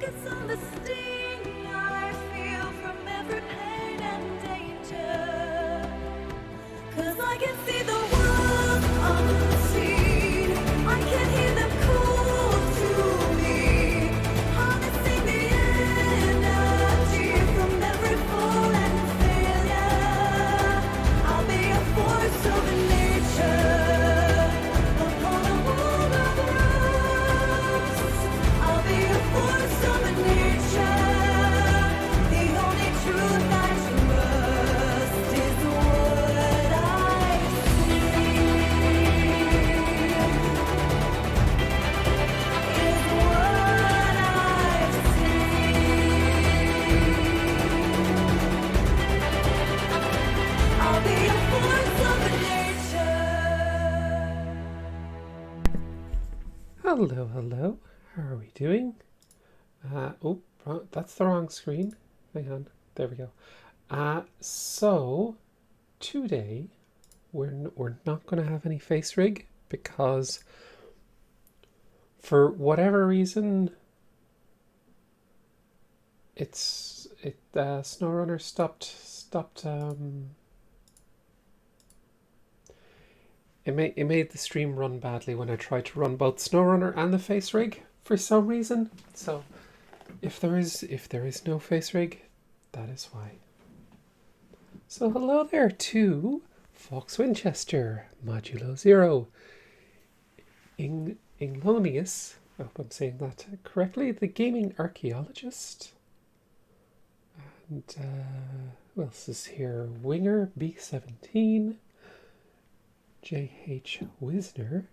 Focus on the sting I feel from every pain and danger. 'Cause I can see the world unseen. I can hear them call to me. Harnessing the energy from every fall and failure. I'll be a force of nature upon a world of rust. I'll be a force of nature. The only truth I trust is what I see. Is what I see. I'll be a force of nature. Hello, hello. How are we doing? That's the wrong screen. Hang on. There we go. So today we're not going to have any face rig because for whatever reason SnowRunner stopped it made the stream run badly when I tried to run both SnowRunner and the face rig for some reason. So if there is no face rig, that is why. So hello there to Fox Winchester, Modulo Zero, Inglonius, I hope I'm saying that correctly, the gaming archaeologist, and who else is here? Winger B17, JH Wisner,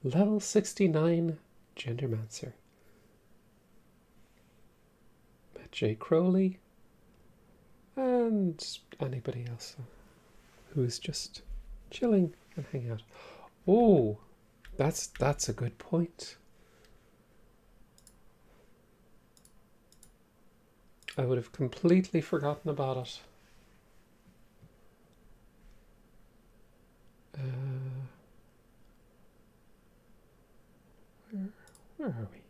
level 69 Gendermancer, Matt J. Crowley, and anybody else who's just chilling and hanging out. Oh, that's a good point. I would have completely forgotten about it. Where are we?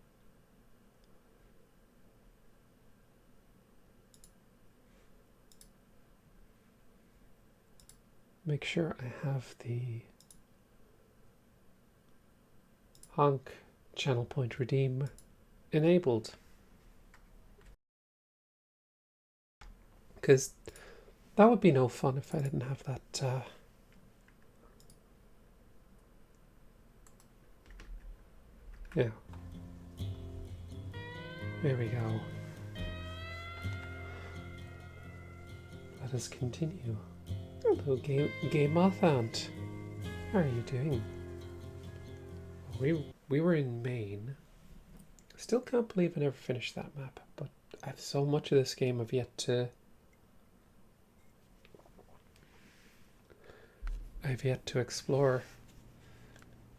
Make sure I have the honk channel point redeem enabled, because that would be no fun if I didn't have that. Yeah, there we go. Let us continue. Hello, Game Moth Aunt. How are you doing? We were in Maine. Still can't believe I never finished that map, but I have so much of this game I've yet to explore.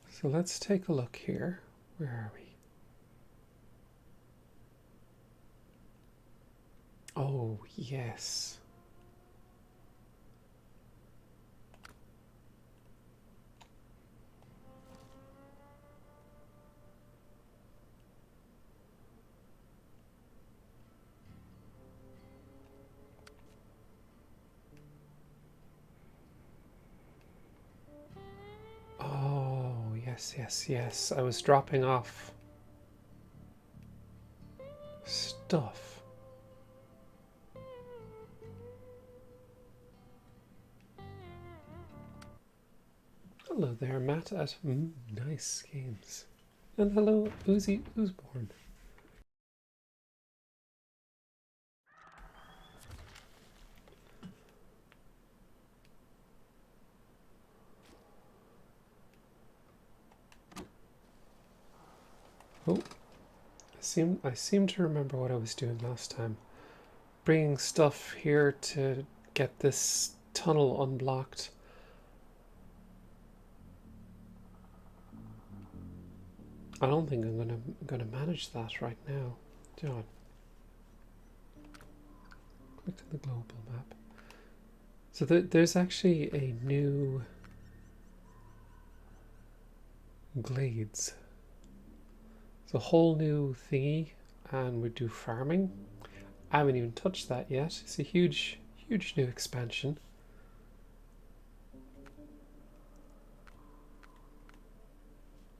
So let's take a look here. Where are we? Oh, yes. Oh, yes. I was dropping off stuff. Hello there, Matt at Nice Games. And hello, Uzi Oosborn. Oh, I seem to remember what I was doing last time. Bringing stuff here to get this tunnel unblocked. I don't think I'm gonna manage that right now. John. Click to the global map. So there's actually a new glades. It's a whole new thingy and we do farming. I haven't even touched that yet. It's a huge, huge new expansion.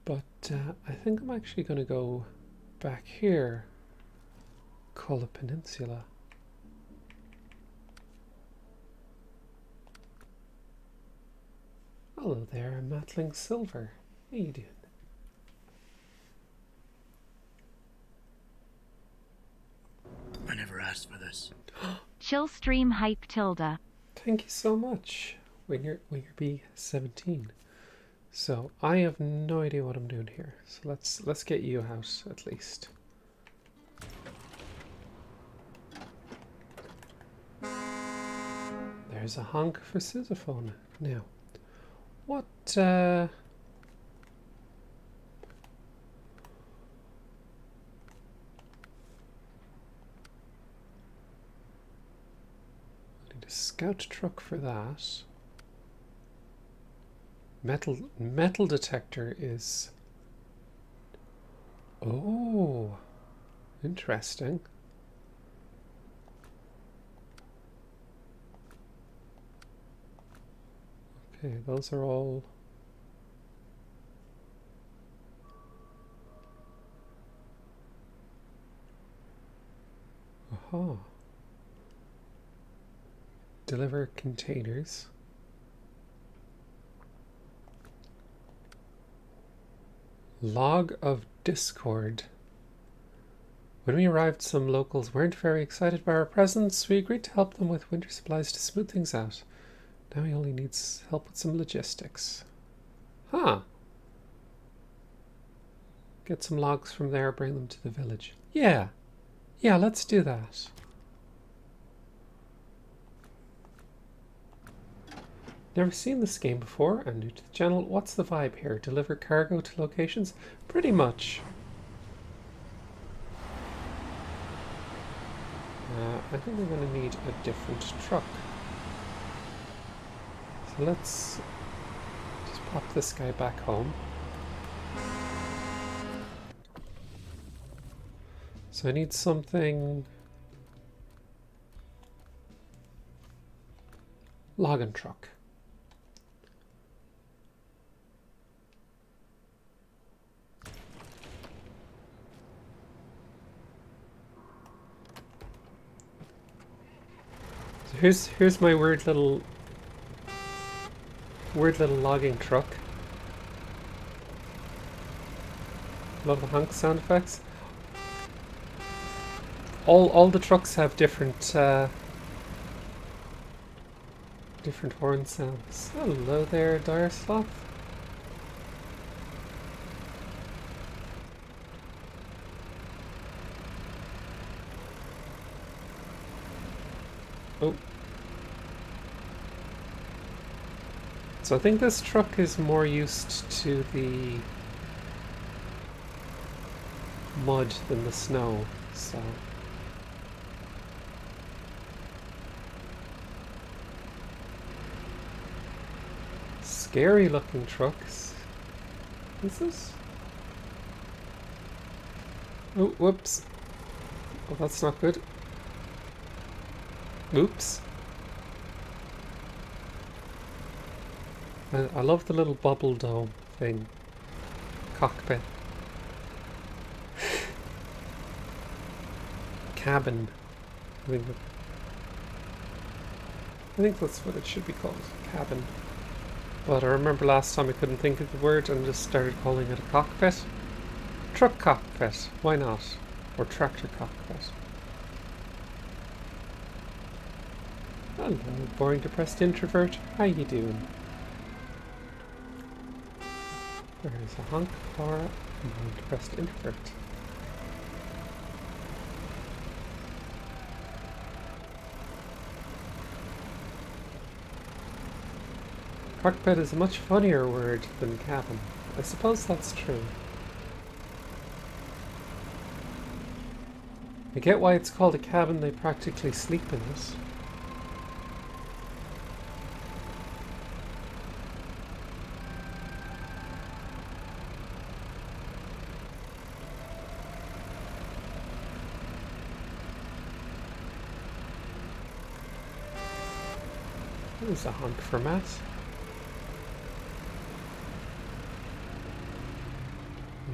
But I think I'm actually going to go back here, Kola Peninsula. Hello there, I'm Matling Silver. How you doing? I never asked for this. Chill stream hype tilde. Thank you so much, Winger B17. So I have no idea what I'm doing here. So let's get you out at least. There's a honk for sousaphone. Now, what I need a scout truck for that. Metal detector is... Oh, interesting. Okay, those are all... Aha. Deliver containers. Log of Discord. When we arrived, some locals weren't very excited by our presence. We agreed to help them with winter supplies to smooth things out. Now he only needs help with some logistics. Huh. Get some logs from there, bring them to the village. Yeah. Yeah, let's do that. Never seen this game before. I'm new to the channel. What's the vibe here? Deliver cargo to locations? Pretty much. I think we're going to need a different truck. So let's just pop this guy back home. So I need something... Logging truck. So here's my weird little logging truck. Love the honk sound effects. All the trucks have different different horn sounds. Hello there, Dire Sloth. Oh. So I think this truck is more used to the mud than the snow, so... Scary looking trucks. What's this? Oh, whoops. Oh, that's not good. Oops. I love the little bubble dome thing. Cockpit. Cabin. I think that's what it should be called. Cabin. But I remember last time I couldn't think of the word and just started calling it a cockpit. Truck cockpit. Why not? Or tractor cockpit. Hello, boring depressed introvert. How you doing? There's a honk for a boring depressed introvert. Cockpit is a much funnier word than cabin. I suppose that's true. I get why it's called a cabin, they practically sleep in it. There's a honk for Matt.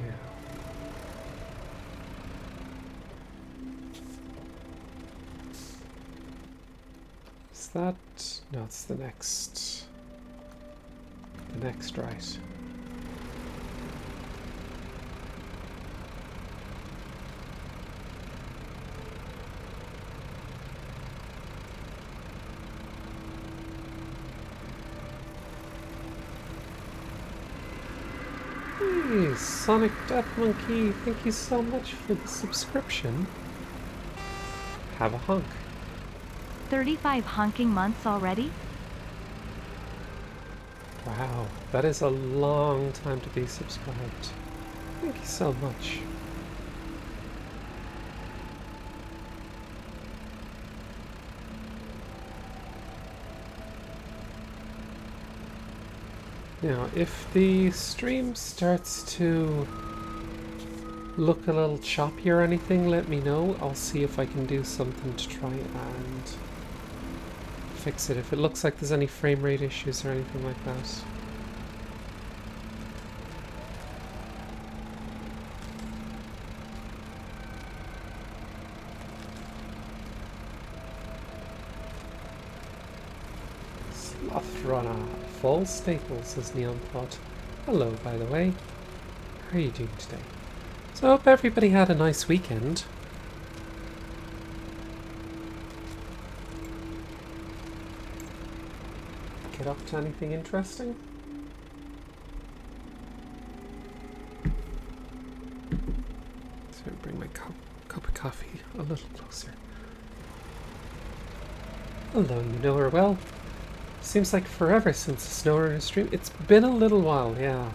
Yeah. Is that... No, it's the next... The next right. Hey, Sonic Death Monkey, thank you so much for the subscription. Have a honk. 35 honking months already? Wow, that is a long time to be subscribed. Thank you so much. Now, if the stream starts to look a little choppy or anything, let me know. I'll see if I can do something to try and fix it. If it looks like there's any frame rate issues or anything like that. Sloth Runner. Fall Staples, says Neon Plot. Hello, by the way. How are you doing today? So I hope everybody had a nice weekend. Get up to anything interesting? So bring my cup of coffee a little closer. Hello, you know her well. Seems like forever since the SnowRunner stream. It's been a little while, yeah.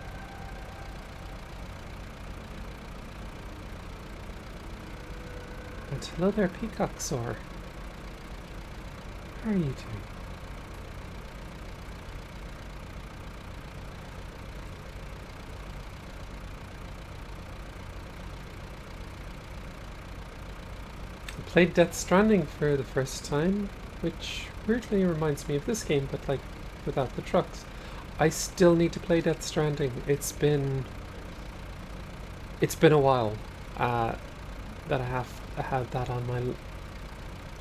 And hello there, Peacock Soar. How are you doing? I played Death Stranding for the first time, which weirdly reminds me of this game, but like without the trucks. I still need to play Death Stranding. It's been a while that I have that on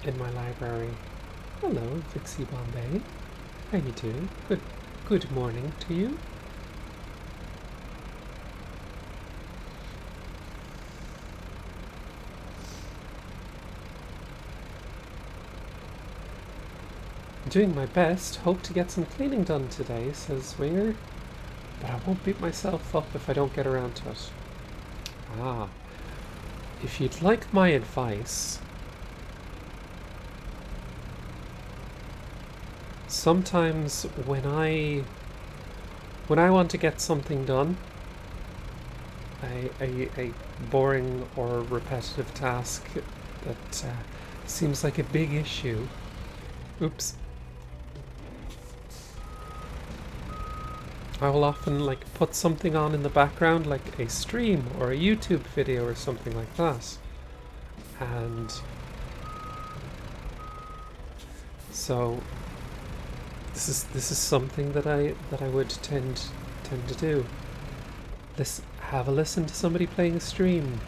in my library. Hello, Vixie Bombay. How you doing? Good morning to you. Doing my best. Hope to get some cleaning done today, says Winger. But I won't beat myself up if I don't get around to it. Ah. If you'd like my advice, sometimes when I want to get something done, a boring or repetitive task that seems like a big issue. Oops. I will often like put something on in the background, like a stream or a YouTube video or something like that. And so this is something that I would tend to do. Have a listen to somebody playing a stream,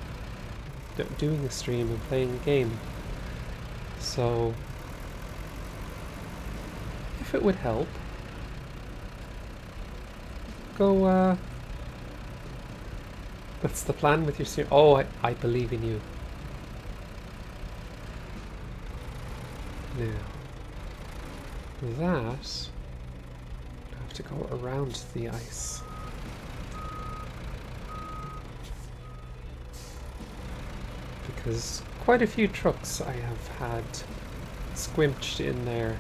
doing a stream and playing a game. So if it would help, go, that's the plan with your stream. Oh, I believe in you. Now, that, I have to go around the ice. Because quite a few trucks I have had squinched in there.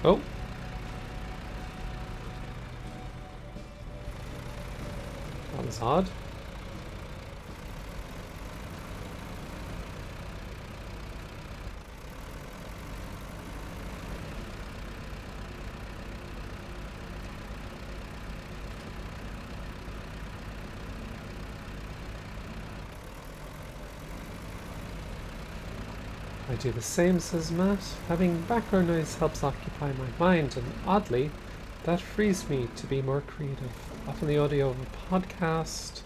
Oh. That was odd. I do the same, says Matt. Having background noise helps occupy my mind, and oddly, that frees me to be more creative. Often the audio of a podcast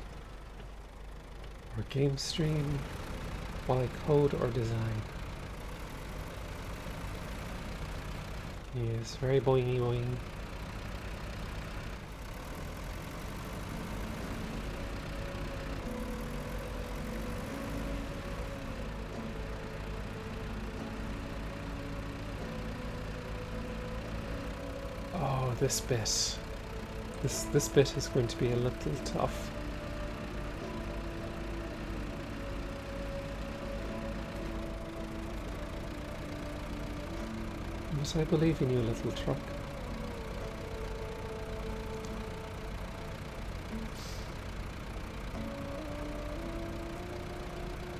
or game stream while I code or design. Yes, very boingy boing. Oh, this bit. This bit is going to be a little tough. But I believe in you, little truck.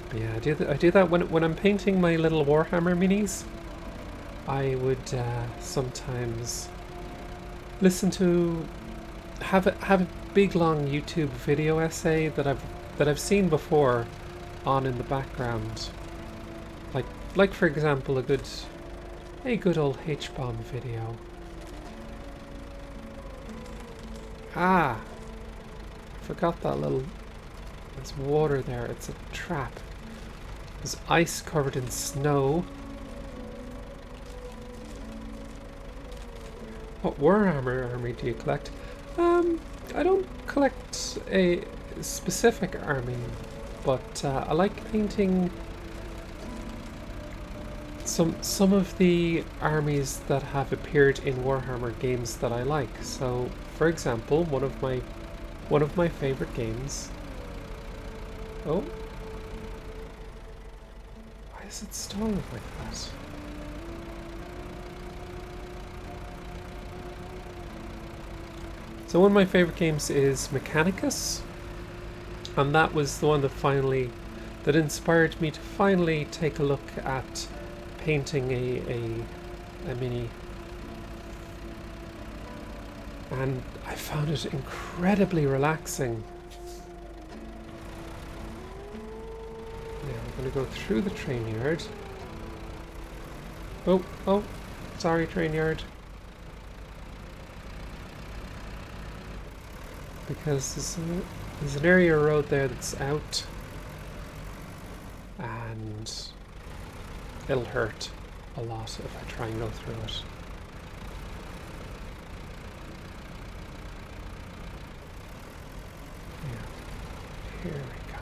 But yeah, I do that when I'm painting my little Warhammer minis. I would sometimes listen to have a big long YouTube video essay that I've seen before on in the background. Like for example a good old H-bomb video. Ah, I forgot that little. There's water there. It's a trap. There's ice covered in snow. What Warhammer army do you collect? I don't collect a specific army, but I like painting some of the armies that have appeared in Warhammer games that I like. So, for example, one of my favorite games. Oh, why is it stalling like that? So one of my favorite games is Mechanicus, and that was the one that inspired me to finally take a look at painting a mini, and I found it incredibly relaxing. Now we're going to go through the train yard. Oh, sorry, train yard. Because there's an area of road there that's out, and it'll hurt a lot if I try and go through it. Yeah, here we go.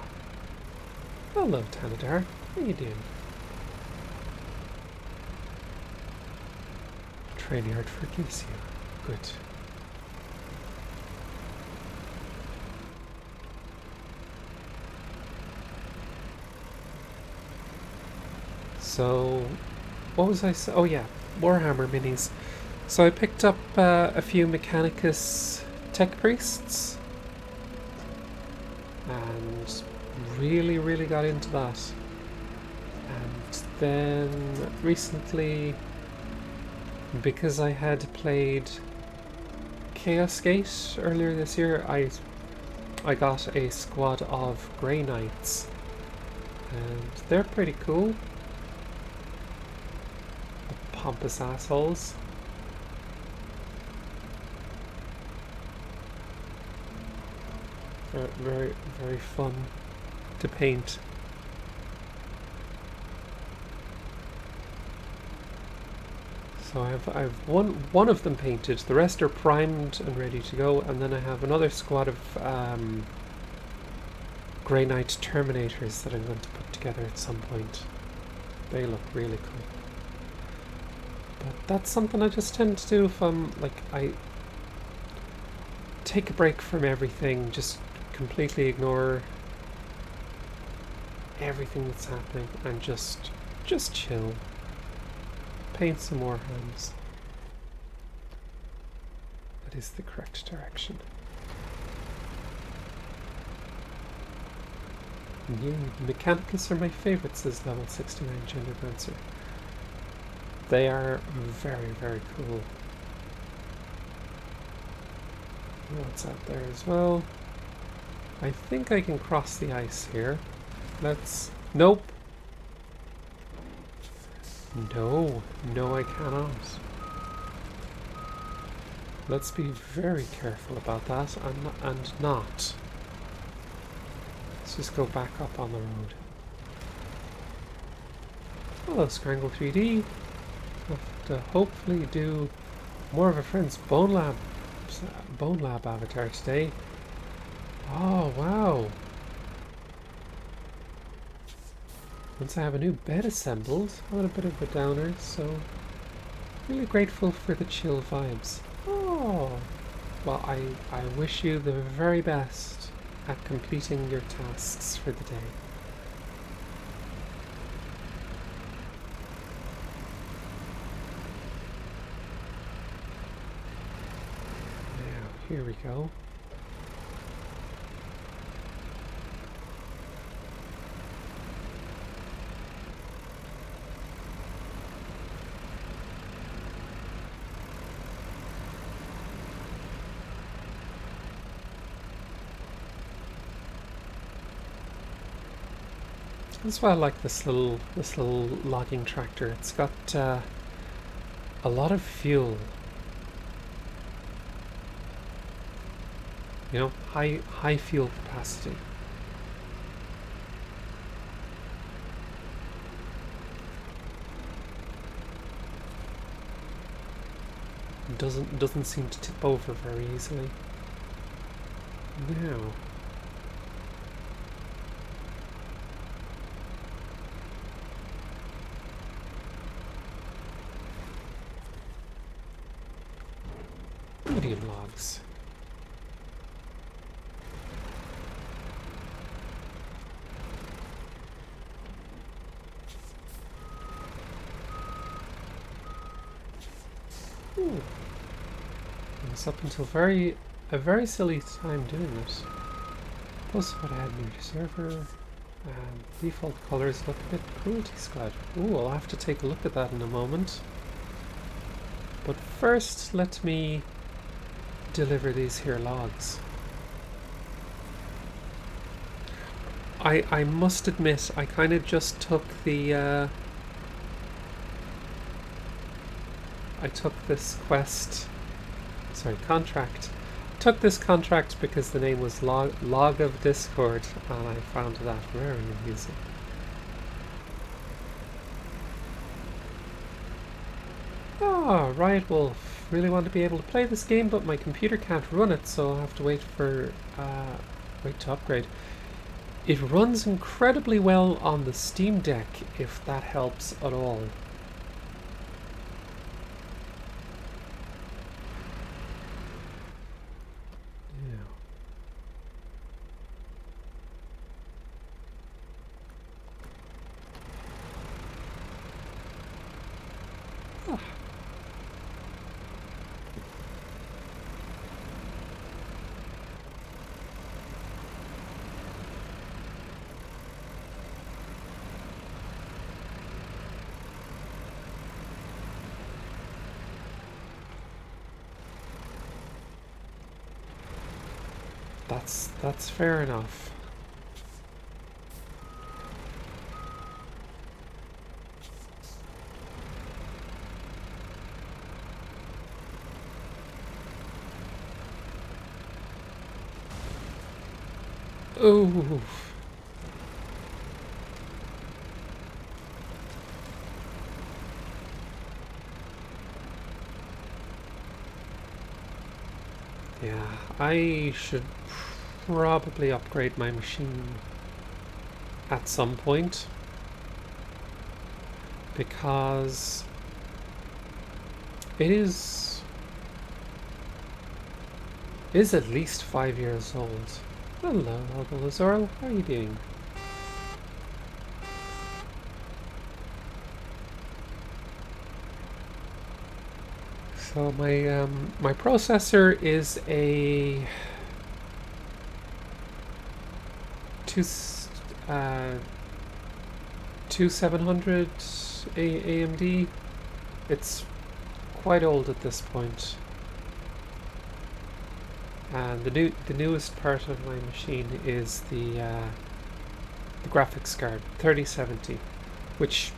Hello, Tanadar. How you doing? Train yard forgives you. Good. So, what was I saying? Oh yeah, Warhammer minis. So I picked up a few Mechanicus Tech Priests and really got into that. And then recently, because I had played Chaos Gate earlier this year, I got a squad of Grey Knights, and they're pretty cool. Pompous assholes. They're very fun to paint. So I have one of them painted. The rest are primed and ready to go, and then I have another squad of Grey Knight Terminators that I'm going to put together at some point. They look really cool. But that's something I just tend to do if I take a break from everything, just completely ignore everything that's happening and just chill. Paint some more hands. That is the correct direction. Yeah, Mechanicus are my favourite, says level 69 Gender Bouncer. They are very cool. What's out there as well? I think I can cross the ice here. Nope. No, no I cannot. Let's be very careful about that and not. Let's just go back up on the road. Hello, Scrangle 3D. Have to hopefully do more of a friend's Bone Lab avatar today. Oh, wow. Once I have a new bed assembled, I want a bit of a downer, so really grateful for the chill vibes. Oh, well, I wish you the very best at completing your tasks for the day. Now, here we go. That's why I like this little logging tractor. It's got a lot of fuel. You know, high fuel capacity. Doesn't seem to tip over very easily. Now. Medium logs. Ooh. I was up until a very silly time doing this. Plus what I had new server and default colors look a bit cruelty squad. Ooh, I'll have to take a look at that in a moment. But first let me deliver these here logs. I must admit I kind of just took the I took this contract. Took this contract because the name was Log of Discord, and I found that very amusing. Ah, Riot Wolf. Really want to be able to play this game, but my computer can't run it, so I'll have to wait to upgrade. It runs incredibly well on the Steam Deck, if that helps at all. That's fair enough. Ooh. Yeah, I should probably upgrade my machine at some point, because it is at least 5 years old. Hello, Lazorl, how are you doing? So my processor is a 2700 AMD. It's quite old at this point. And the newest part of my machine is the graphics card 3070, which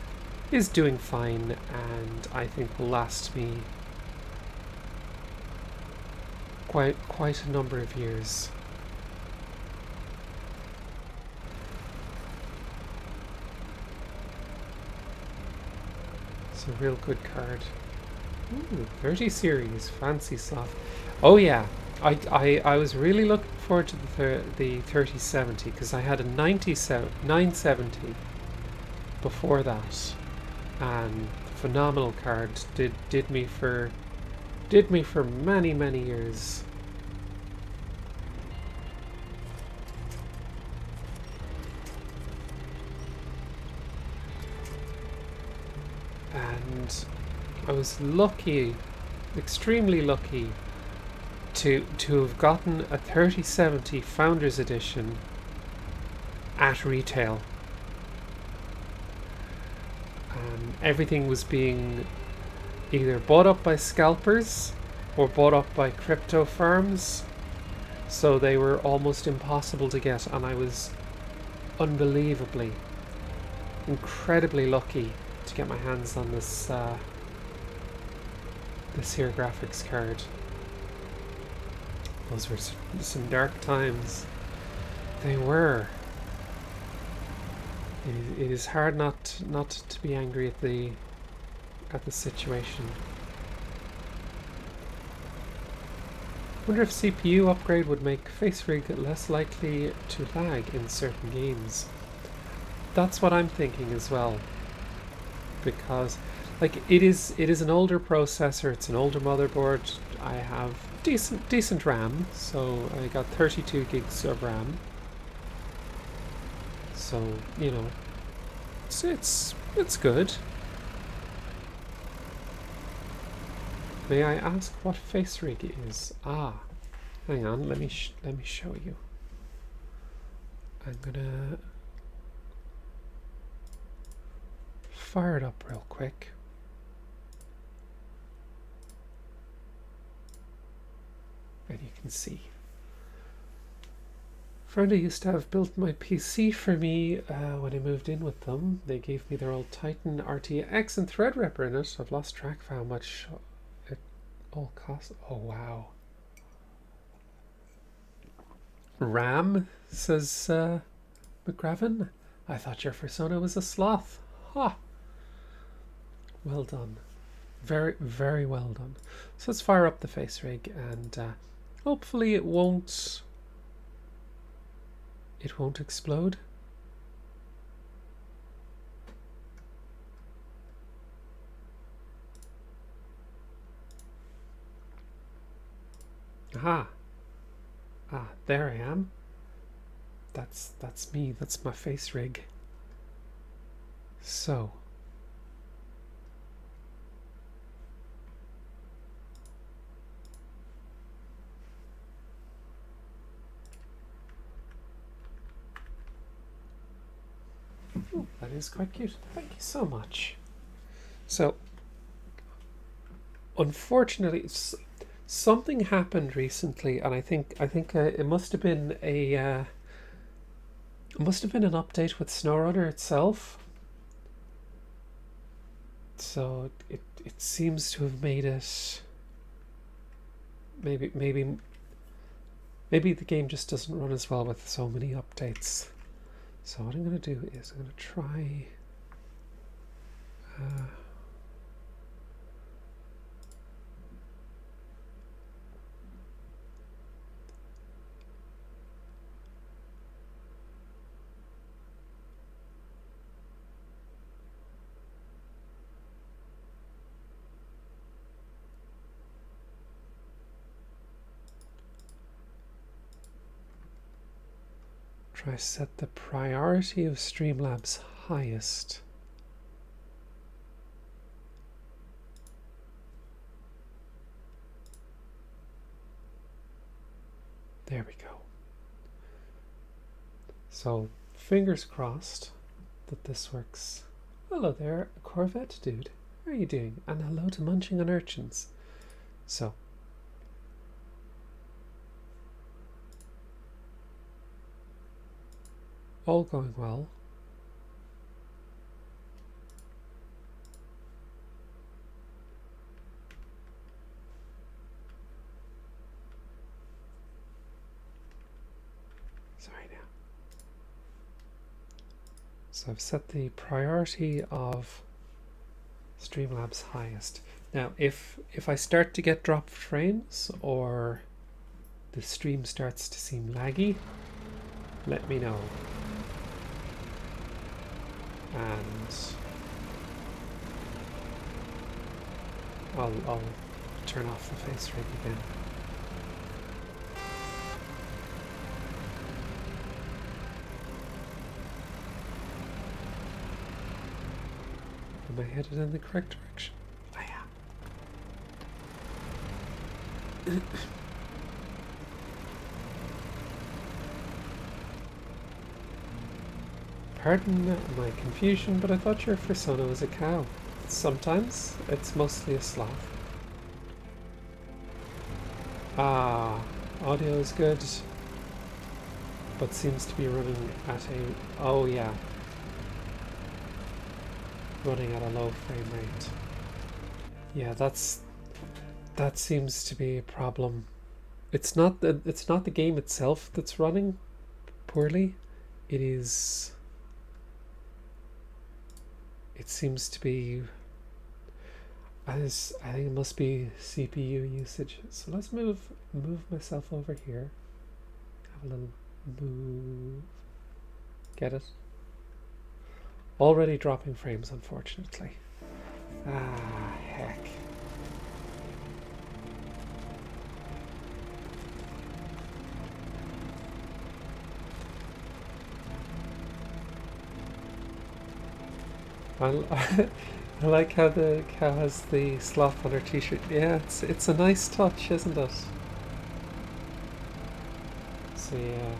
is doing fine, and I think will last me quite a number of years. It's a real good card. Ooh, 30 series, fancy Sloth. Oh yeah, I was really looking forward to the 3070 because I had a 970 before that, and phenomenal card. Did me for many years. And I was lucky, extremely lucky, to have gotten a 3070 Founders Edition at retail. Everything was being either bought up by scalpers or bought up by crypto firms, so they were almost impossible to get, and I was unbelievably, incredibly lucky to get my hands on this this here graphics card. Those were some dark times. They were. It is hard not to be angry at the situation. Wonder if CPU upgrade would make face rig less likely to lag in certain games. That's what I'm thinking as well. Because like it is an older processor, it's an older motherboard. I have decent RAM, so I got 32 gigs of RAM. So, you know, it's good. May I ask what face rig is? Ah, hang on, let me show you. I'm gonna fire it up real quick. And you can see. Friend who used to have built my PC for me when I moved in with them. They gave me their old Titan RTX and Threadripper in it. I've lost track of how much it all costs. Oh wow. RAM, says McGravin. I thought your persona was a sloth. Ha! Well done. Very well done. So let's fire up the face rig, and hopefully it won't explode. Aha. Ah, there I am. That's me. That's my face rig. So ooh, that is quite cute. Thank you so much. So unfortunately, something happened recently, and I think it must have been an update with SnowRunner itself. So it seems to have made it. Maybe the game just doesn't run as well with so many updates. So what I'm going to do is I'm going to try. Try set the priority of Streamlabs highest. There we go. So fingers crossed that this works. Hello there, Corvette dude. How are you doing? And hello to Munching on Urchins. So all going well. So I've set the priority of Streamlabs highest. Now if I start to get dropped frames or the stream starts to seem laggy, let me know. And I'll turn off the face rig again. Am I headed in the correct direction? I am. Pardon my confusion, but I thought your persona was a cow. Sometimes it's mostly a sloth. Ah, audio is good, but seems to be running at a... Oh yeah. Running at a low frame rate. Yeah, that seems to be a problem. It's not the game itself that's running poorly. It seems to be, I think it must be CPU usage. So let's move myself over here. Have a little move. Get it? Already dropping frames, unfortunately. Ah, heck. I like how the cow has the sloth on her t-shirt. Yeah, it's a nice touch, isn't it? So yeah.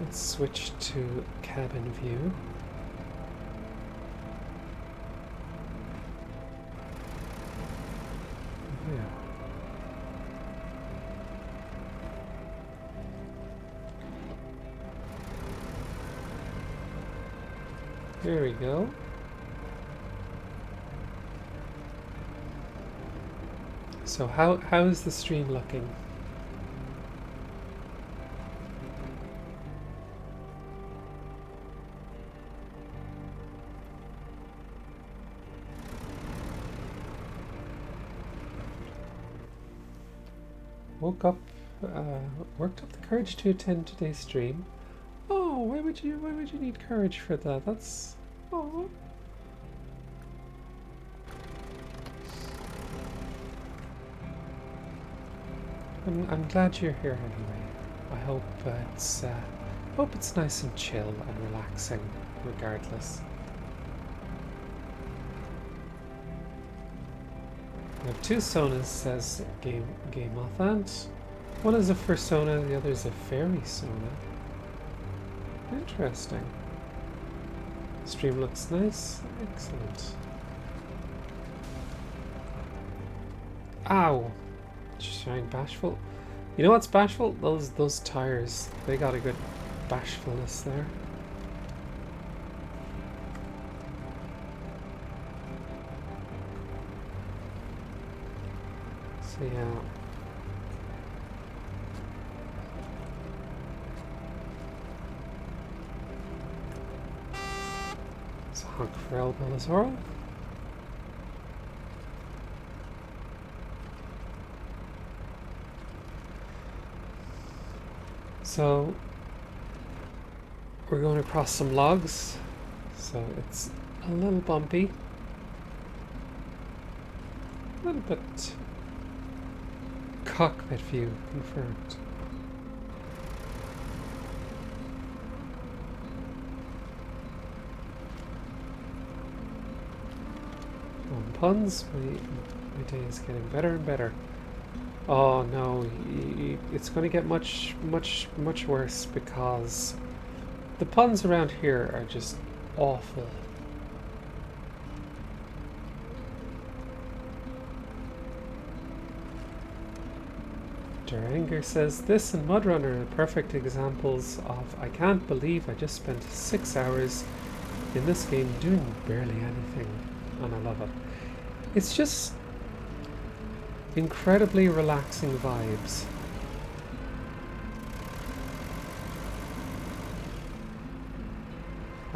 Let's switch to cabin view. Yeah. There we go. So how is the stream looking? Woke up, worked up the courage to attend today's stream. Oh, why would you need courage for that? That's, oh. I'm glad you're here anyway. I hope it's nice and chill and relaxing, regardless. I have two sonas, says Game Authant. One is a fursona, the other is a fairy sona. Interesting. Stream looks nice. Excellent. Ow! Shine bashful. You know what's bashful? Those tires. They got a good bashfulness there. So yeah. So honk for elbow as well. So we're going across some logs, so it's a little bumpy, a little bit cockpit view confirmed. On puns, my day is getting better and better. Oh no, it's going to get much worse because the puns around here are just awful. Duranger says, this and Mudrunner are perfect examples of I can't believe I just spent 6 hours in this game doing barely anything, and I love it. It's just incredibly relaxing vibes.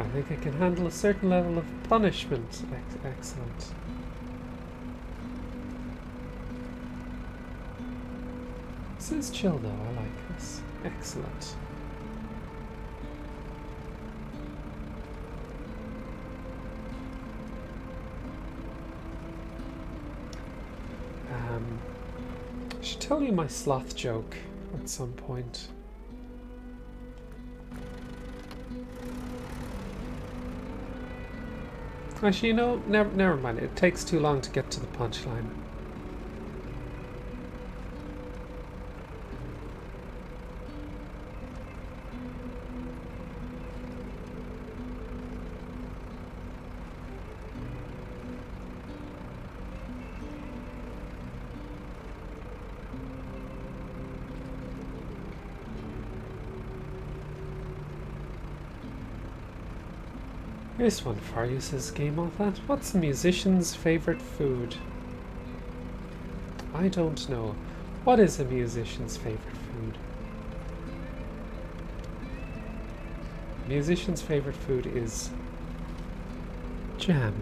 I think I can handle a certain level of punishment. Excellent. This is chill though, I like this. Excellent. I should tell you my sloth joke at some point. Actually, you know, never mind. It takes too long to get to the punchline. Here's one for you, says Game Author. What's a musician's favourite food? I don't know. What is a musician's favourite food? A musician's favourite food is jam.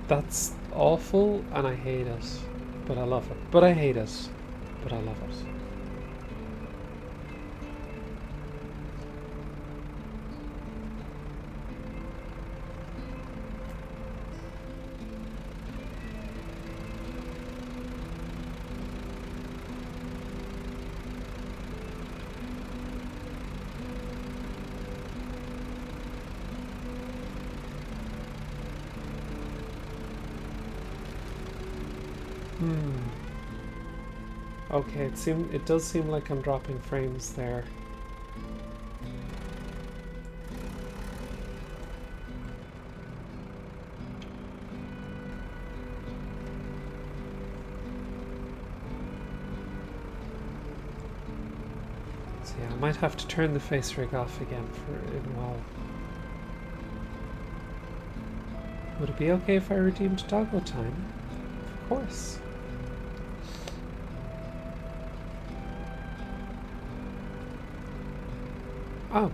That's awful and I hate it. But I love it. But I hate it. But I love it. Okay, it does seem like I'm dropping frames there. So yeah, I might have to turn the face rig off again for a while. Would it be okay if I redeemed doggo time? Of course. Oh.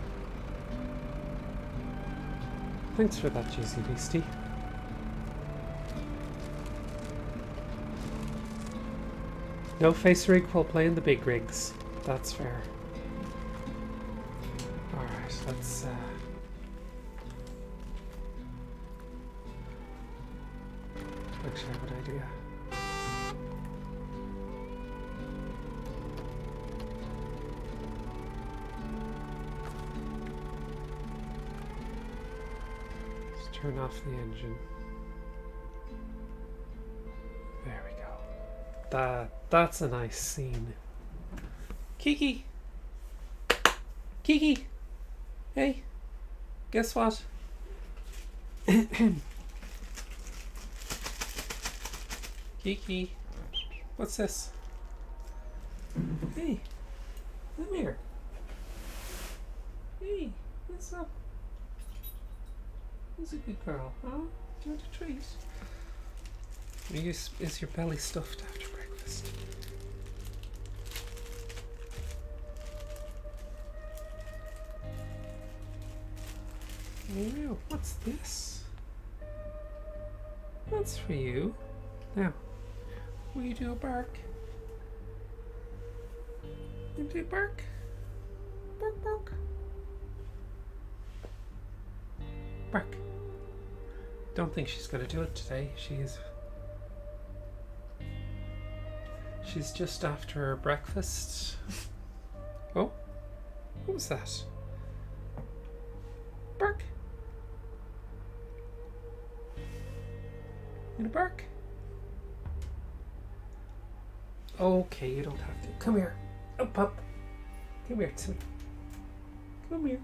Thanks for that, Juicy Beastie. No face rig while playing the big rigs. That's fair. Alright, let's actually have an idea. Turn off the engine. There we go. That's a nice scene. Kiki! Kiki! Hey! Guess what? Kiki! What's this? Hey! Come here! Hey! What's up? Who's a good girl, huh? Do you want a treat? Is your belly stuffed after breakfast? Wow, what's this? That's for you. Now, will you do a bark? You do a bark? Bark, bark. Bark. Don't think she's going to do it today. She's just after her breakfast. Oh, what was that? Bark. You gonna bark? Okay, you don't have to. Come here. Up, up. Come here to me. Come here.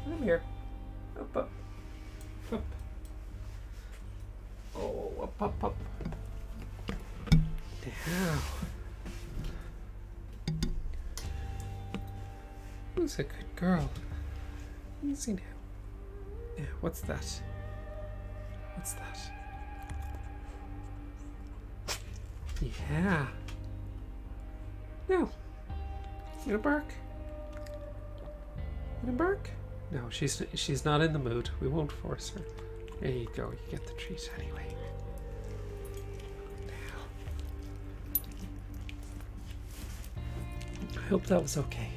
Come here. Up, up. Up. Oh, up, up, up. Now. Who's a good girl? Easy now. Yeah, what's that? What's that? Yeah. No. You gonna bark? Wanna bark? No, she's not in the mood. We won't force her. There you go. You get the treat anyway. Now. I hope that was okay.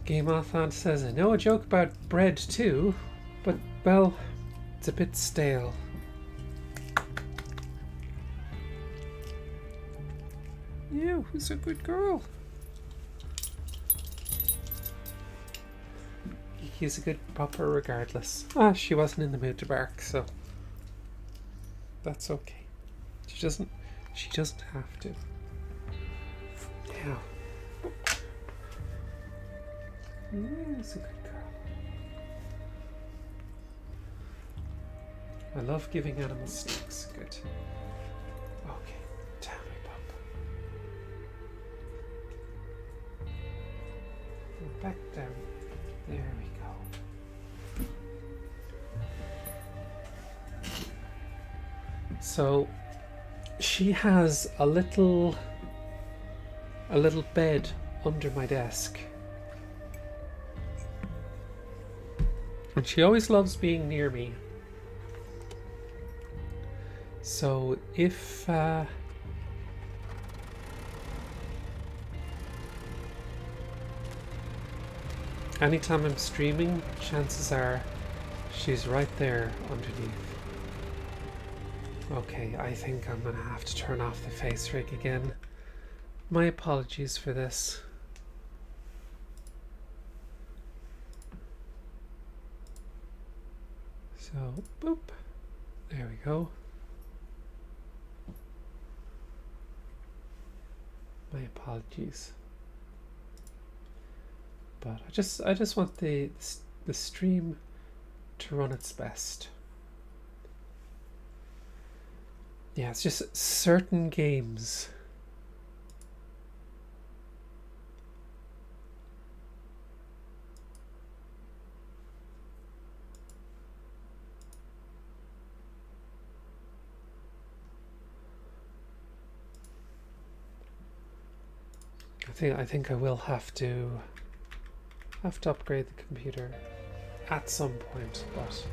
Gameothon says, I know a joke about bread too, but, well, it's a bit stale. Yeah, who's a good girl? He's a good pupper regardless. Ah, she wasn't in the mood to bark, so that's okay. She doesn't have to. Yeah. He's a good girl. I love giving animals snacks. Good. Okay, tell me, pup. Back down. There we go. So she has a little bed under my desk. And she always loves being near me. So if anytime I'm streaming, chances are she's right there underneath. Okay, I think I'm gonna have to turn off the face rig again. My apologies for this. So, boop. There we go. My apologies. But I just want the stream to run its best. Yeah, it's just certain games. I think I will have to upgrade the computer at some point, but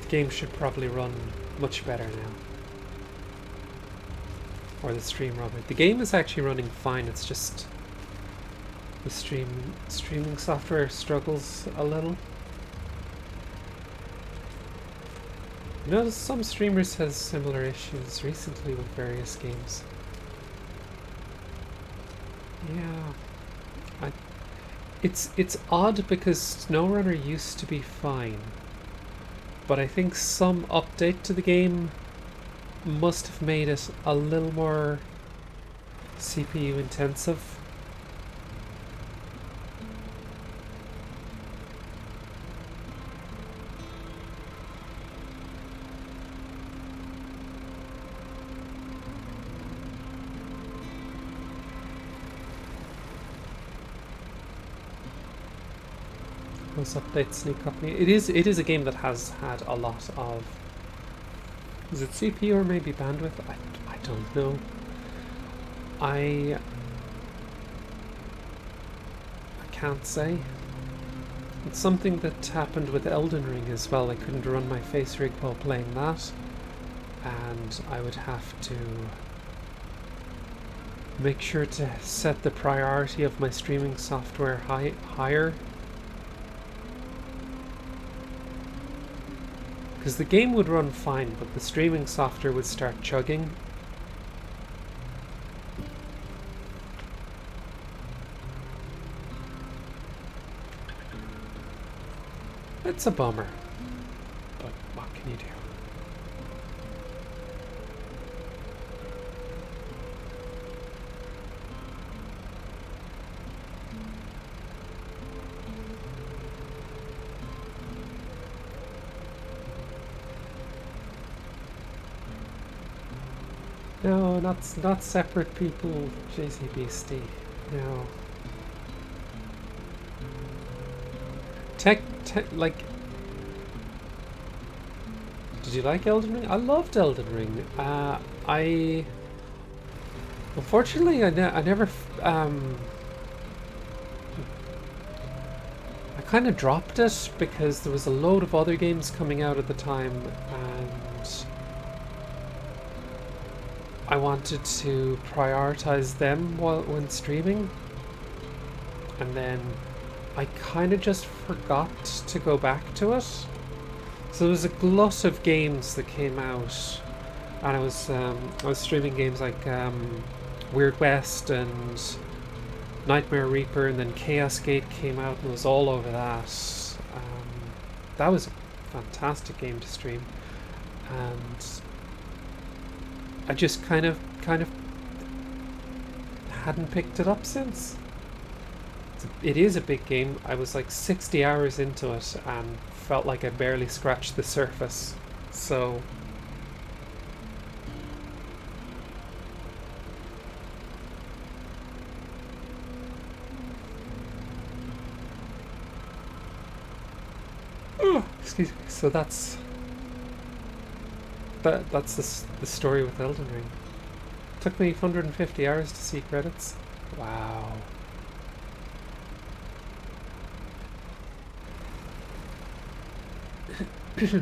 the game should probably run much better now. Or the stream rather. The game is actually running fine, it's just the streaming software struggles a little. You know, some streamers has similar issues recently with various games. Yeah, it's odd because SnowRunner used to be fine, but I think some update to the game must have made it a little more CPU intensive. Those updates sneak up me. It is a game that has had a lot of, is it CPU or maybe bandwidth? I don't know. I can't say. It's something that happened with Elden Ring as well. I couldn't run my face rig while playing that, and I would have to make sure to set the priority of my streaming software higher. Because the game would run fine, but the streaming software would start chugging. It's a bummer, but what can you do? No, not separate people, JC Beastie. No. Like, did you like Elden Ring? I loved Elden Ring. I Unfortunately, I never. I kind of dropped it because there was a load of other games coming out at the time, and I wanted to prioritize them when streaming. And then I kind of just forgot to go back to it. So there was a glut of games that came out, and I was streaming games like Weird West and Nightmare Reaper, and then Chaos Gate came out, and it was all over that. That was a fantastic game to stream, and I just kind of hadn't picked it up since. It is a big game. I was like 60 hours into it and felt like I barely scratched the surface. So excuse me. So that's the story with Elden Ring. Took me 150 hours to see credits. Wow. I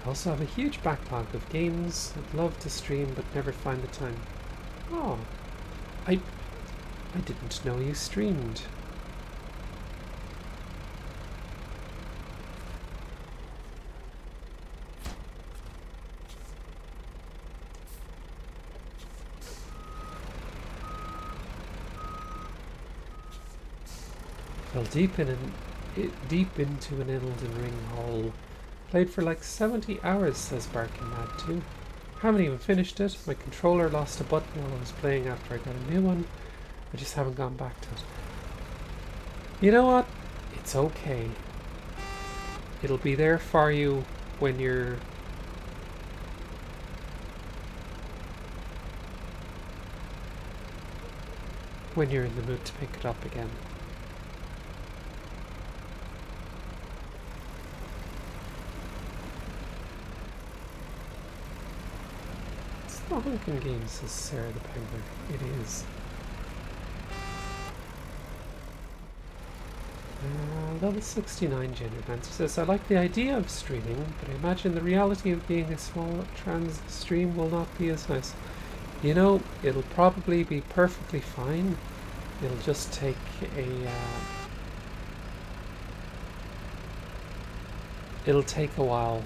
also have a huge backlog of games I'd love to stream but never find the time. Oh, I didn't know you streamed. Fell deep into an Elden Ring hole. Played for like 70 hours, says Barking Mad 2. Haven't even finished it. My controller lost a button while I was playing after I got a new one. I just haven't gone back to it. You know what? It's okay. It'll be there for you when you're in the mood to pick it up again. It's not Hunkin Games, says Sarah the Penguin. It is. Level 69 Gender Dancer says, I like the idea of streaming, but I imagine the reality of being a small trans stream will not be as nice. You know, it'll probably be perfectly fine. It'll just take it'll take a while.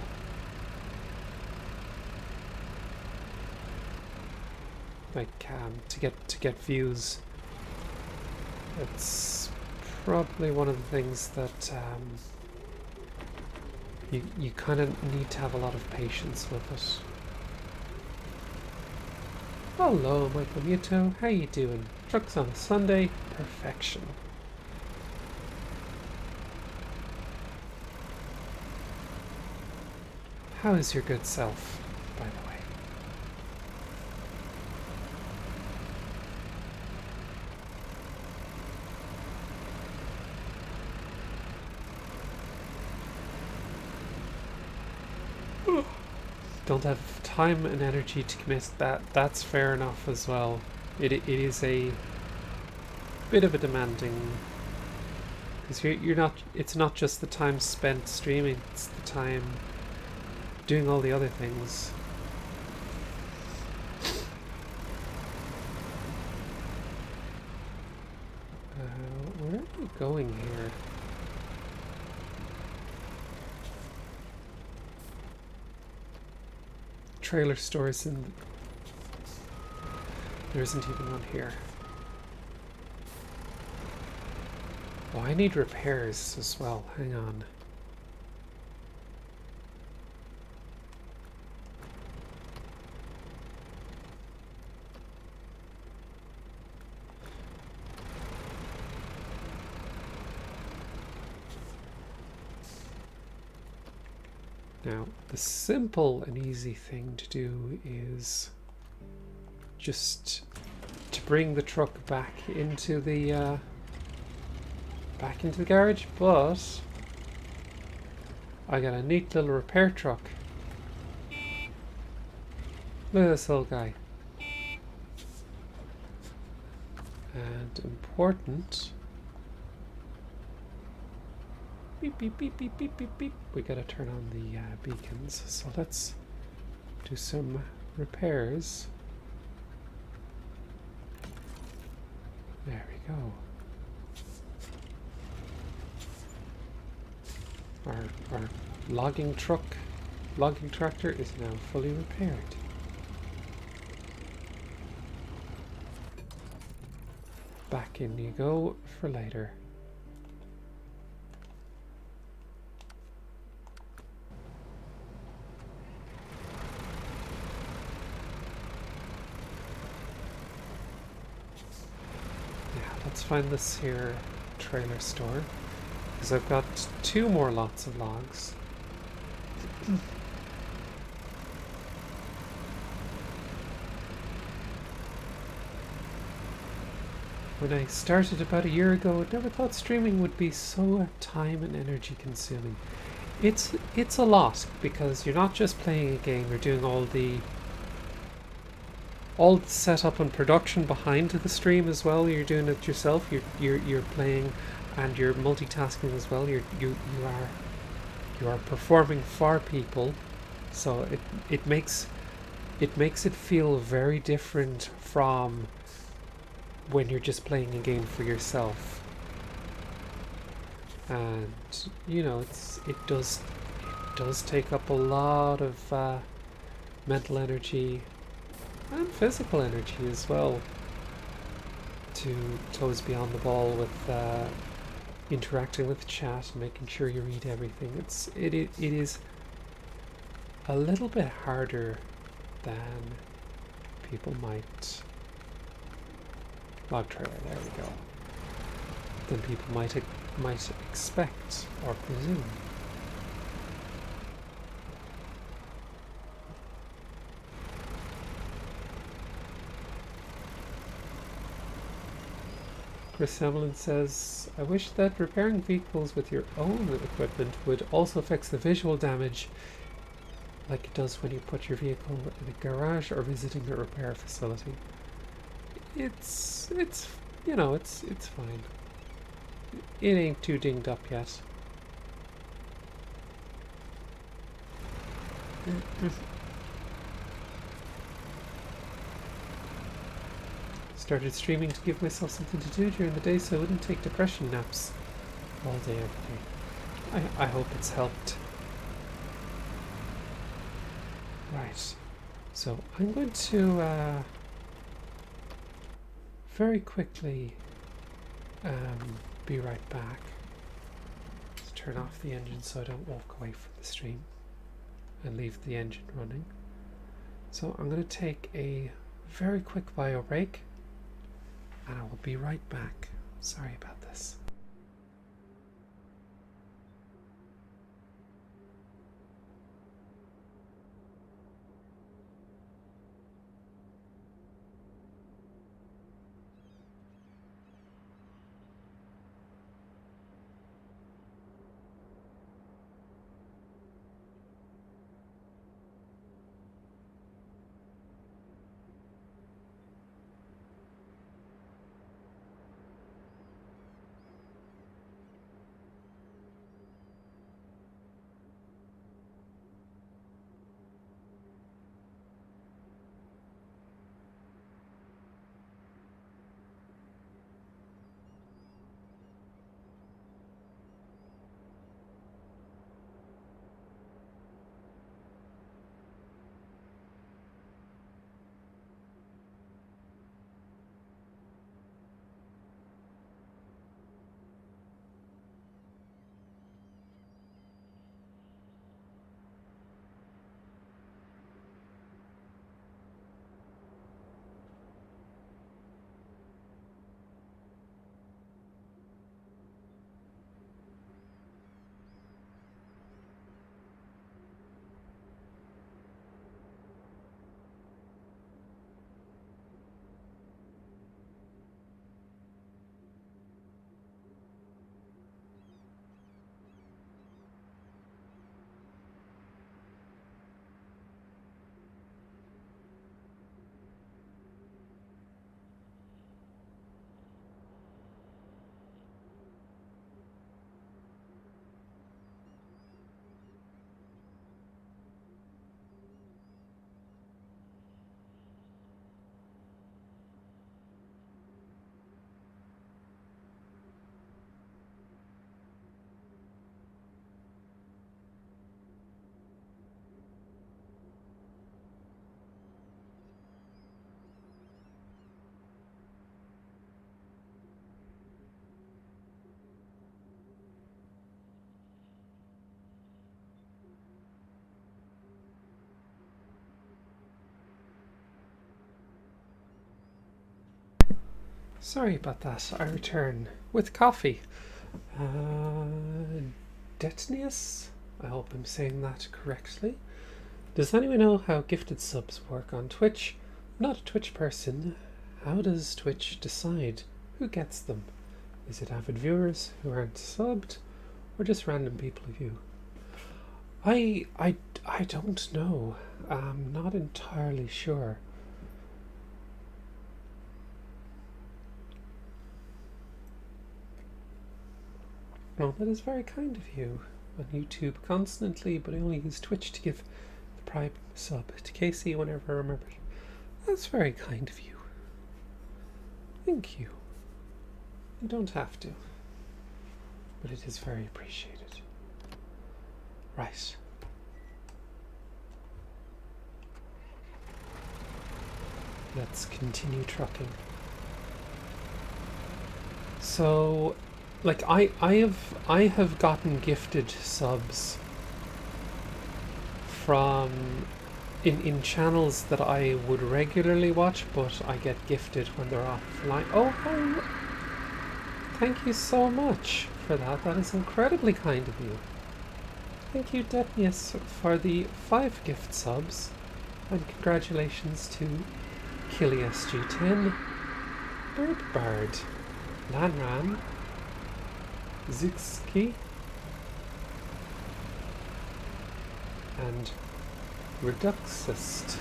Like to get views. It's probably one of the things that you kind of need to have a lot of patience with it. Hello, Michael Muto. How you doing? Trucks on a Sunday. Perfection. How is your good self, by the way? Don't have time and energy to commit. That's fair enough as well. It is a bit of a demanding, because you're not. It's not just the time spent streaming. It's the time doing all the other things. Where are we going here? Trailer stores, and there isn't even one here. Oh, I need repairs as well. Hang on. Now, the simple and easy thing to do is just to bring the truck back into the back into the garage, but I got a neat little repair truck. Look at this little guy. And important. Beep, beep, beep, beep, beep, beep, beep. We gotta turn on the beacons. So let's do some repairs. There we go. Our logging tractor is now fully repaired. Back in you go for later. Yeah, let's find this here trailer store, because I've got 2 more lots of logs. When I started about a year ago, I never thought streaming would be so time and energy consuming. It's a lot, because you're not just playing a game, you're doing all the setup and production behind the stream as well. You're doing it yourself. You're playing and you're multitasking as well. You are performing for people, so it makes it feel very different from when you're just playing a game for yourself. And you know, it does take up a lot of mental energy and physical energy as well to always be on the ball with interacting with chat and making sure you read everything. It is a little bit harder than people might log trailer, there we go, than people might expect or presume. Chris Hamlin says, I wish that repairing vehicles with your own equipment would also fix the visual damage like it does when you put your vehicle in a garage or visiting a repair facility. It's you know, it's fine. It ain't too dinged up yet. Started streaming to give myself something to do during the day so I wouldn't take depression naps all day, every day. I hope it's helped. Right. So I'm going to very quickly be right back. Just turn off the engine so I don't walk away from the stream and leave the engine running. So I'm going to take a very quick bio break and I will be right back. Sorry about this. Sorry about that. I return with coffee. Detnius? I hope I'm saying that correctly. Does anyone know how gifted subs work on Twitch? I'm not a Twitch person. How does Twitch decide who gets them? Is it avid viewers who aren't subbed, or just random people who view? I don't know. I'm not entirely sure. Well, that is very kind of you. On YouTube constantly, but I only use Twitch to give the prime sub to Casey whenever I remember. That's very kind of you. Thank you. You don't have to, but it is very appreciated. Right. Let's continue trucking. So, like I have gotten gifted subs from in channels that I would regularly watch, but I get gifted when they're offline. Oh, thank you so much for that. That is incredibly kind of you. Thank you, Detnius, for the 5 gift subs, and congratulations to KillySG10, Birdbard, Lanran, Zixki, and Reduxist.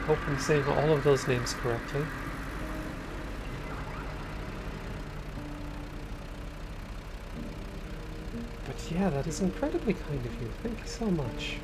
Hope I'm saying all of those names correctly. But yeah, that is incredibly kind of you. Thank you so much.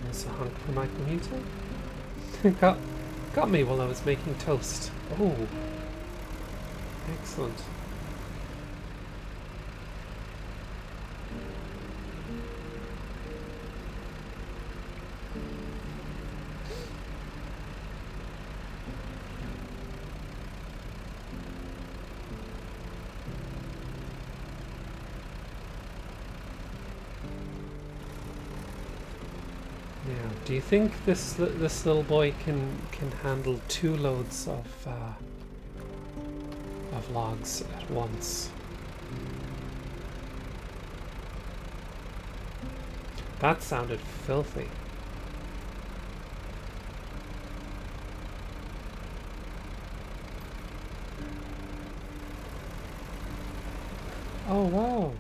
There's a hunk for my commuter. got me while I was making toast. Oh, excellent. Yeah. Do you think this little boy can handle 2 loads of logs at once? That sounded filthy. Oh wow!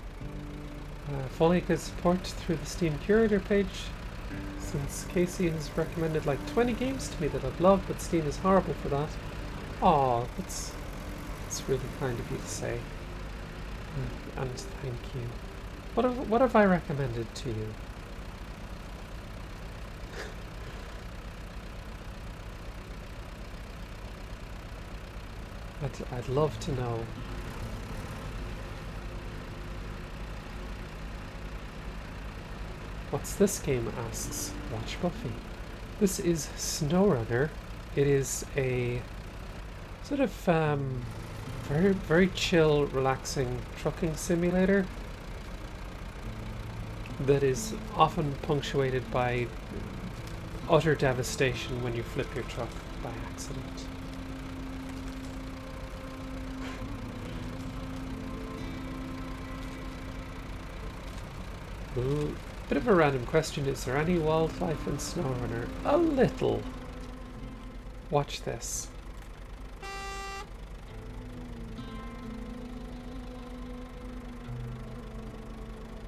If only I could support through the Steam Curator page, since Casey has recommended like 20 games to me that I've loved, but Steam is horrible for that. Aw, that's really kind of you to say. And thank you. What have I recommended to you? I'd love to know. What's this game? Asks Watch Buffy. This is SnowRunner. It is a sort of very, very chill, relaxing trucking simulator that is often punctuated by utter devastation when you flip your truck by accident. Ooh, bit of a random question. Is there any wildlife in SnowRunner? A little. Watch this.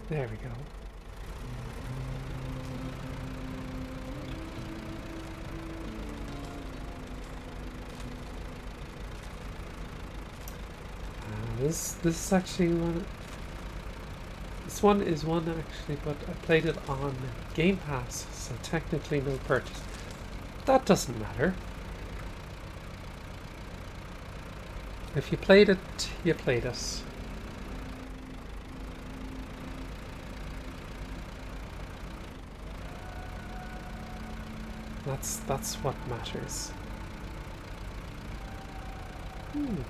There we go. This is actually one. This one is one actually, but I played it on Game Pass, so technically no purchase. That doesn't matter. If you played it, you played it. That's what matters.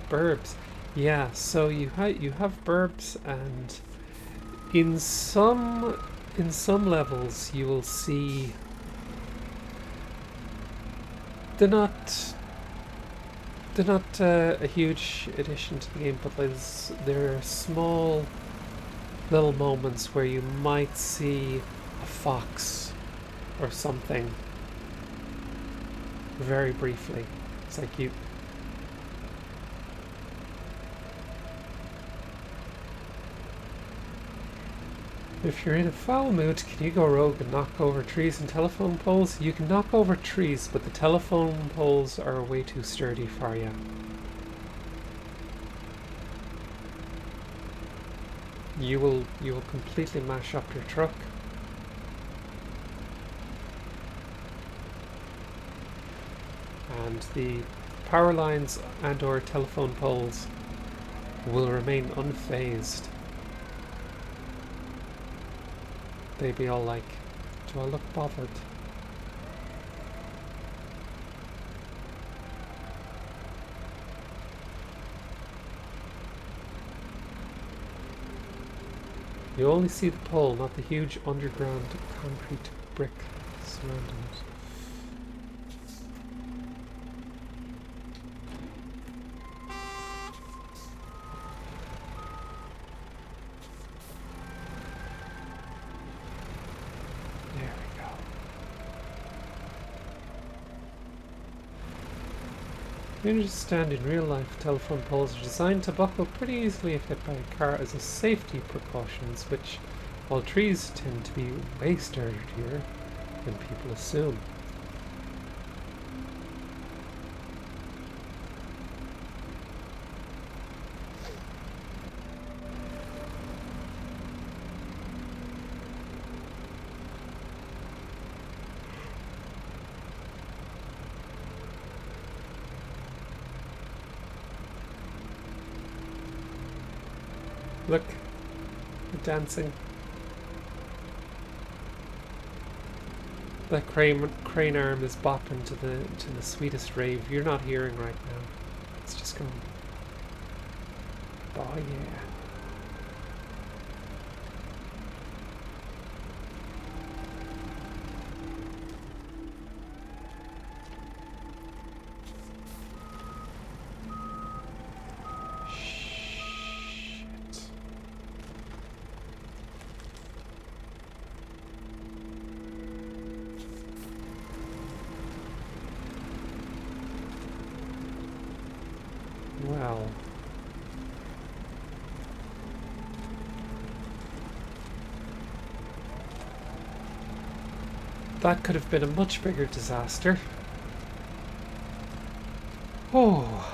Burbs. Yeah, so you have burbs, and in some levels you will see they're not a huge addition to the game, but there are small little moments where you might see a fox or something very briefly. It's like you. If you're in a foul mood, can you go rogue and knock over trees and telephone poles? You can knock over trees, but the telephone poles are way too sturdy for you. You will completely mash up your truck. And the power lines and or telephone poles will remain unfazed. They'd be all like, do I look bothered? You only see the pole, not the huge underground concrete brick surrounding it. There we go. You understand, in real life, telephone poles are designed to buckle pretty easily if hit by a car as a safety precautions, which, while trees tend to be way sturdier than people assume. Look, they're dancing. That crane arm is bopping to the sweetest rave you're not hearing right now. It's just going, oh yeah. Well, that could have been a much bigger disaster. Oh.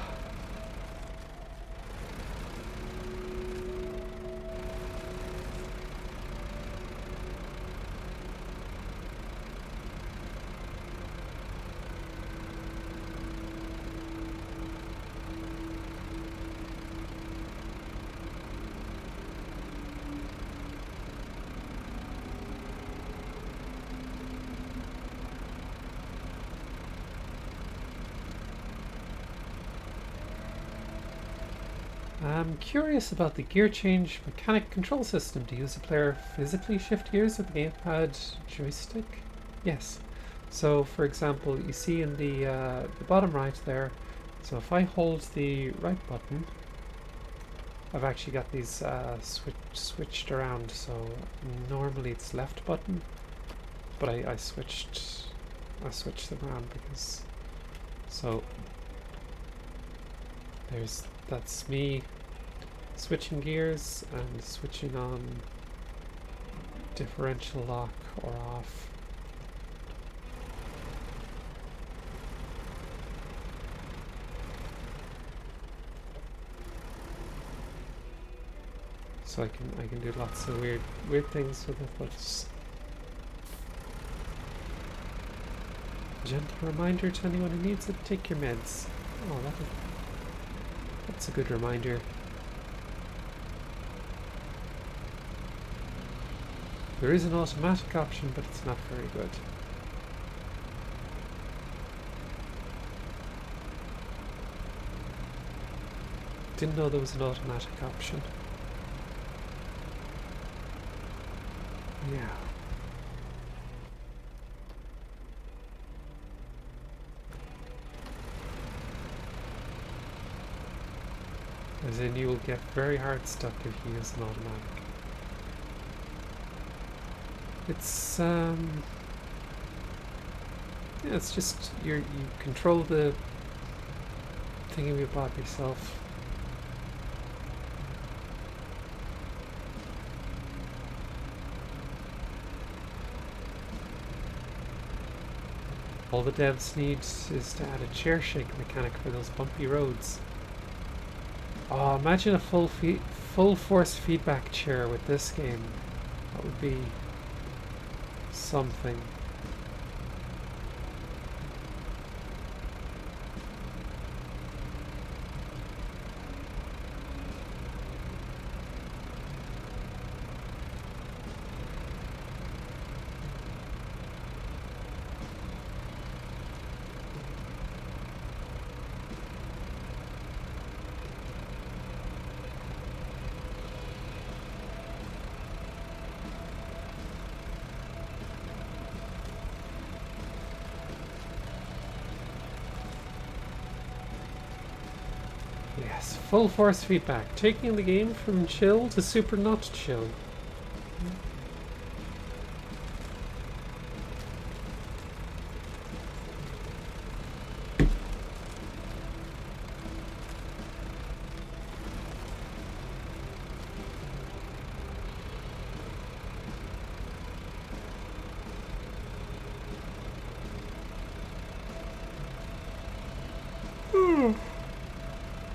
I'm curious about the gear change mechanic control system. Do user player physically shift gears with the gamepad joystick? Yes. So, for example, you see in the bottom right there, so if I hold the right button, I've actually got these switched around. So normally it's left button, but I switched them around because, so that's me switching gears and switching on differential lock or off. So I can do lots of weird things with it, but gentle reminder to anyone who needs it, take your meds. Oh, that's a good reminder. There is an automatic option, but it's not very good. Didn't know there was an automatic option. Yeah. As in, you will get very hard stuck if you use an automatic. It's yeah, it's just you control the thingy-bob yourself. All the devs need is to add a chair shake mechanic for those bumpy roads. Oh, imagine a full force feedback chair with this game. That would be something. Yes, full force feedback, taking the game from chill to super not chill.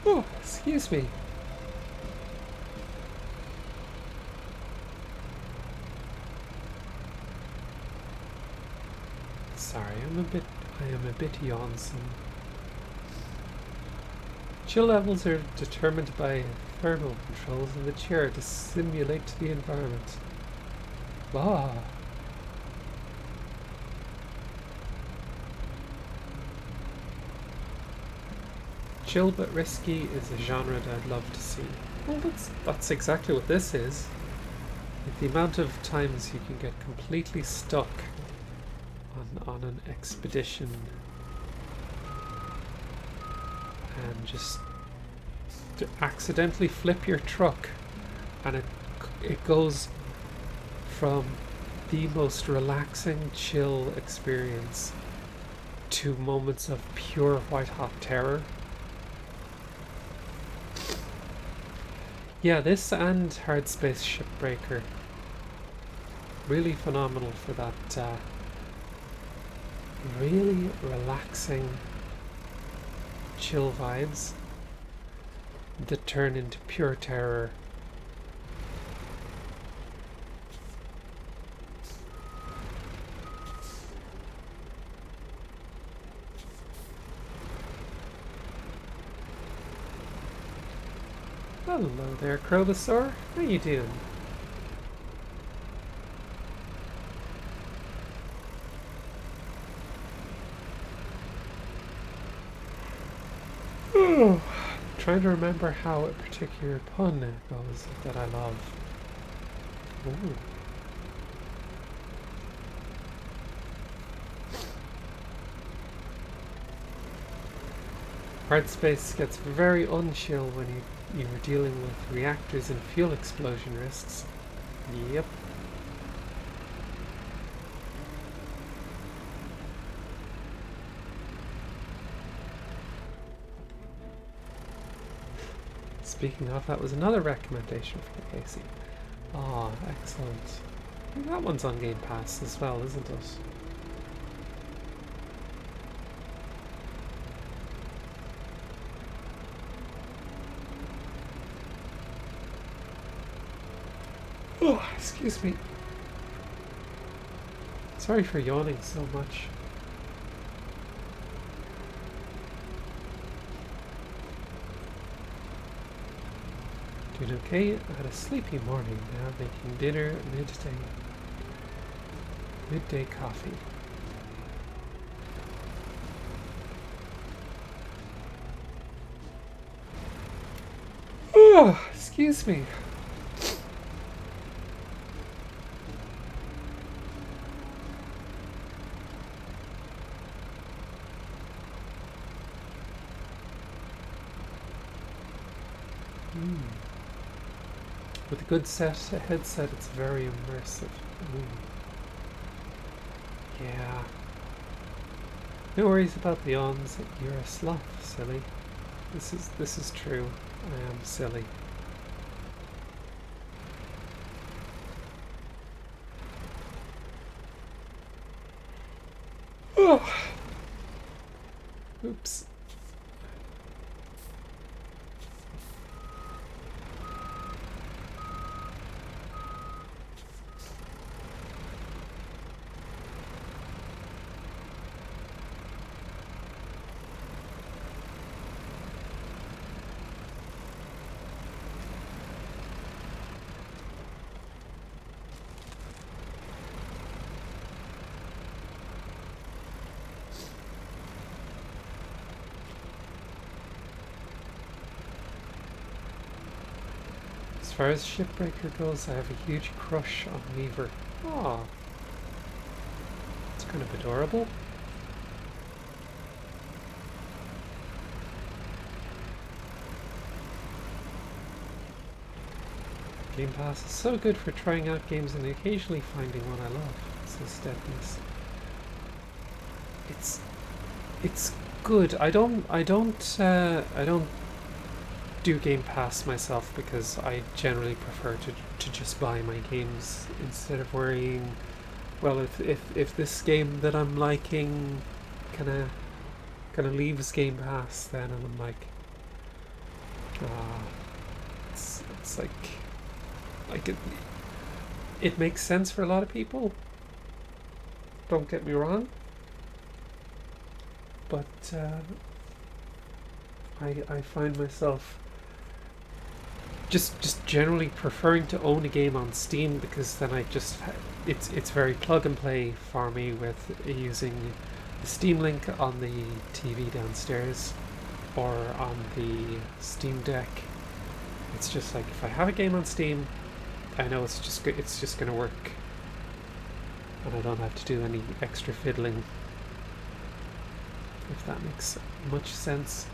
Oh, excuse me. Sorry, I am a bit yawnsome. Chill levels are determined by thermal controls in the chair to simulate the environment. Ah. Chill but risky is a genre that I'd love to see. Well, that's exactly what this is. Like the amount of times you can get completely stuck on an expedition and just to accidentally flip your truck, and it goes from the most relaxing chill experience to moments of pure white hot terror. Yeah, this and Hard Space Shipbreaker, really phenomenal for that really relaxing chill vibes that turn into pure terror. Hello there, Crobosaur. How you doing? Trying to remember how a particular pun goes that I love. Ooh. Hard space gets very unchill when you're dealing with reactors and fuel explosion risks. Yep. Speaking of, that was another recommendation from Casey. Ah, excellent. And that one's on Game Pass as well, isn't it? Oh, excuse me. Sorry for yawning so much. Doing okay? I had a sleepy morning, now making dinner midday coffee. Excuse me. With a good headset, it's very immersive. Yeah. No worries about the ons. You're a sloth, silly. This is true. I am silly. Oh. Oops. As far as Shipbreaker goes, I have a huge crush on Weaver. Aw. It's kind of adorable. Game Pass is so good for trying out games and occasionally finding one I love, says Deadness. It's good. I don't do Game Pass myself because I generally prefer to just buy my games instead of worrying, well, if this game that I'm liking kinda leaves Game Pass, then I'm like, it's like it makes sense for a lot of people, don't get me wrong, but I find myself just generally preferring to own a game on Steam, because then I just it's very plug and play for me with using the Steam Link on the TV downstairs or on the Steam Deck. It's just like, if I have a game on Steam, I know it's just going to work, and I don't have to do any extra fiddling, if that makes much sense.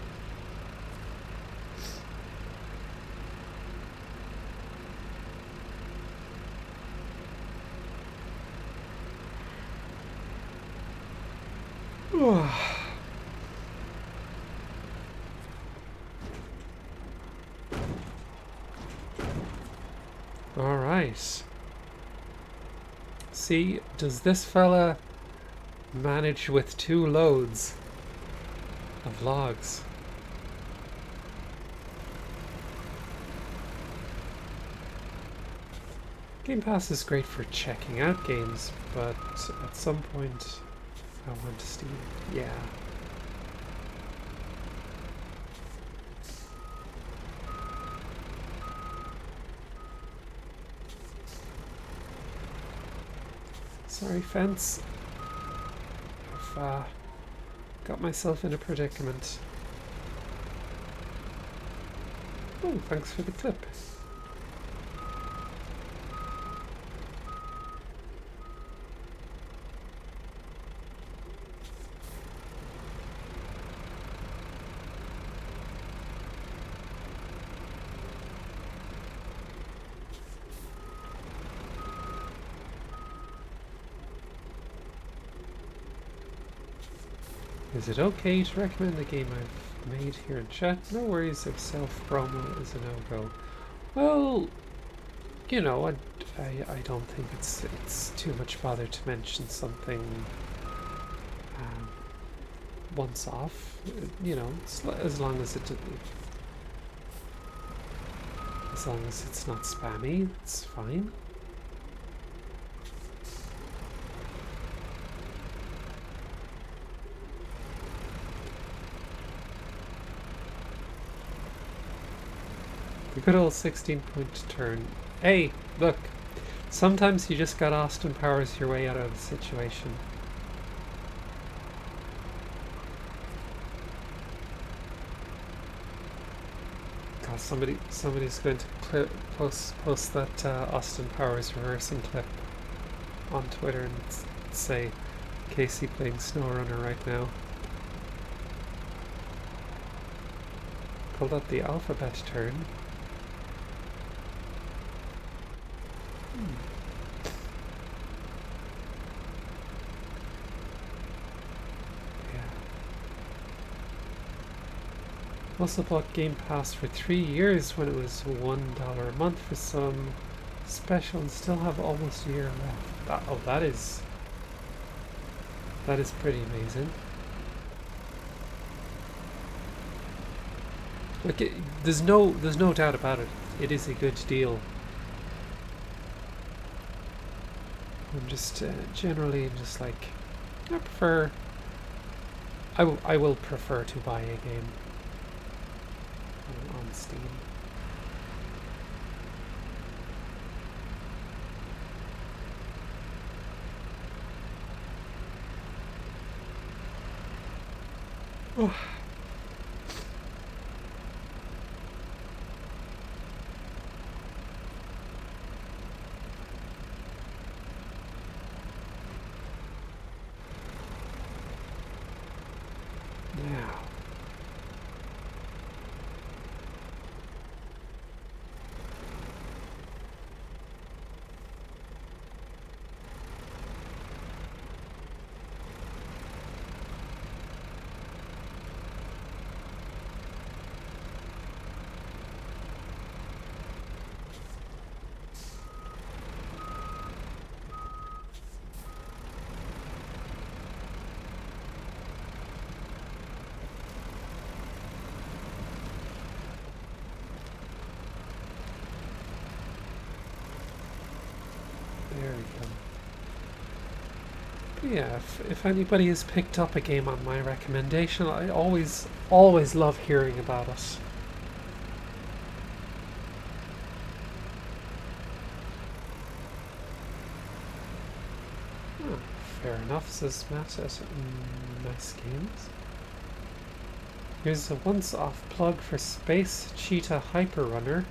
Alright. See, does this fella manage with 2 loads of logs? Game Pass is great for checking out games, but at some point I want Steam. Yeah. Sorry, fence. I've got myself in a predicament. Oh, thanks for the clip. Is it okay to recommend a game I've made here in chat? No worries if self-promo is a no-go. Well, you know, I don't think it's too much bother to mention something once off. You know, as long as it's not spammy, it's fine. The good old 16-point turn. Hey, look. Sometimes you just got Austin Powers your way out of a situation. somebody's going to post that Austin Powers reversing clip on Twitter and say Casey playing SnowRunner right now. Call that the alphabet turn. Yeah. Also bought Game Pass for 3 years when it was $1 a month for some special and still have almost a year left. That is pretty amazing. Look, there's no doubt about it. It is a good deal. I'm just generally just like I will prefer to buy a game on Steam. Oh. Now. There we go. But yeah, if anybody has picked up a game on my recommendation, I always love hearing about it. Oh, fair enough, says Matt at Nice Games. Here's a once-off plug for Space Cheetah Hyper Runner.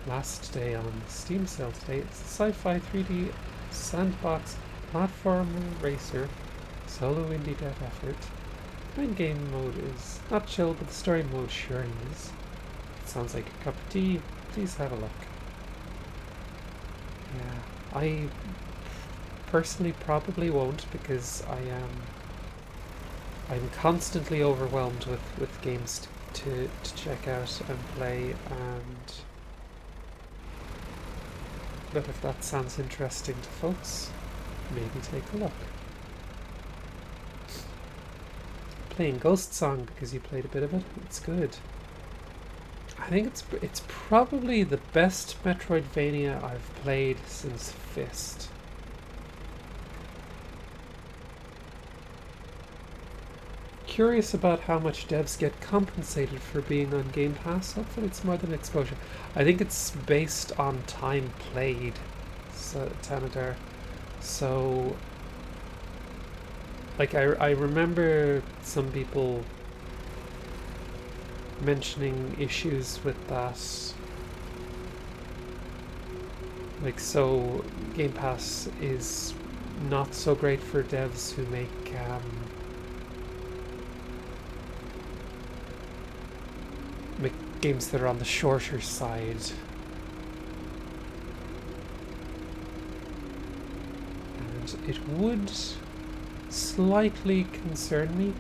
Last day on Steam sale today. It's a sci-fi 3D sandbox platformer racer, solo indie dev effort. Main game mode is not chill, but the story mode sure is. It sounds like a cup of tea. Please have a look. Yeah, I personally probably won't because I'm constantly overwhelmed with games to check out and play, and but if that sounds interesting to folks, maybe take a look. Playing Ghost Song because you played a bit of it. It's good. I think it's probably the best Metroidvania I've played since Fist. Curious about how much devs get compensated for being on Game Pass. Hopefully it's more than exposure. I think it's based on time played, so Tanadar. So like I remember some people mentioning issues with that. Like, so Game Pass is not so great for devs who make games that are on the shorter side. And it would slightly concern me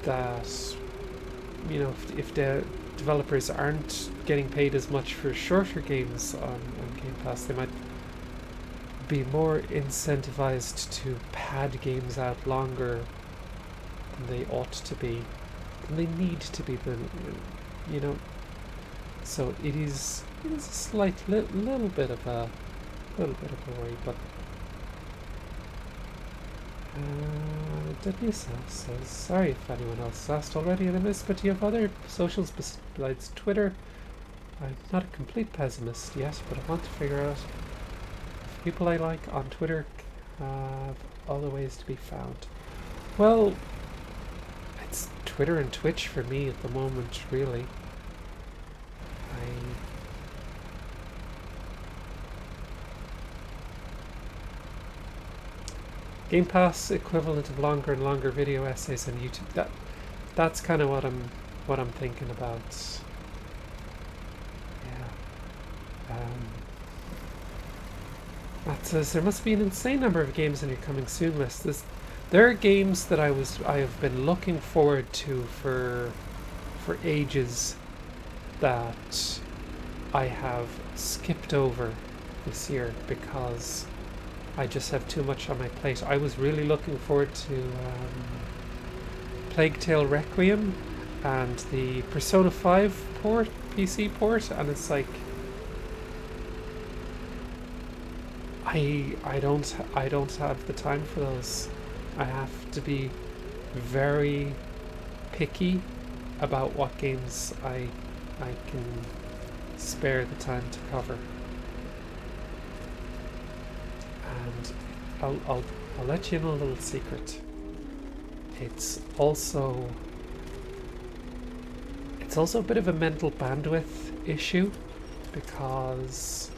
that, you know, if the developers aren't getting paid as much for shorter games on Game Pass, they might be more incentivized to pad games out longer than they ought to be, than they need to be, you know. So it is a slight little bit of a worry, but Denise says, sorry if anyone else asked already and I missed, but do you have other socials besides Twitter? I'm not a complete pessimist yet, but I want to figure out if people I like on Twitter have other ways to be found. Well, Twitter and Twitch for me at the moment, really. Game Pass equivalent of longer and longer video essays on YouTube. That's kind of what I'm thinking about. Yeah. Matt says there must be an insane number of games on your coming soon list. There are games that I have been looking forward to for ages that I have skipped over this year because I just have too much on my plate. I was really looking forward to Plague Tale Requiem and the Persona 5 port, PC port, and it's like I don't have the time for those. I have to be very picky about what games I can spare the time to cover. And I'll let you know a little secret. It's also a bit of a mental bandwidth issue because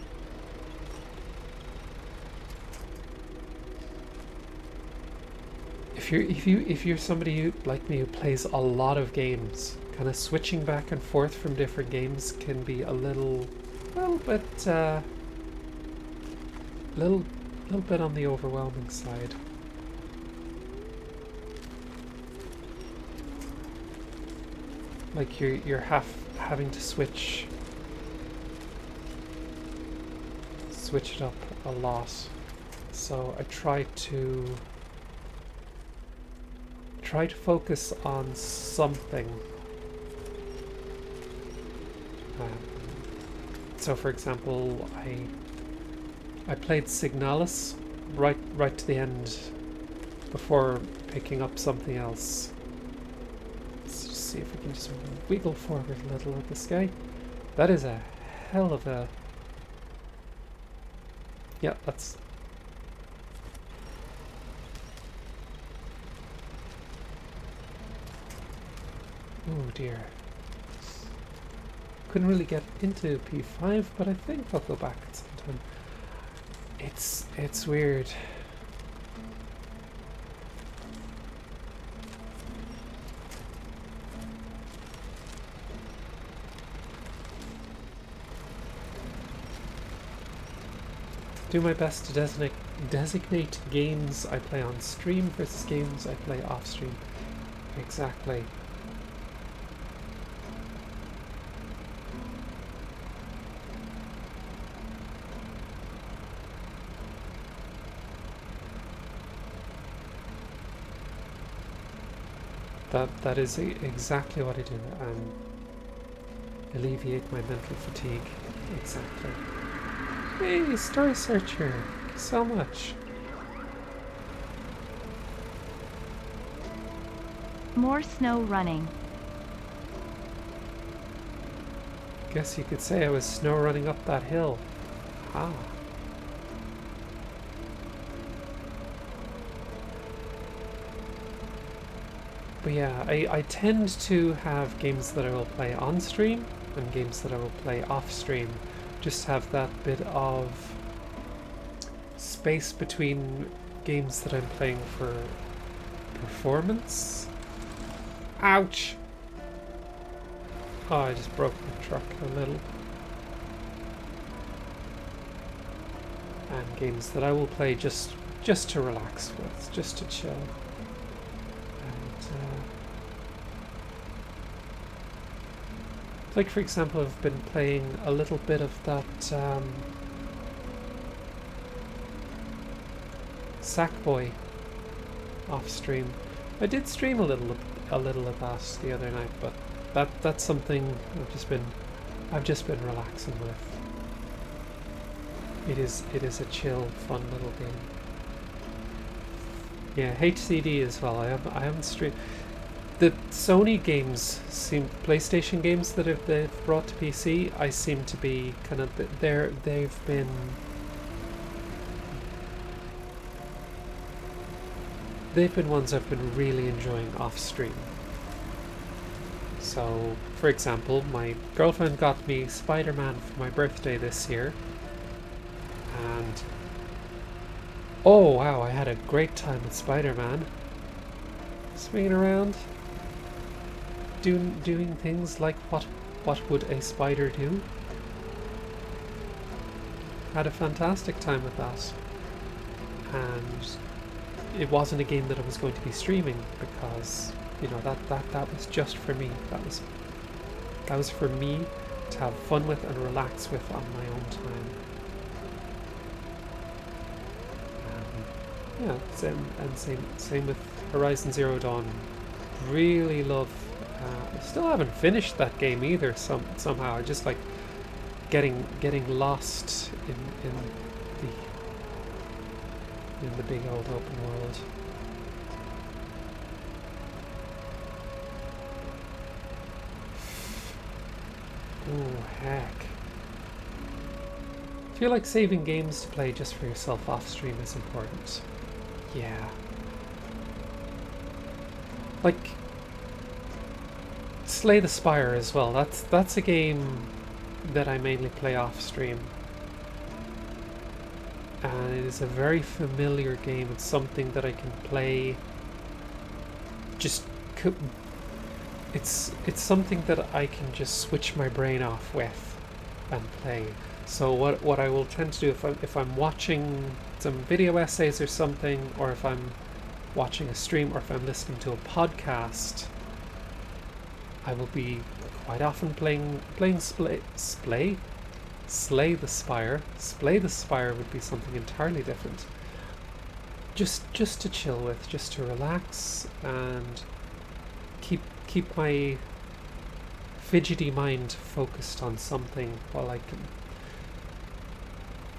if you're somebody who, like me, who plays a lot of games, kind of switching back and forth from different games can be a little bit on the overwhelming side. Like you're having to switch it up a lot. So I try to focus on something. So for example, I played Signalis right to the end before picking up something else. Let's just see if we can just wiggle forward a little with this guy. That is a hell of a... Yeah, that's... Oh dear. Couldn't really get into P5, but I think I'll go back at some time. It's weird. Do my best to designate games I play on stream versus games I play off stream. Exactly. That is exactly what I do, and alleviate my mental fatigue. Exactly. Hey, Story Searcher! Thank you so much. More snow running. Guess you could say I was snow running up that hill. Ah. But yeah, I tend to have games that I will play on stream and games that I will play off stream. Just have that bit of space between games that I'm playing for performance. Ouch! Oh, I just broke my truck a little. And games that I will play just to relax with, just to chill. Like for example, I've been playing a little bit of that Sackboy off stream. I did stream a little of that the other night, but that's something I've just been relaxing with. It is a chill, fun little game. Yeah, HCD as well. I haven't streamed. The Sony games PlayStation games that they've brought to PC, I seem to be kind of they've been ones I've been really enjoying off stream. So, for example, my girlfriend got me Spider-Man for my birthday this year, and oh wow, I had a great time with Spider-Man. Swinging around, doing things like what would a spider do? Had a fantastic time with that, and it wasn't a game that I was going to be streaming because that was just for me. That was for me to have fun with and relax with on my own time. Same with Horizon Zero Dawn. Really love. I still haven't finished that game either. Somehow I just like getting lost in the big old open world. Oh heck! I feel like saving games to play just for yourself off stream is important. Yeah. Like Slay the Spire as well. That's a game that I mainly play off stream. And it is a very familiar game. It's something that I can play. It's something that I can just switch my brain off with and play. So what I will tend to do if I'm watching some video essays or something, or if I'm watching a stream, or if I'm listening to a podcast, I will be quite often playing Slay the Spire. Slay the Spire would be something entirely different. Just to chill with, just to relax and keep my fidgety mind focused on something while I can,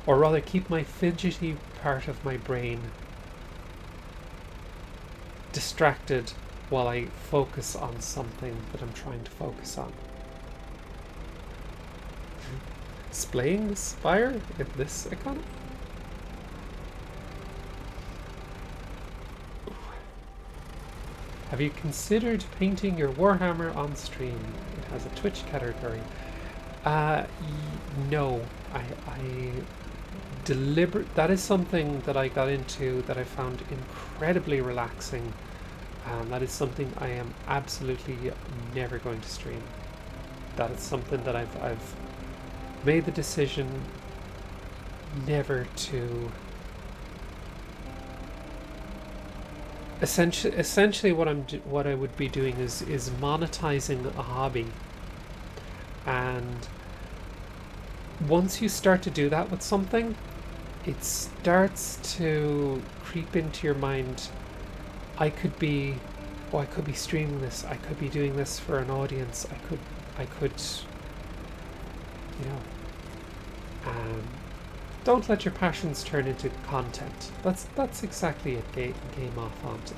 or rather keep my fidgety part of my brain distracted while I focus on something that I'm trying to focus on. Splaying the Spire in this economy? Have you considered painting your Warhammer on stream? It has a Twitch category. No. That is something that I got into that I found incredibly relaxing. That is something I am absolutely never going to stream. That is something that I've made the decision never to. Essentially, what I would be doing is monetizing a hobby, and once you start to do that with something, it starts to creep into your mind. I could be streaming this. I could be doing this for an audience. I could, you know. Don't let your passions turn into content. That's exactly it. Game off onto.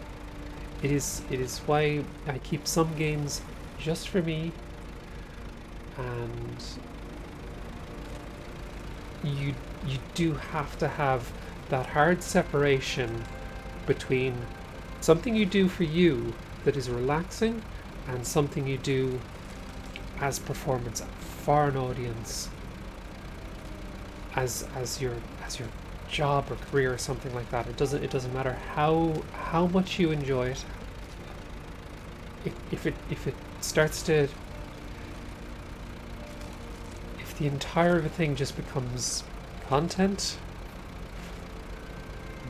It is why I keep some games just for me, and you do have to have that hard separation between something you do for you that is relaxing and something you do as performance for an audience, as your job or career or something like that. It doesn't matter how much you enjoy it. If it starts to, if the entire thing just becomes content,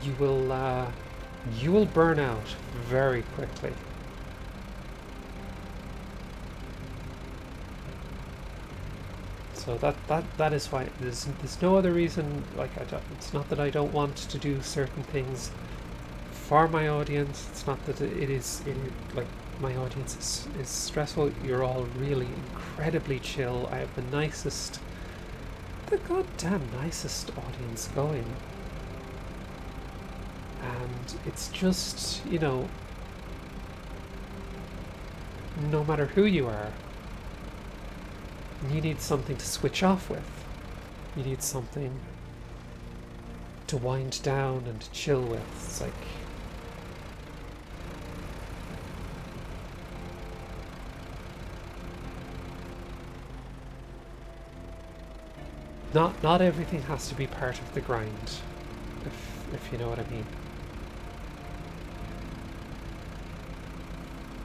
you will burn out very quickly. So that is why there's no other reason. Like it's not that I don't want to do certain things for my audience. It's not that like my audience is stressful. You're all really incredibly chill. I have the goddamn nicest audience going. And it's just, no matter who you are, you need something to switch off with. You need something to wind down and to chill with. It's like, not everything has to be part of the grind, if you know what I mean.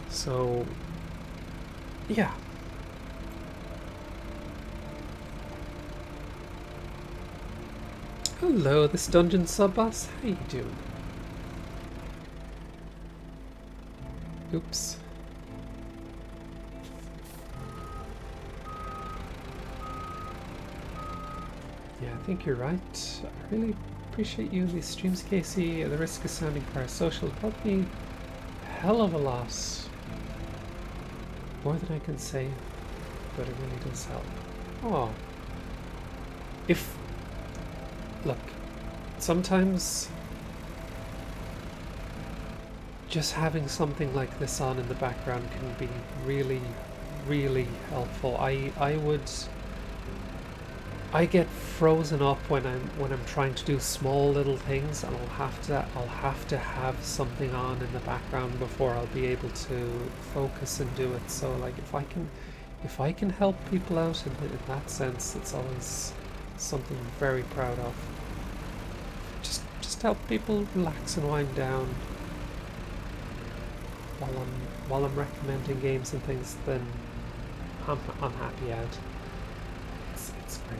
So yeah. Hello, this dungeon sub-boss. How you doing? Oops. Yeah, I think you're right. I really appreciate you in these streams, Casey. At the risk of sounding parasocial, it helped me a hell of a lot. More than I can say, but it really does help. Oh. Look, sometimes just having something like this on in the background can be really, really helpful. I get frozen up when I'm trying to do small little things, and I'll have to have something on in the background before I'll be able to focus and do it. So like if I can help people out in that sense, it's always something I'm very proud of. Just help people relax and wind down while I'm recommending games and things, then I'm happy out. It's great.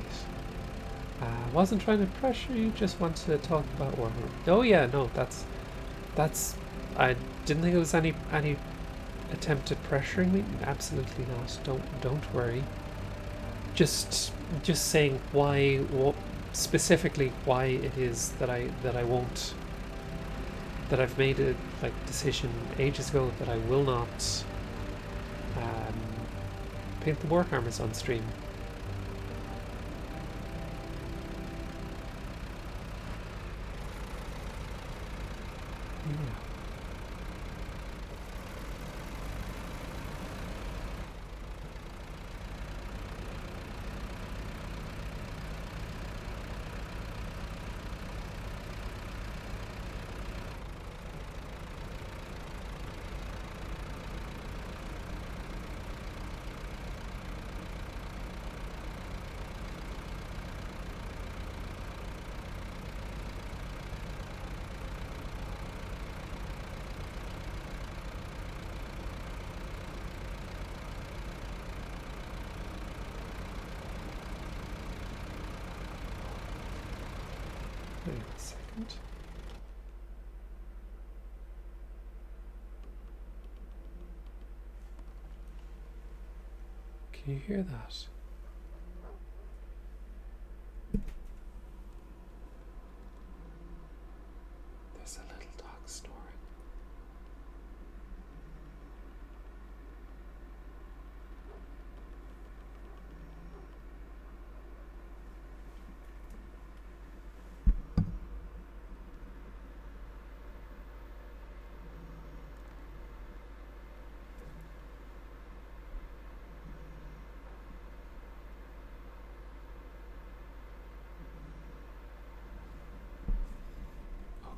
Wasn't trying to pressure you, just wanted to talk about Warhammer. Oh yeah, no, that's I didn't think it was any attempt at pressuring me. Absolutely not. Don't worry. Just saying why, specifically why it is that I won't, that I've made a decision ages ago that I will not paint the Warhammers on stream. Yeah. Wait a second. Can you hear that? There's a little dog snoring.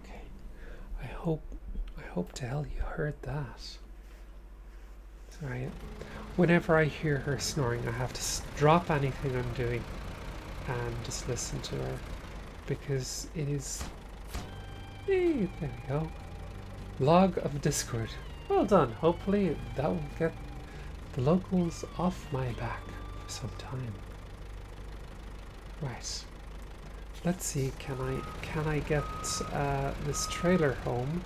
Okay. I hope to hell you heard that. Sorry. Whenever I hear her snoring, I have to drop anything I'm doing and just listen to her, because it is... Hey, there we go. Log of Discord. Well done. Hopefully that will get the locals off my back for some time. Right. Let's see, can I get this trailer home?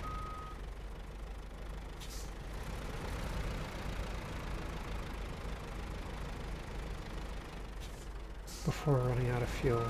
Before running out of fuel.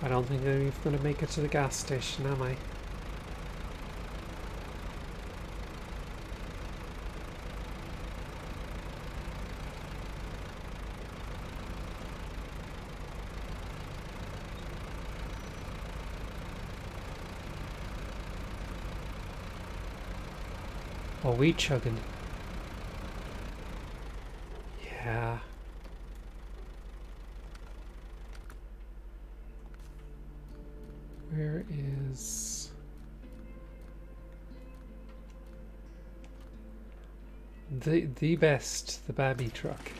I don't think I'm even going to make it to the gas station, am I? Oh, we chugging. Yeah. Where is the best, the Babby truck?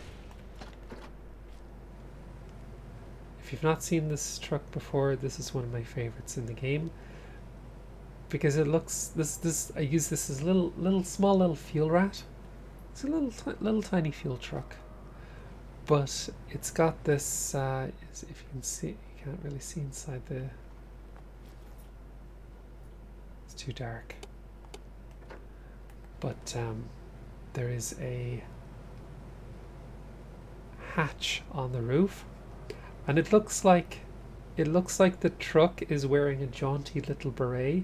If you've not seen this truck before, this is one of my favorites in the game because it looks this I use this as a little small little fuel rat. It's a little tiny fuel truck, but it's got this. If you can see, you can't really see inside the. It's too dark. But there is a hatch on the roof, and it looks like the truck is wearing a jaunty little beret.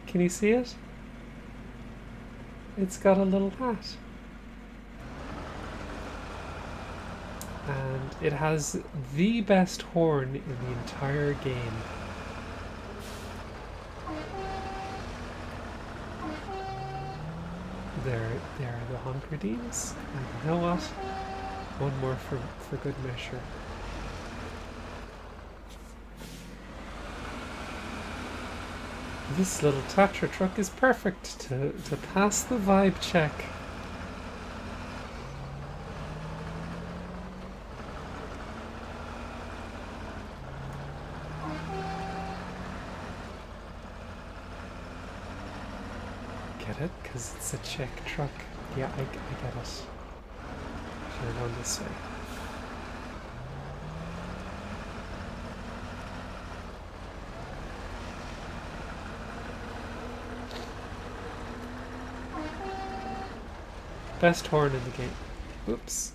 Can you see it? It's got a little hat. And it has the best horn in the entire game. There are the Hunkerdines. And you know what? One more for good measure. This little Tatra truck is perfect to pass the vibe check. Get it? Because it's a Czech truck. Yeah, I get it. Should have gone this way. Best horn in the game. Oops.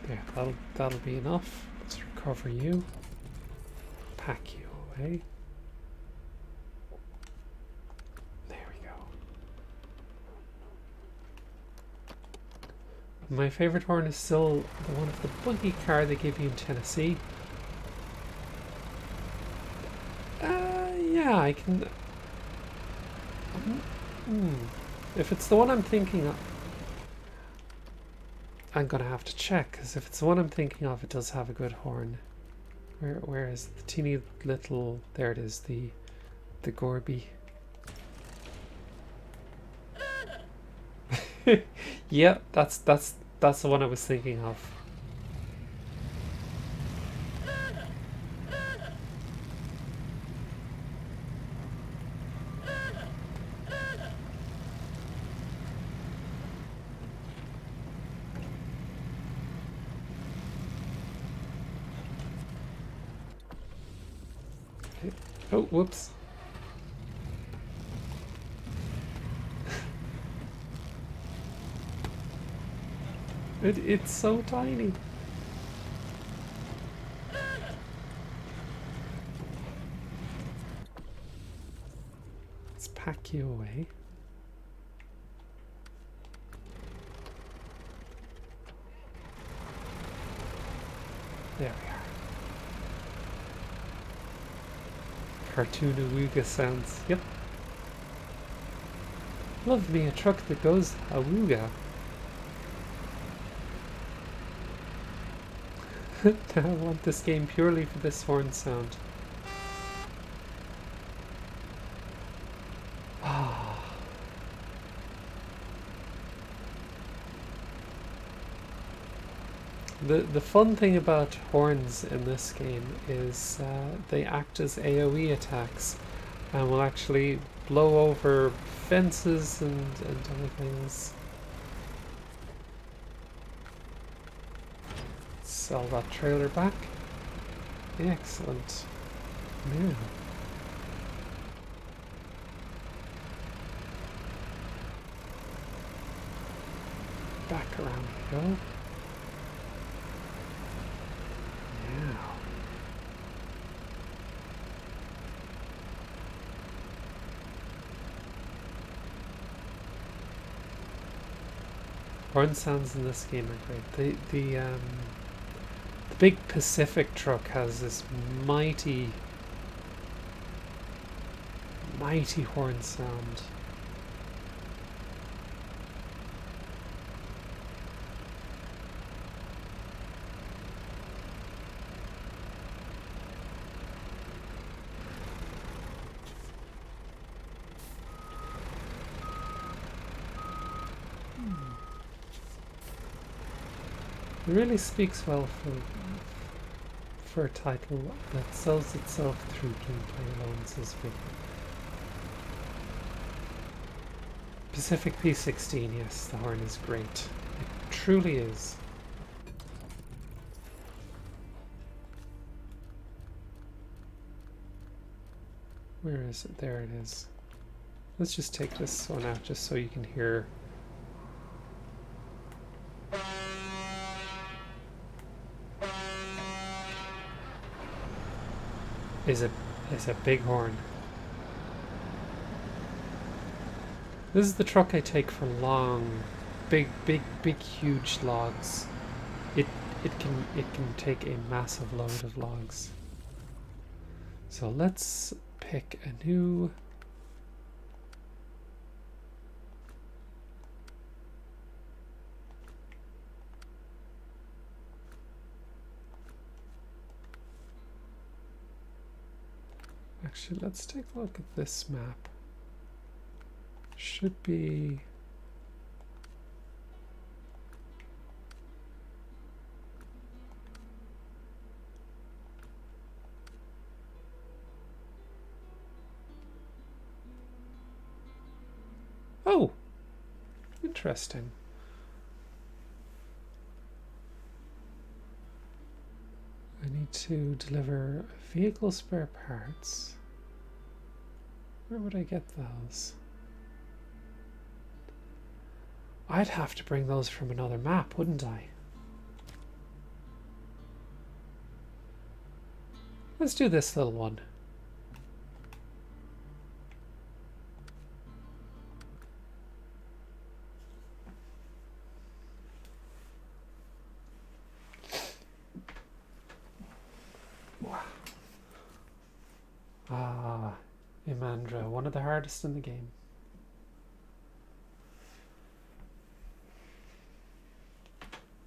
There, that'll be enough. Let's recover you. Pack you away. My favorite horn is still the one of the buggy car they give you in Tennessee. Yeah, I can. If it's the one I'm thinking of, I'm gonna have to check. Because if it's the one I'm thinking of, it does have a good horn. Where is the teeny little? There it is. The Gorby. Yeah, that's the one I was thinking of. Okay. Oh, whoops. It's so tiny. Let's pack you away. There we are. Cartoon awooga sounds. Yep. Love me a truck that goes awooga. I want this game purely for this horn sound. Ah. The fun thing about horns in this game is they act as AoE attacks and will actually blow over fences and other things. Sell that trailer back. Excellent. Yeah. Back around we go. Horn sounds in this game are great. The big Pacific truck has this mighty horn sound. It really speaks well for a title that sells itself through gameplay alone, says Vic. Pacific P16, yes, the horn is great. It truly is. Where is it? There it is. Let's just take this one out just so you can hear. Is a big horn. This is the truck I take for long, big, huge logs. It can take a massive load of logs. So let's pick a new. Actually, let's take a look at this map. Should be. Oh, interesting. I need to deliver vehicle spare parts. Where would I get those? I'd have to bring those from another map, wouldn't I? Let's do this little one. Ah, Imandra, one of the hardest in the game.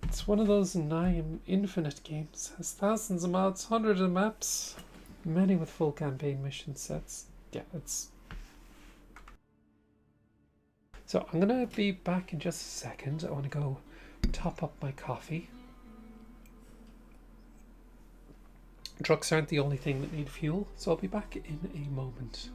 It's one of those nigh infinite games. Has thousands of mods, hundreds of maps, many with full campaign mission sets. Yeah, it's... So I'm gonna be back in just a second. I want to go top up my coffee. Trucks aren't the only thing that need fuel, so I'll be back in a moment.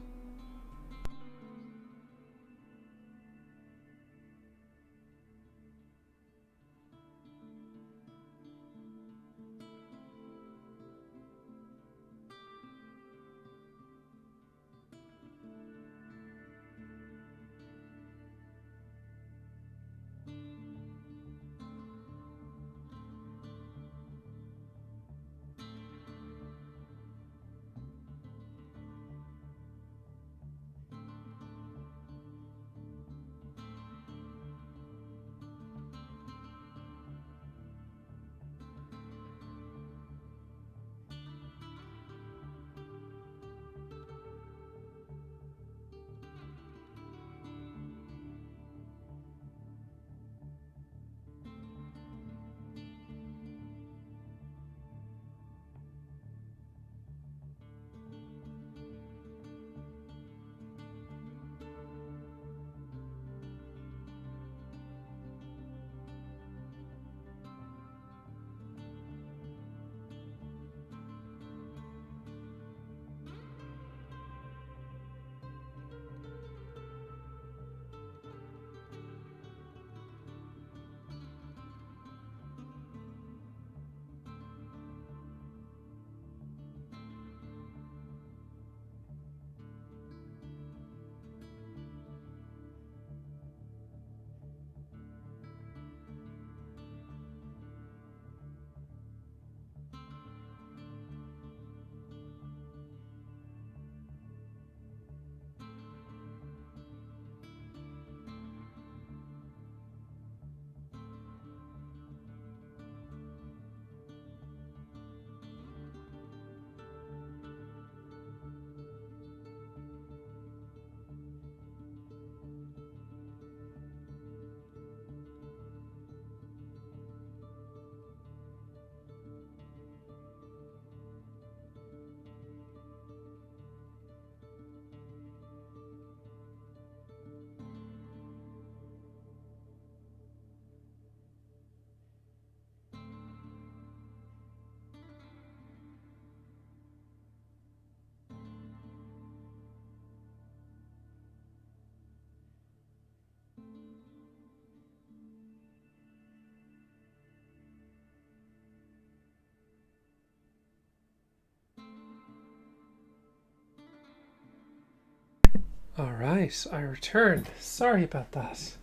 Alright, I returned. Sorry about that.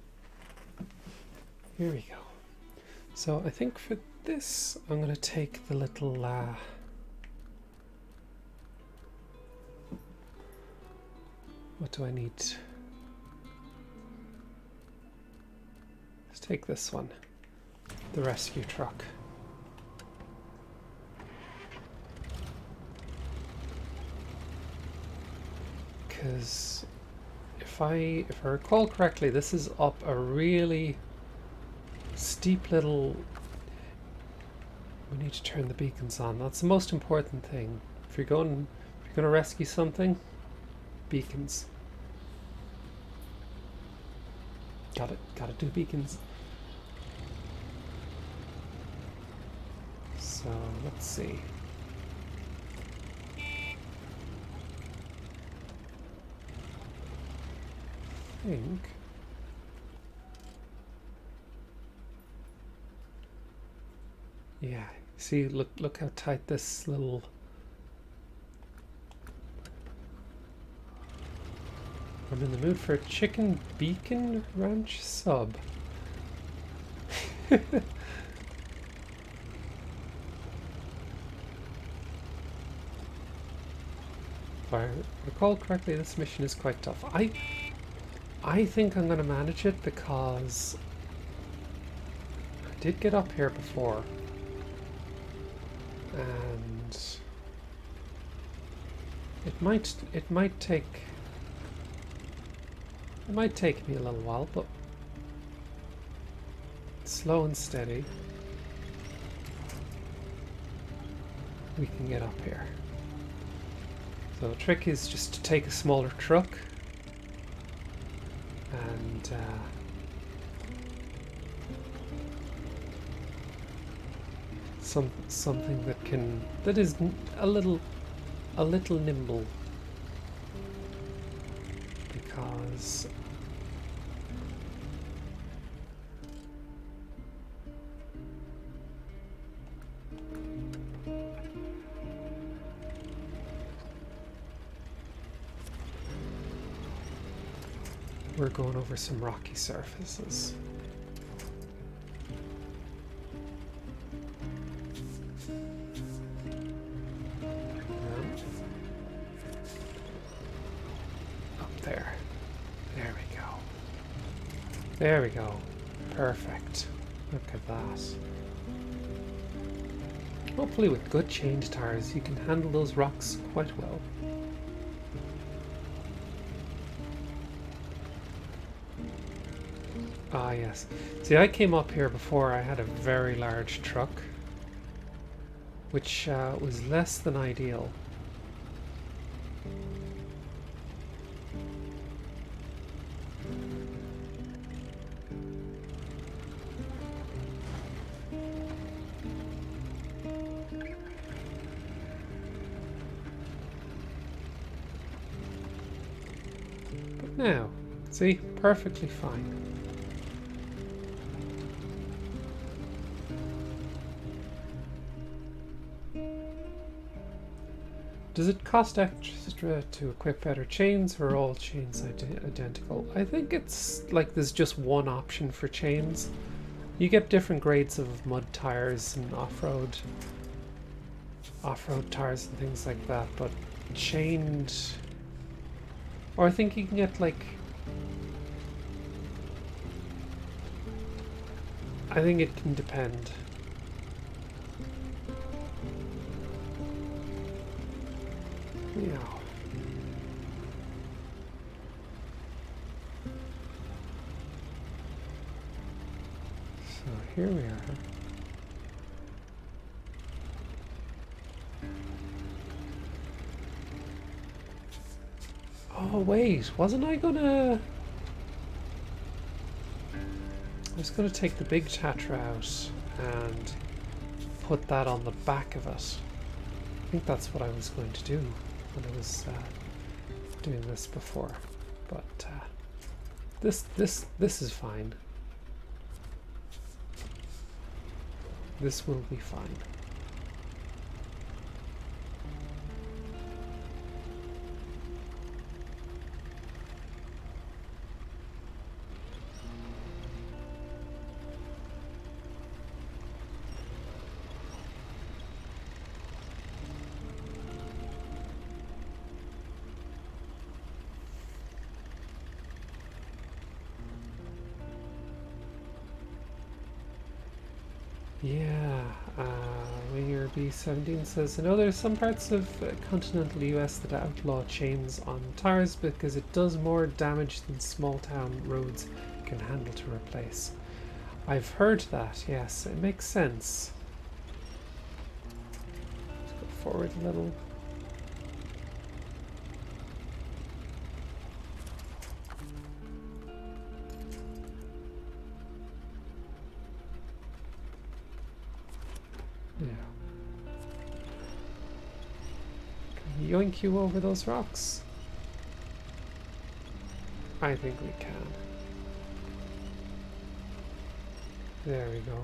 Here we go. So I think for this, I'm going to take the little... what do I need? Let's take this one. The rescue truck. Because if I recall correctly, this is up a really steep little... We need to turn the beacons on. That's the most important thing. If you're going to rescue something, beacons. Gotta do beacons. So let's see. I think yeah, see, look how tight this little... I'm in the mood for a chicken beacon ranch sub. If I recall correctly, this mission is quite tough. I think I'm going to manage it because I did get up here before, and it might take me a little while, but slow and steady we can get up here. So the trick is just to take a smaller truck and something that is a little nimble, because we're going over some rocky surfaces. Up there. There we go. There we go. Perfect. Look at that. Hopefully with good change tires you can handle those rocks quite well. Ah, yes. See, I came up here before. I had a very large truck, which was less than ideal. But now, see, perfectly fine. Does it cost extra to equip better chains, or are all chains identical? I think it's like there's just one option for chains. You get different grades of mud tires and off-road tires and things like that, but chained... Or I think you can get like... I think it can depend. Yeah. So here we are. Oh wait, wasn't I gonna... I was gonna take the big Tatra out and put that on the back of it. I think that's what I was going to do when I was doing this before, but this is fine. This will be fine. Yeah, Winger B17 says, I know there's some parts of continental US that outlaw chains on tires because it does more damage than small town roads can handle to replace. I've heard that, yes, it makes sense. Let's go forward a little. Yeah. Can we yoink you over those rocks? I think we can. There we go.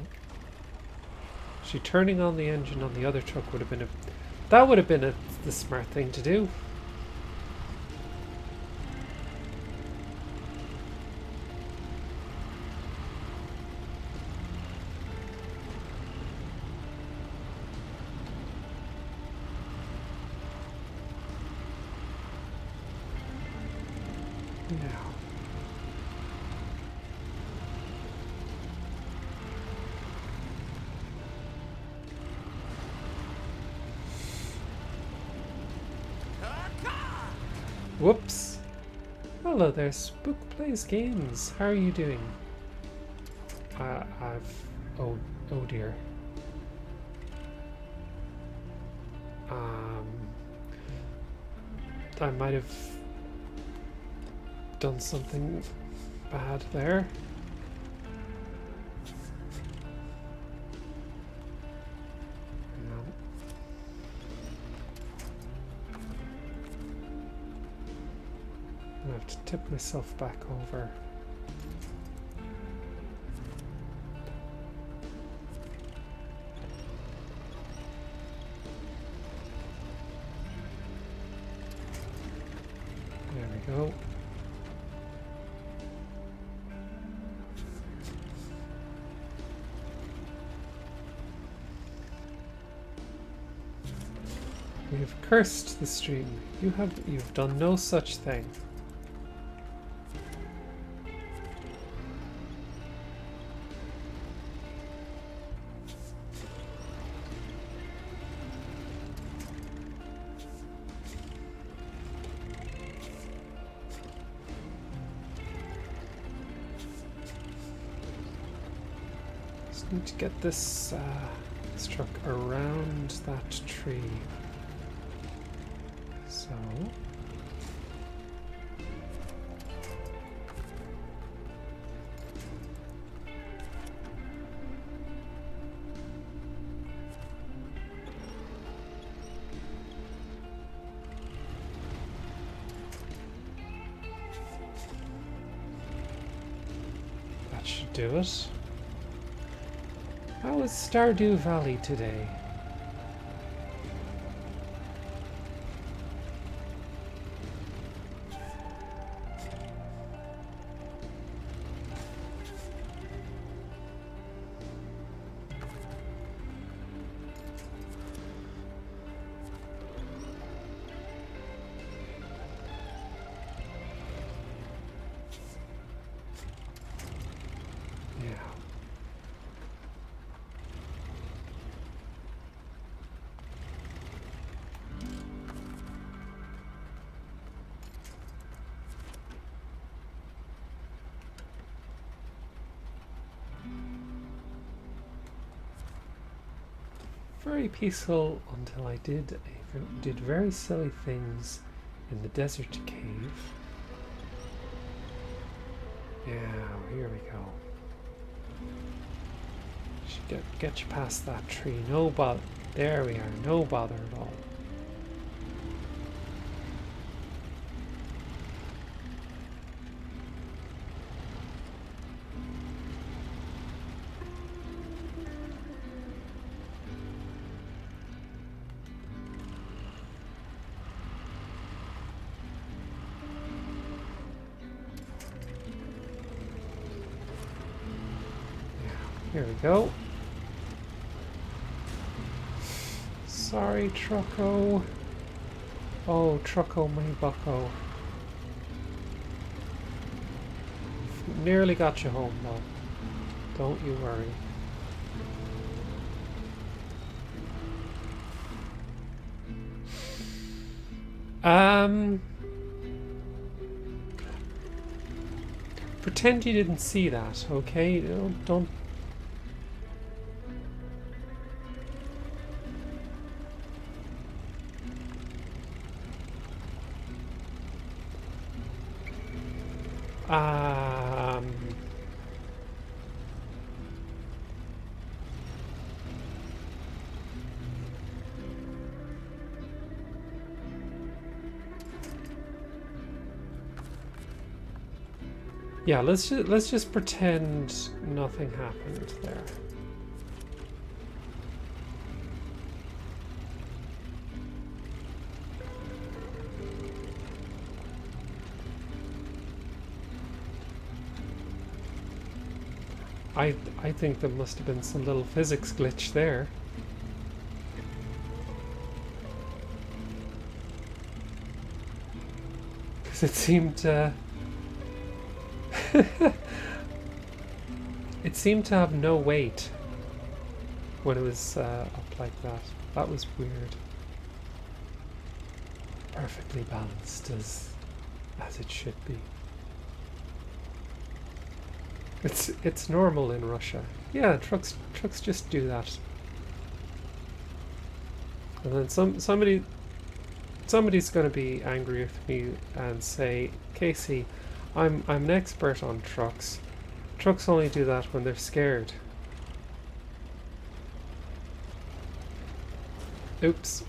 Actually, turning on the engine on the other truck would have been the smart thing to do. Yeah. Whoops. Hello there, Spook Plays Games. How are you doing? Oh dear. I might have done something bad there. I have to tip myself back over. There we go. We have cursed the stream. You've done no such thing. Need to get this truck around that tree. So that should do it. How is Stardew Valley today? Yeah. Very peaceful until I did very silly things in the desert cave. Yeah, here we go. Should get you past that tree. No bother. There we are. No bother at all. Here we go. Sorry, Trucko. Oh, Trucko, my bucko. Nearly got you home, though. Don't you worry. Um, pretend you didn't see that, okay? Don't. Um, yeah, let's just pretend nothing happened there. I think there must have been some little physics glitch there. Because it seemed it seemed to have no weight when it was up like that. That was weird. Perfectly balanced as it should be. It's normal in Russia. Yeah, trucks just do that. And then somebody's going to be angry with me and say, Casey, I'm an expert on trucks. Trucks only do that when they're scared. Oops.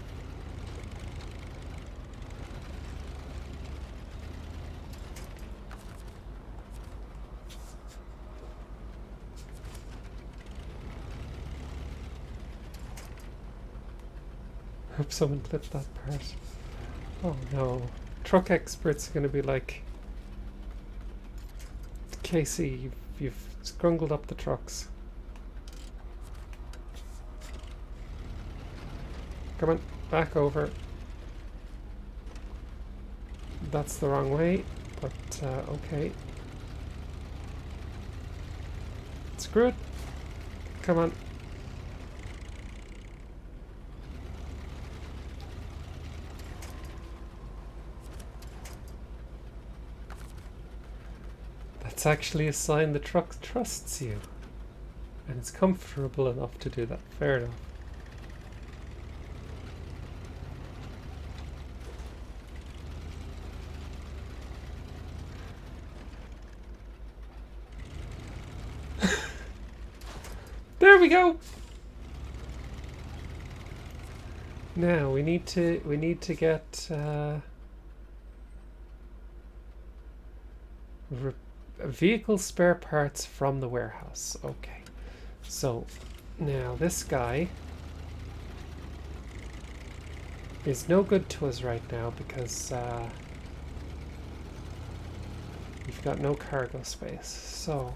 Hope someone clipped that part. Oh no. Truck experts are going to be like, Casey, you've scrungled up the trucks. Come on, back over. That's the wrong way, but okay. Screw it. Come on. That's actually a sign the truck trusts you. And it's comfortable enough to do that. Fair enough. There we go. Now we need to get vehicle spare parts from the warehouse. Okay. So now this guy is no good to us right now because we've got no cargo space. So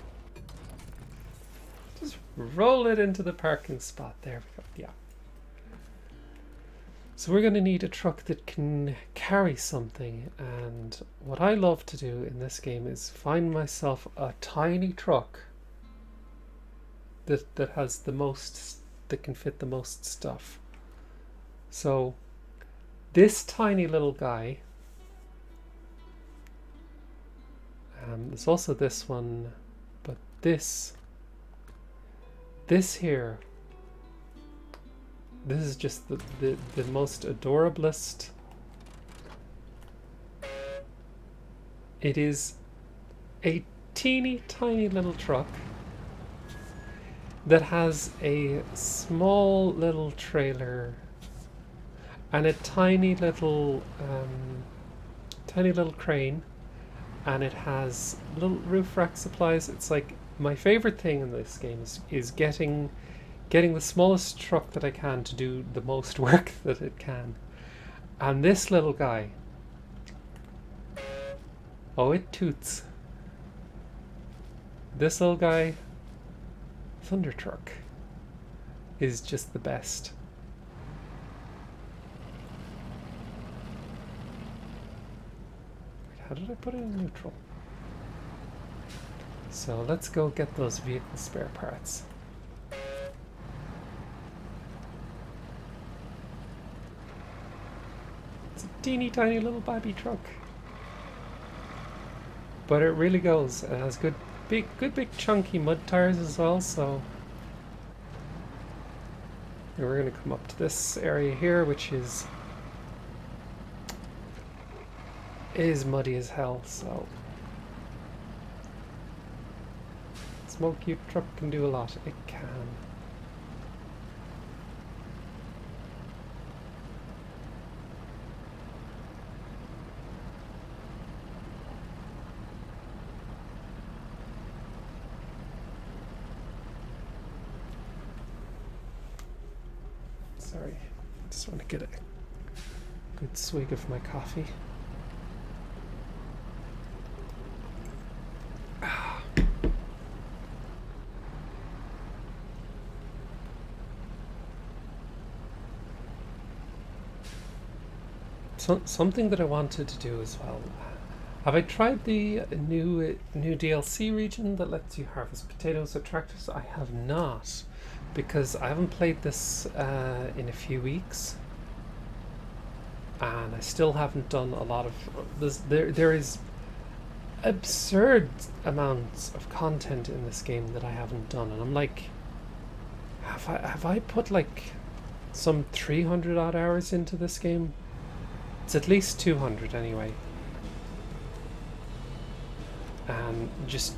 just roll it into the parking spot. There we go. Yeah. So we're going to need a truck that can carry something, and what I love to do in this game is find myself a tiny truck that has the most, that can fit the most stuff. So this tiny little guy, there's also this one, but this here, this is just the most adorablest. It is a teeny tiny little truck that has a small little trailer and a tiny little crane, and it has little roof rack supplies. It's like my favorite thing in this game is getting the smallest truck that I can to do the most work that it can. And this little guy, oh, it toots. This little guy, Thunder Truck, is just the best. Wait, how did I put it in neutral? So let's go get those vehicle spare parts. teeny tiny little baby truck. But it really goes. It has good big chunky mud tires as well, so and we're gonna come up to this area here, which is muddy as hell, so Smoke Cube truck can do a lot. It can. Sorry, I just want to get a good swig of my coffee. Something that I wanted to do as well. Have I tried the new DLC region that lets you harvest potatoes or tractors? I have not, because I haven't played this in a few weeks, and I still haven't done a lot of this. There is absurd amounts of content in this game that I haven't done, and I'm like, have I put like some 300 odd hours into this game? It's at least 200 anyway. And just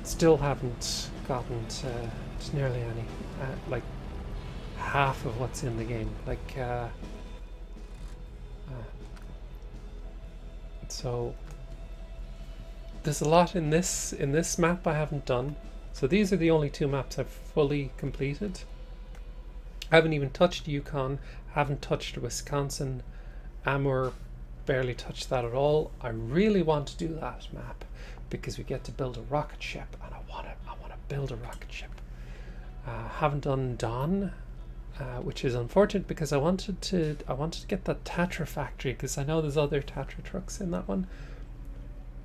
still haven't gotten to nearly any, like half of what's in the game. Like, so there's a lot in this map I haven't done. So these are the only two maps I've fully completed. I haven't even touched Yukon, haven't touched Wisconsin, Amur, barely touched that at all. I really want to do that map because we get to build a rocket ship, and I want to build a rocket ship. Haven't done Dawn, which is unfortunate because I wanted to get that Tatra factory because I know there's other Tatra trucks in that one.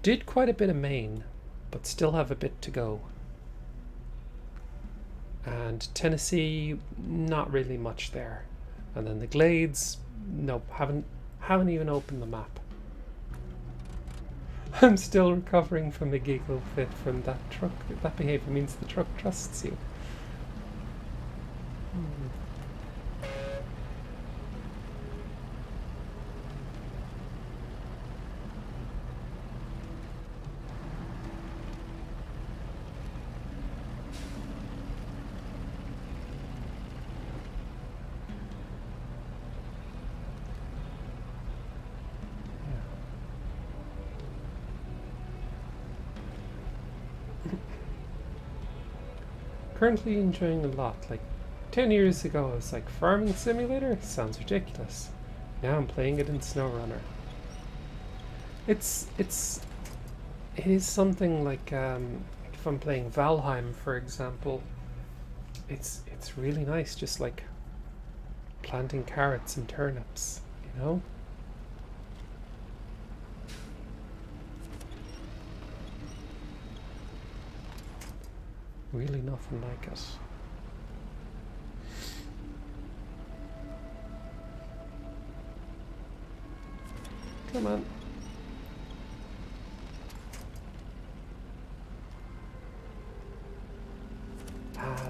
Did quite a bit of Maine, but still have a bit to go. And Tennessee, not really much there. And then the Glades, nope, haven't even opened the map. I'm still recovering from a giggle fit from that truck. That behavior means the truck trusts you. Currently enjoying a lot. Like 10 years ago I was like, farming simulator sounds ridiculous. Now I'm playing it in SnowRunner. It is something like if I'm playing Valheim, for example, it's really nice just like planting carrots and turnips, you know? Really nothing like it. Come on.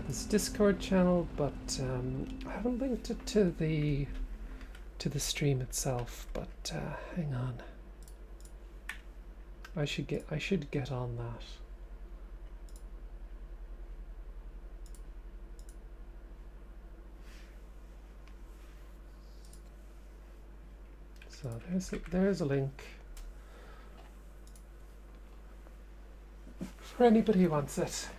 There's a Discord channel, but I haven't linked it to the stream itself. But hang on. I should get on that. So there's a link for anybody who wants it.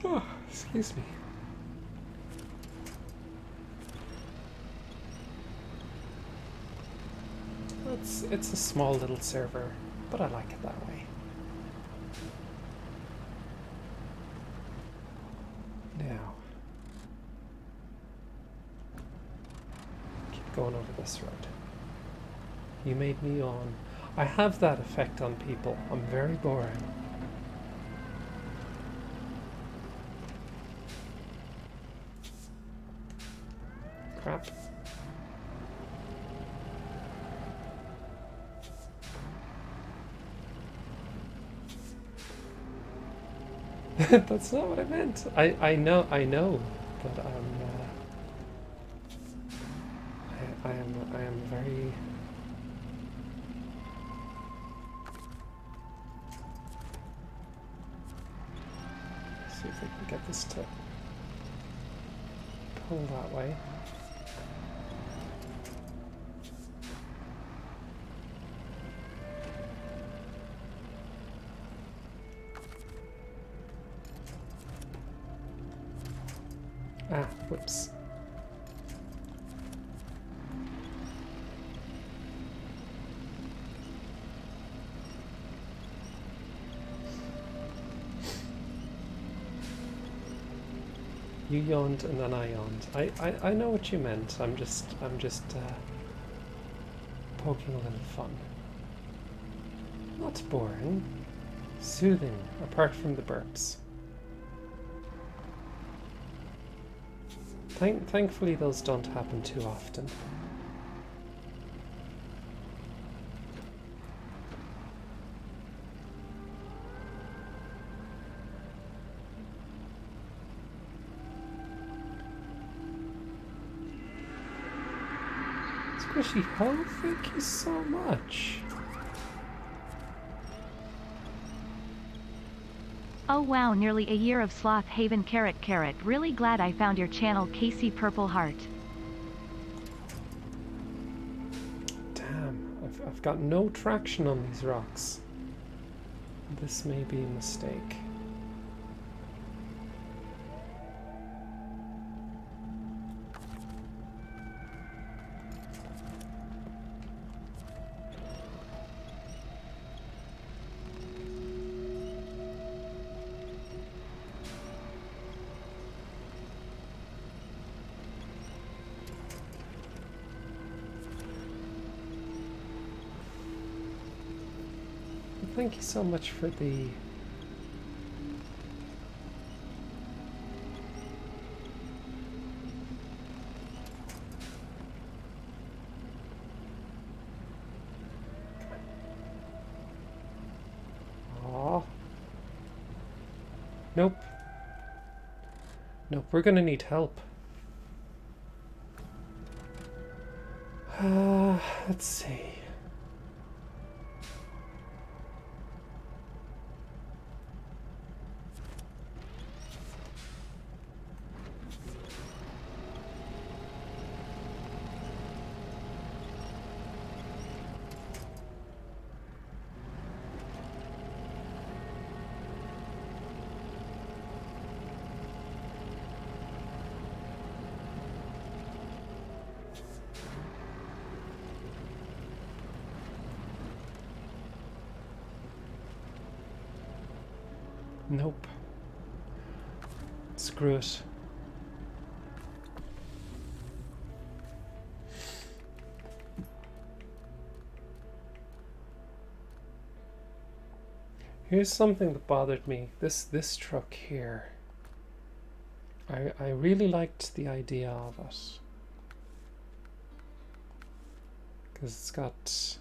Oh, excuse me. It's a small little server, but I like it that way. Now, going over this road. You made me yawn. I have that effect on people. I'm very boring. Crap. That's not what I meant. I know, but I am very. See if we can get this to pull that way. Ah, whoops. You yawned and then I yawned. I know what you meant. I'm just poking a little fun. Not boring. Soothing, apart from the burps. Thankfully those don't happen too often. Squishy Ho, thank you so much. Oh wow, nearly a year of Sloth Haven carrot. Really glad I found your channel, Casey Purple Heart. Damn, I've got no traction on these rocks. This may be a mistake. Thank you so much for the... Aww. Nope. Nope, we're gonna need help. Let's see. Nope. Screw it. Here's something that bothered me. This truck here. I really liked the idea of it. Because it's got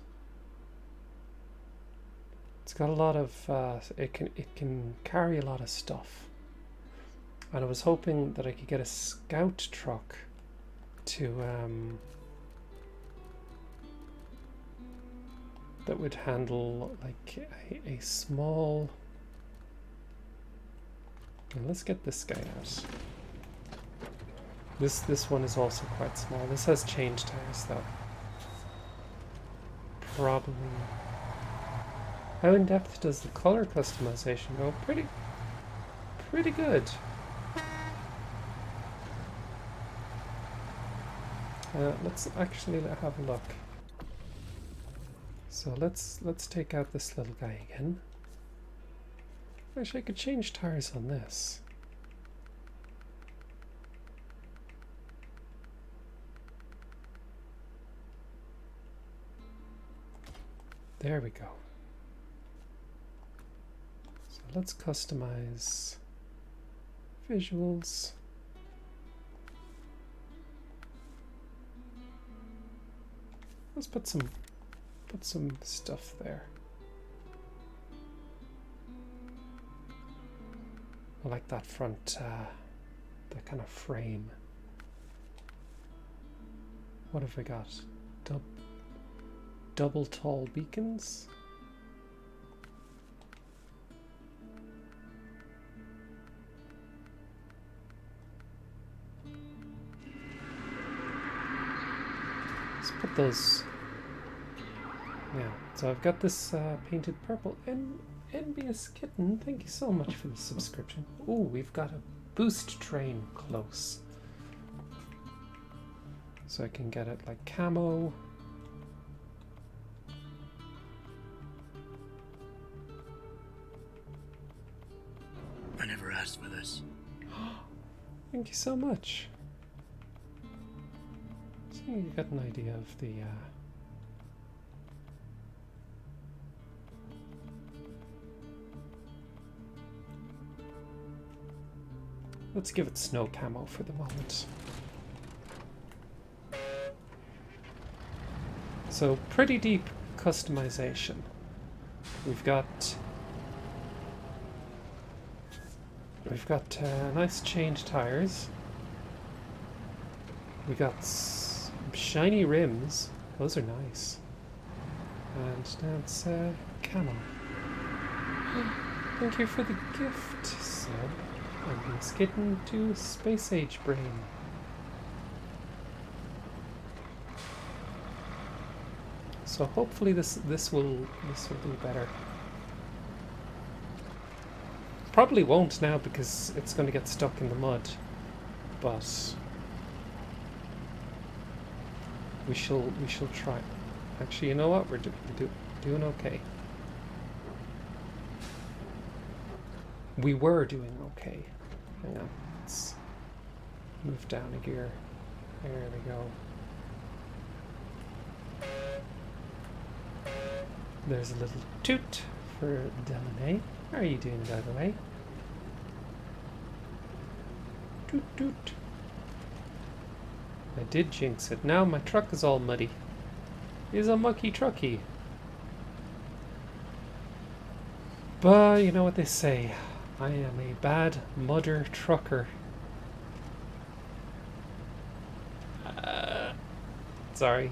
a lot of it can carry a lot of stuff, and I was hoping that I could get a scout truck to that would handle like a small. And let's get this guy out. This one is also quite small. This has change tires though. Probably. How in depth does the color customization go? Pretty good. Let's actually have a look. So let's take out this little guy again. Actually, I could change tires on this. There we go. So let's customize visuals. Let's put some stuff there. I like that front, that kind of frame. What have we got? Double tall beacons. Let's put those. Yeah, so I've got this painted purple. Envious Kitten, thank you so much for the subscription. Oh, we've got a boost train close. So I can get it like camo. I never asked for this. Thank you so much. So you got an idea of the let's give it snow camo for the moment. So pretty deep customization. We've got nice change tires. We got shiny rims. Those are nice. And now it's camo. Thank you for the gift, Seb. I'm skidding to Space Age Brain. So hopefully this will do better. Probably won't now because it's going to get stuck in the mud, but we shall try. Actually, you know what? We're doing okay. We were doing okay. Hang on, let's move down a gear. There we go. There's a little toot for Delaney. How are you doing, by the way? Toot toot. I did jinx it. Now my truck is all muddy. It's a mucky trucky. But you know what they say. I am a bad mudder trucker. Sorry.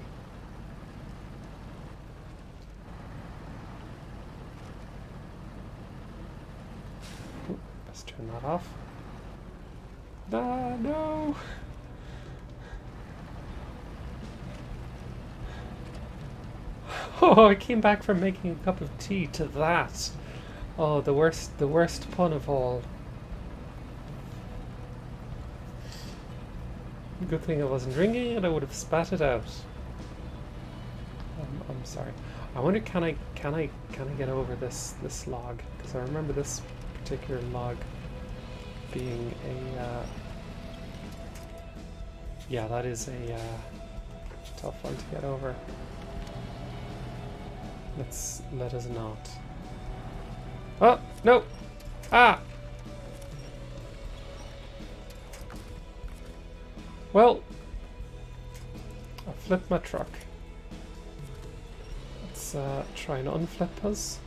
Ooh, let's turn that off. Ah, no! Oh, I came back from making a cup of tea to that. Oh, the worst pun of all. Good thing I wasn't ringing and I would have spat it out. I'm sorry. I wonder can I get over this log, because I remember this particular log being a yeah, that is a tough one to get over. Let us not. Oh, no! Ah! Well, I flipped my truck. Let's try and unflip us.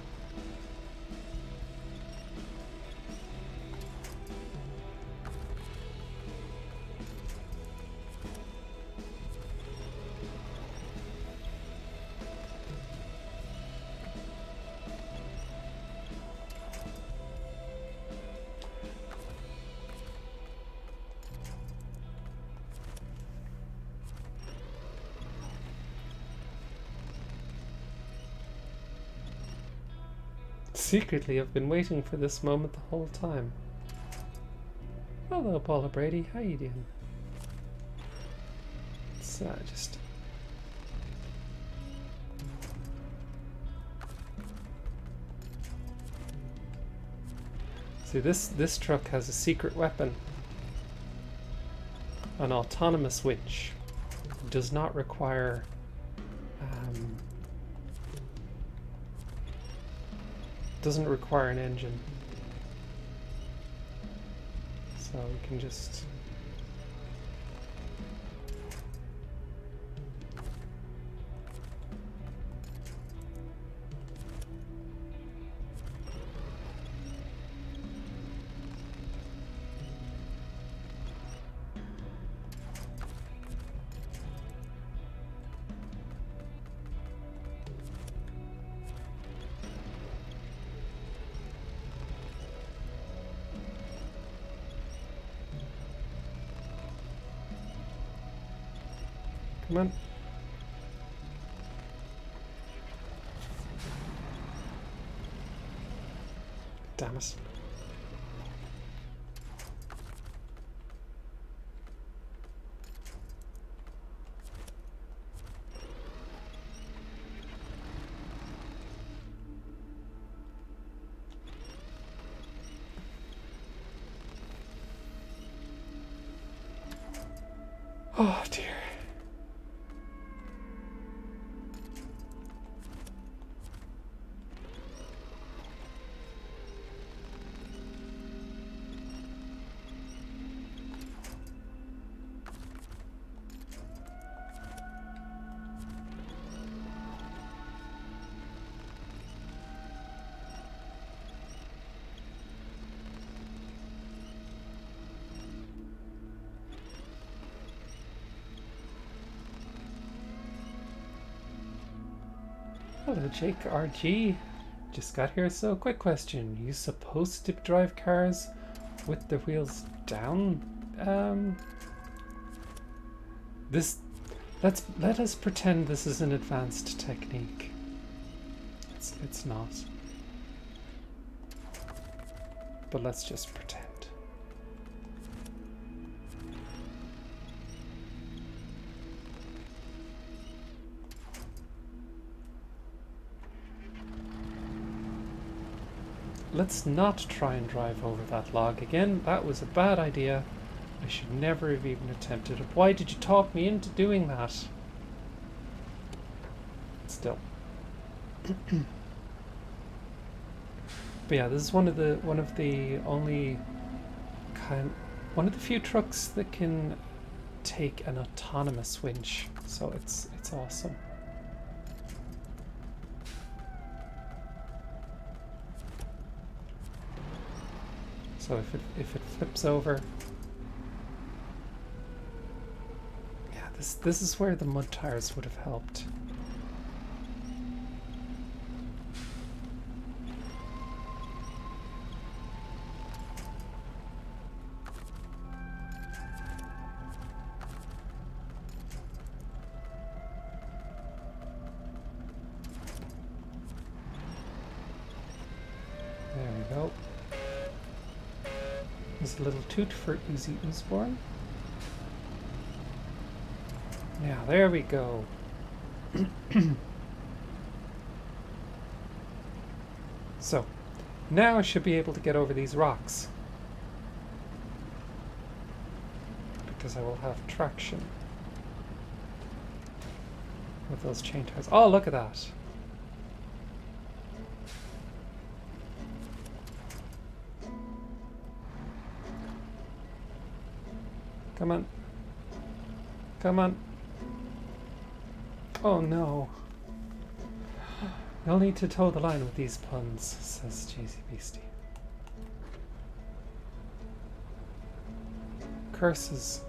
Secretly, I've been waiting for this moment the whole time. Hello, Paula Brady. How you doing? Let's just... See, this truck has a secret weapon. An autonomous winch. It does not require doesn't require an engine. So we can just... Come on. Damn it. Oh dear. Hello, Jake RG. Just got here, so quick question. You supposed to drive cars with the wheels down? Let us pretend this is an advanced technique. It's not. But let's just pretend. Let's not try and drive over that log again. That was a bad idea. I should never have even attempted it. Why did you talk me into doing that? Still. But yeah, this is one of the few trucks that can take an autonomous winch. So it's awesome. So if it flips over, yeah, this is where the mud tires would have helped. There we go. There's a little toot for Uzi Usborne. Yeah, there we go. So, now I should be able to get over these rocks. Because I will have traction with those chain tires. Oh, look at that. Come on. Come on. Oh no. You'll need to toe the line with these puns, says Cheesy Beastie. Curses.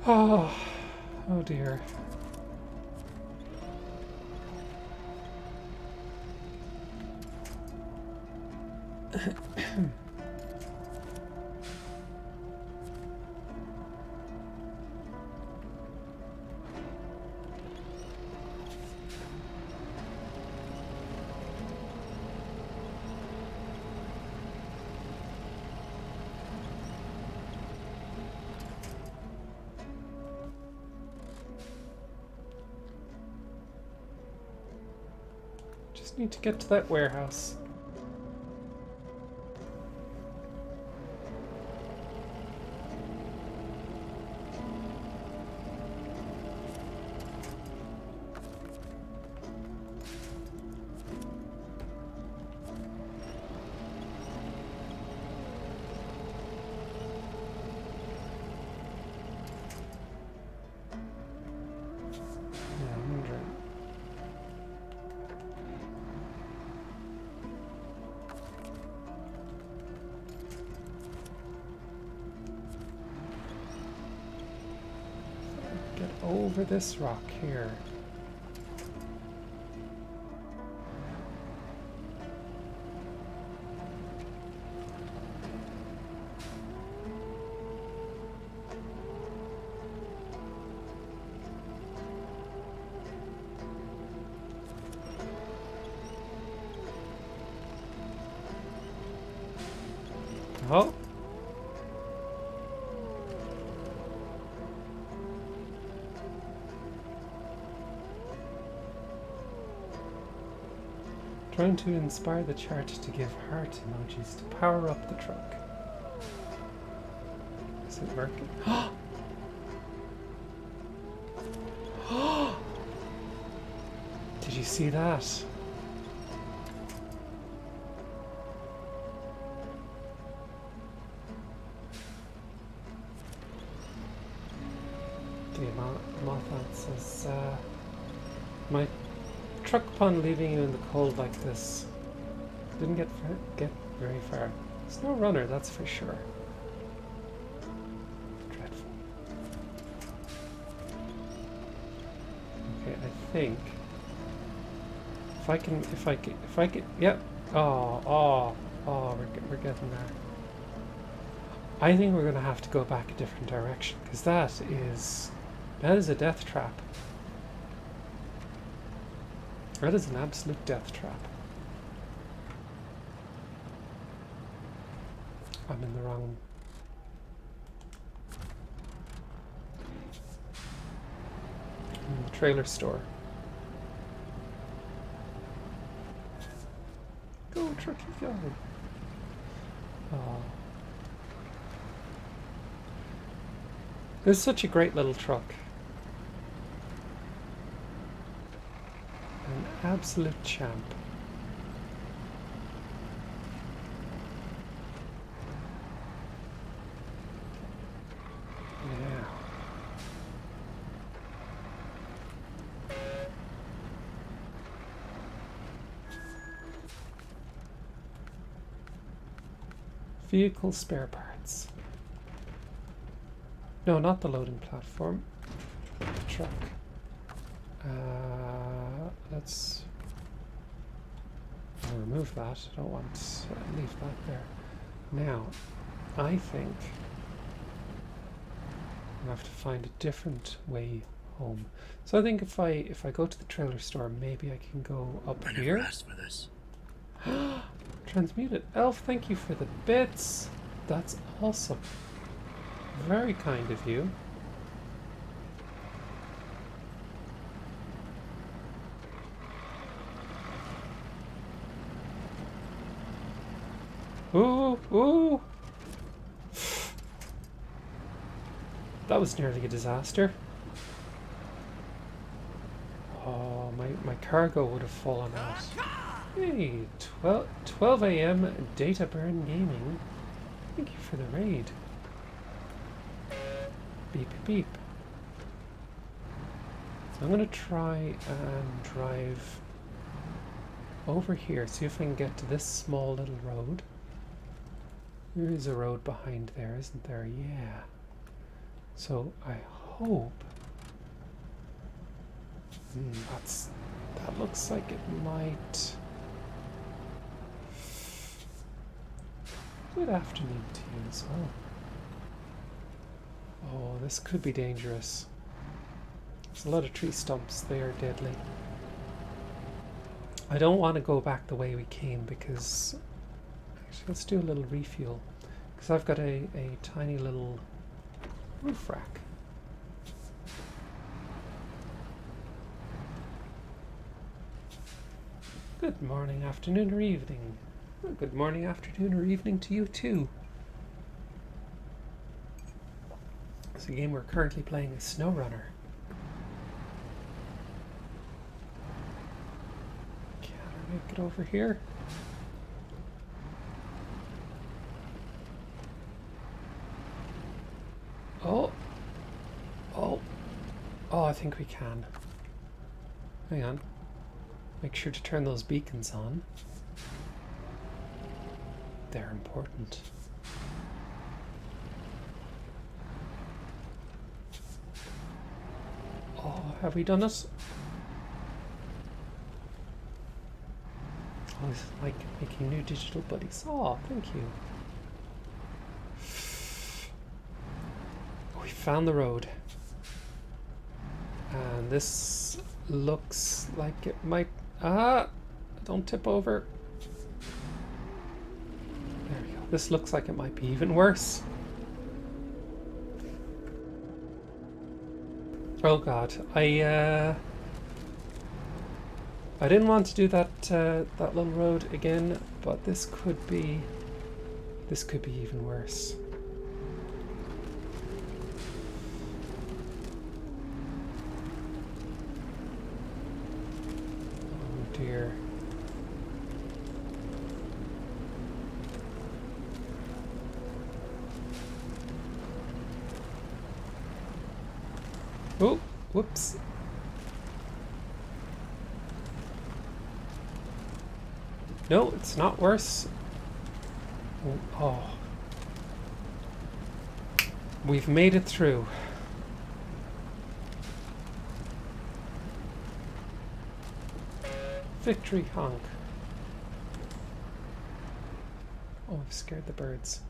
Oh, oh dear. Just need to get to that warehouse. Over this rock here. Oh. Trying to inspire the chart to give heart emojis to power up the truck. Is it working? Did you see that? The Mothman says, my truck upon leaving you in the cold like this. Didn't get very far. Snow runner, that's for sure. Dreadful. Okay, I think if I can, yep. Oh, we're getting there. I think we're gonna have to go back a different direction because that is a death trap. That is an absolute death trap. I'm in the wrong... I'm in the trailer store. Go, trucky, go! Oh. This is such a great little truck. An absolute champ. Yeah. Vehicle spare parts. No, not the loading platform. The truck. Let's remove that. I don't want to leave that there. Now, I think I have to find a different way home. So I think if I go to the trailer store, maybe I can go up I here. never asked for this. Transmuted elf, thank you for the bits. That's awesome. Very kind of you. Ooh, ooh. That was nearly a disaster. Oh, my cargo would have fallen out. Hey, 12 a.m. Data Burn Gaming. Thank you for the raid. Beep, beep. So I'm going to try and drive over here, see if I can get to this small little road. There is a road behind there, isn't there? Yeah. So I hope... that looks like it might... Good afternoon to you as well. Oh, this could be dangerous. There's a lot of tree stumps. They are deadly. I don't want to go back the way we came because... Actually, let's do a little refuel. Because I've got a tiny little roof rack. Good morning, afternoon, or evening. Well, good morning, afternoon, or evening to you too. It's a game we're currently playing is SnowRunner. Can I make it over here? Oh. Oh. Oh, I think we can. Hang on. Make sure to turn those beacons on. They're important. Oh, have we done it? Oh, this is like making new digital buddies. Oh, thank you. We found the road. And this looks like it might... Ah! Don't tip over. There we go. This looks like it might be even worse. Oh god, I didn't want to do that that little road again, but this could be even worse. Oh dear. Oh, whoops. No, it's not worse. Oh. We've made it through. Victory honk. Oh, I've scared the birds.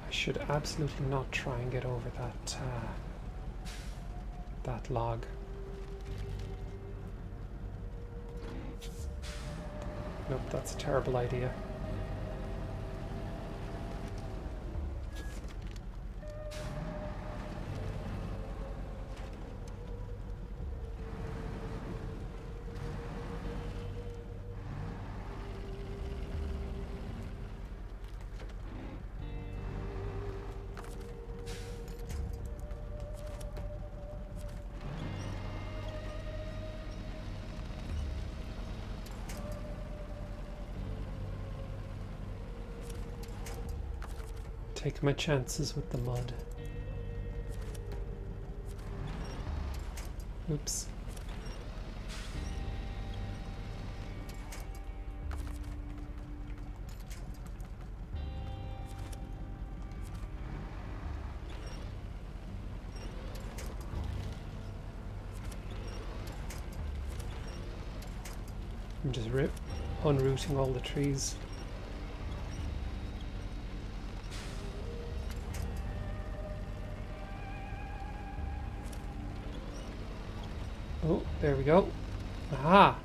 I should absolutely not try and get over that that log. Nope, that's a terrible idea. Take my chances with the mud. Oops. I'm just unrooting all the trees. Oh, there we go. Aha!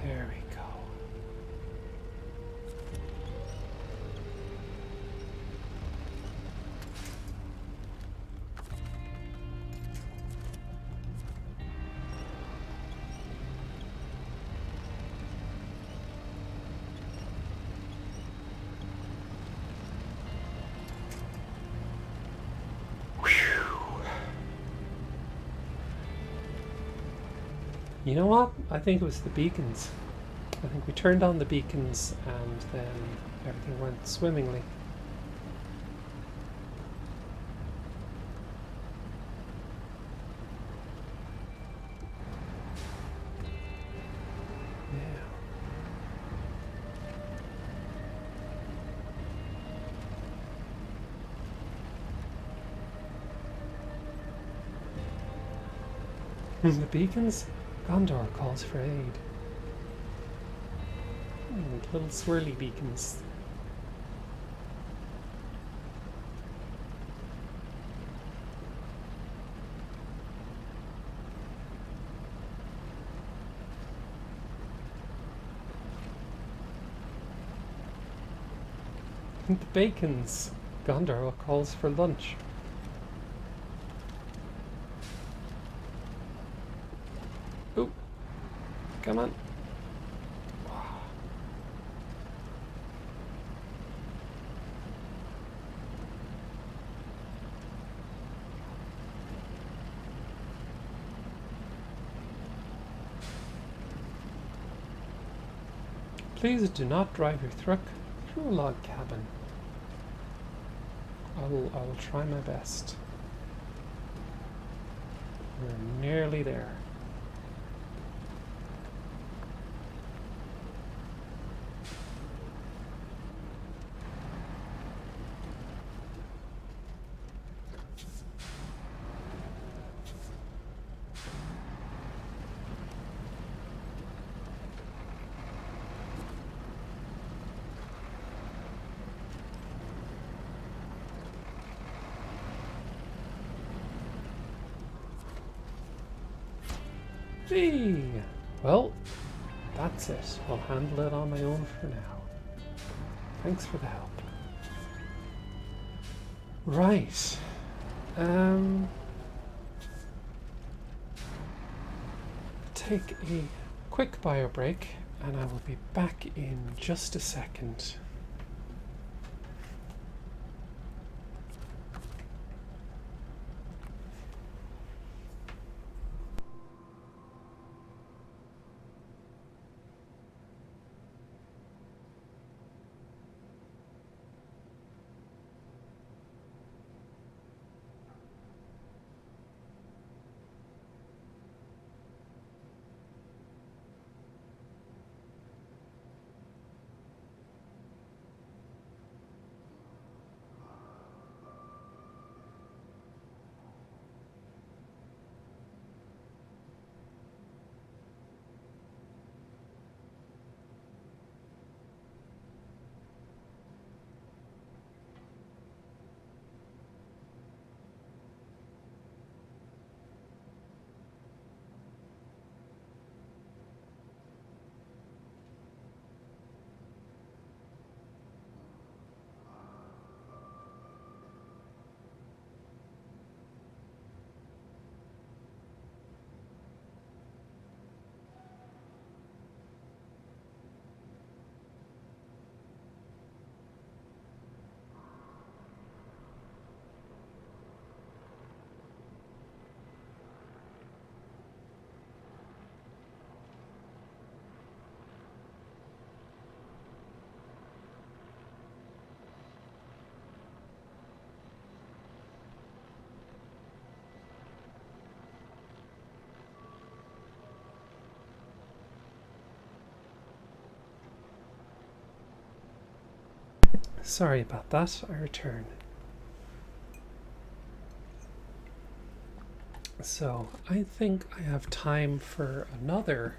There we go. You know what? I think it was the beacons. I think we turned on the beacons and then everything went swimmingly. Yeah. The beacons? Gondor calls for aid. Little swirly beacons. The bacons. Gondor calls for lunch. Come on. Please do not drive your truck through a log cabin. I will try my best. We're nearly there. Hey! Well, that's it. I'll handle it on my own for now. Thanks for the help. Right. Take a quick bio break and I will be back in just a second. Sorry about that, I return. So, I think I have time for another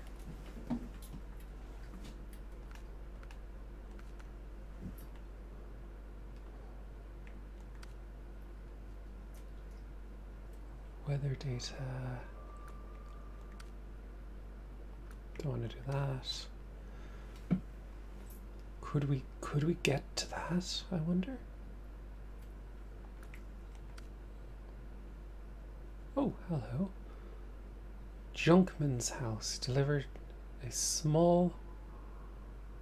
weather data. Don't want to do that. Could we get to that, I wonder? Oh, hello. Junkman's house delivered a small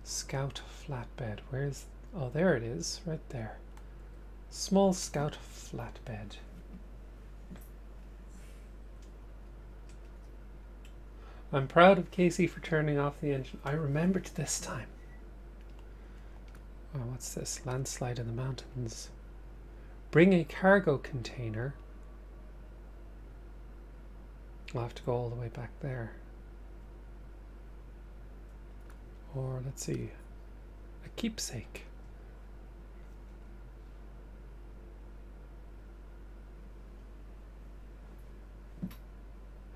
Scout flatbed. Where's... Oh, there it is, right there. Small Scout flatbed. I'm proud of Casey for turning off the engine. I remembered this time. Oh, what's this? Landslide in the mountains. Bring a cargo container. I'll have to go all the way back there. Or, let's see, a keepsake.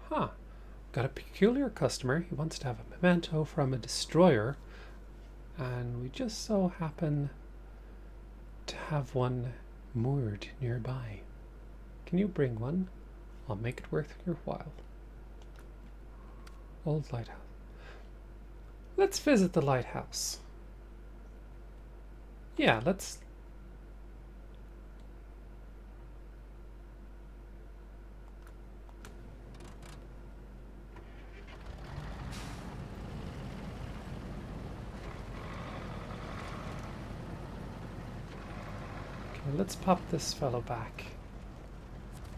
Huh. Got a peculiar customer. He wants to have a memento from a destroyer. And we just so happen to have one moored nearby. Can you bring one? I'll make it worth your while. Old lighthouse. Let's visit the lighthouse. Yeah, let's... Okay, let's pop this fellow back.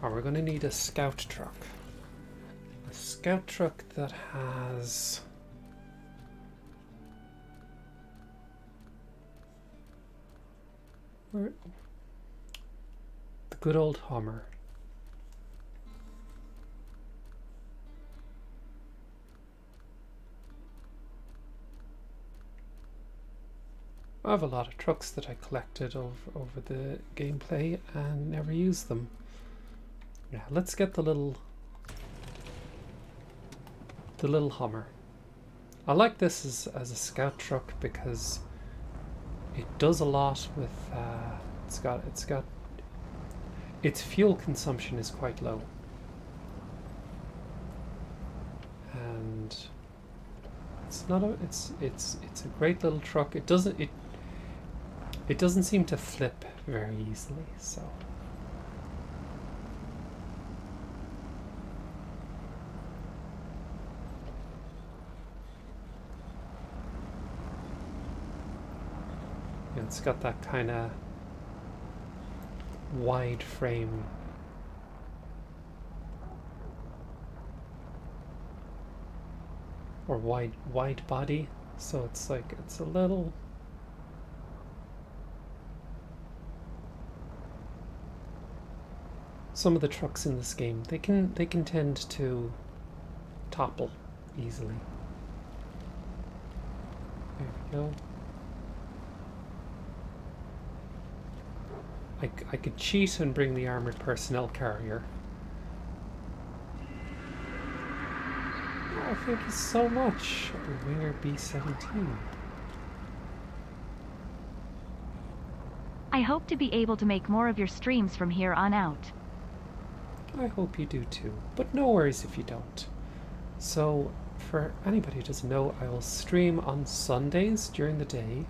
Oh, we're going to need a scout truck. A scout truck that has... the good old Hummer. I have a lot of trucks that I collected over the gameplay and never used them. Yeah, let's get the little Hummer. I like this as a scout truck because it does a lot with its fuel consumption is quite low, and it's not a it's a great little truck. It doesn't seem to flip very easily, so. Yeah, it's got that kind of wide frame. Or wide body, so it's like it's a little. Some of the trucks in this game, they can tend to topple easily. There we go. I could cheat and bring the armored personnel carrier. Oh, thank you so much, Winger B17. I hope to be able to make more of your streams from here on out. I hope you do too, but no worries if you don't. So, for anybody who doesn't know, I will stream on Sundays during the day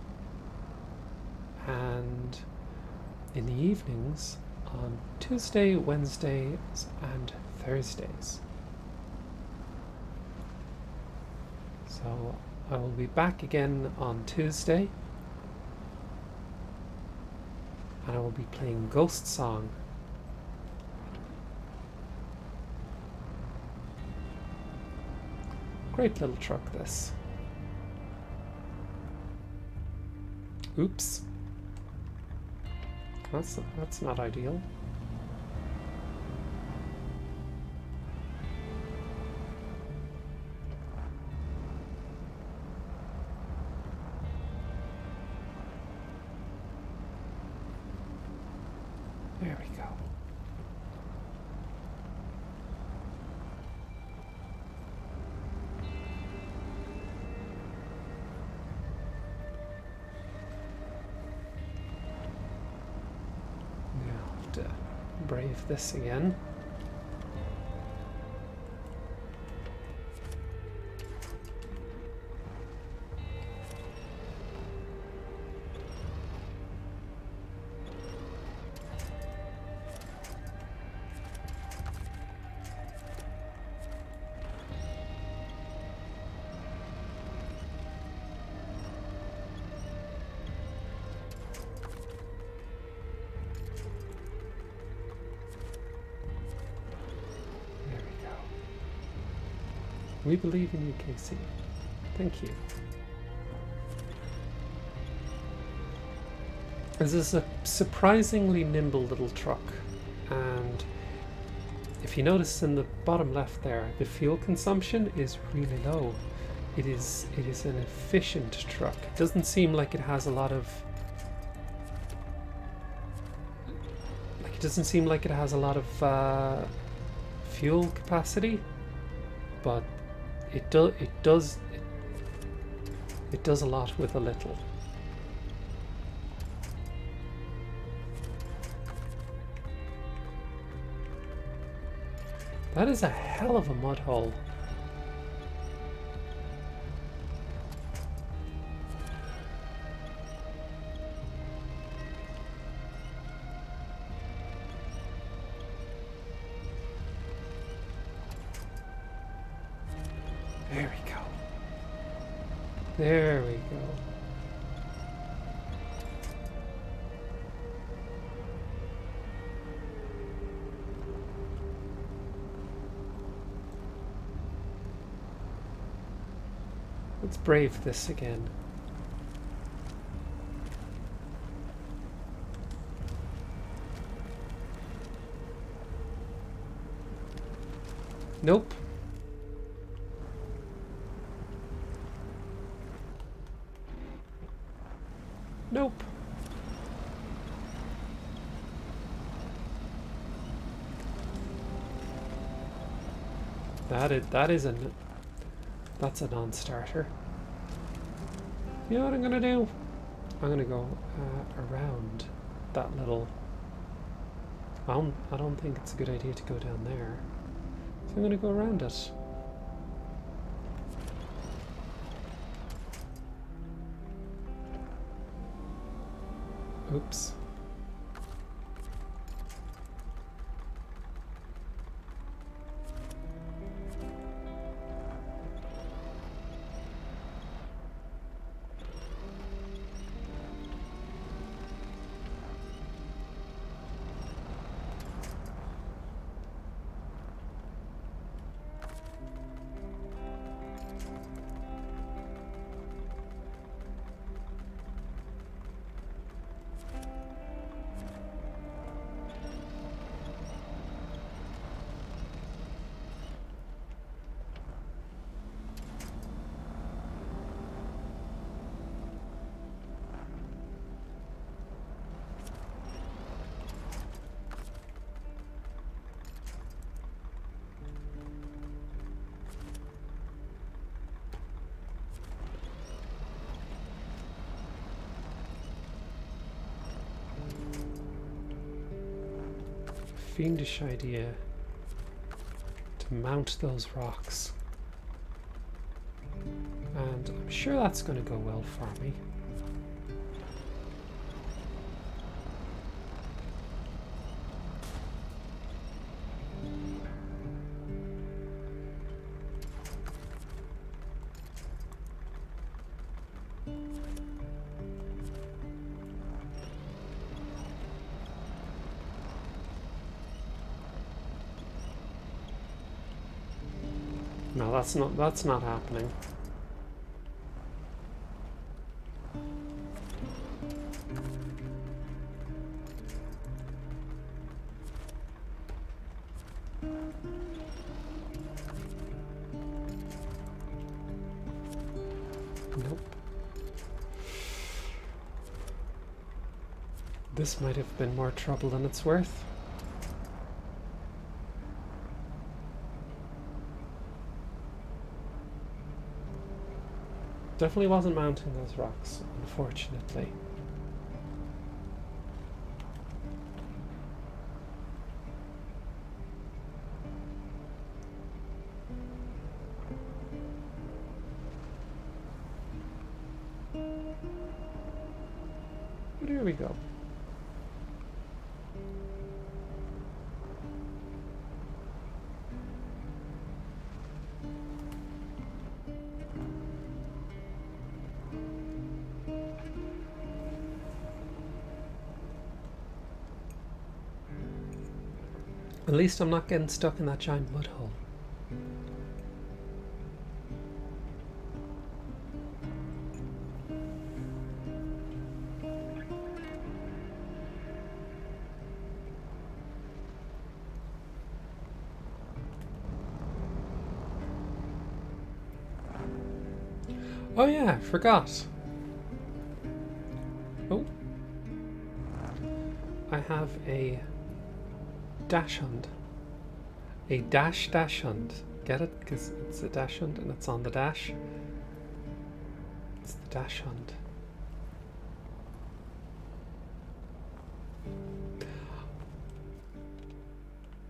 and in the evenings on Tuesday, Wednesdays, and Thursdays. So I will be back again on Tuesday, and I will be playing Ghost Song. Great little truck, this. Oops. That's not ideal. There we go. Brave this again. We believe in you, Casey. Thank you. This is a surprisingly nimble little truck, and if you notice in the bottom left there, the fuel consumption is really low. It is an efficient truck. It doesn't seem like it has a lot of fuel capacity, but it does a lot with a little. That is a hell of a mud hole. There we go. There we go. Let's brave this again. Nope. Nope. That's a non-starter. You know what I'm gonna do? I'm gonna go around that little. I don't think it's a good idea to go down there. So I'm gonna go around it. Oops. Fiendish idea to mount those rocks, and I'm sure that's going to go well for me. No, that's not happening. Nope. This might have been more trouble than it's worth. Definitely wasn't mounting those rocks, unfortunately. But here we go. At least I'm not getting stuck in that giant mud hole. Oh yeah, forgot. Oh. I have a dash hunt. A dash hunt. Get it? Because it's a dash hunt and it's on the dash. It's the dash hunt.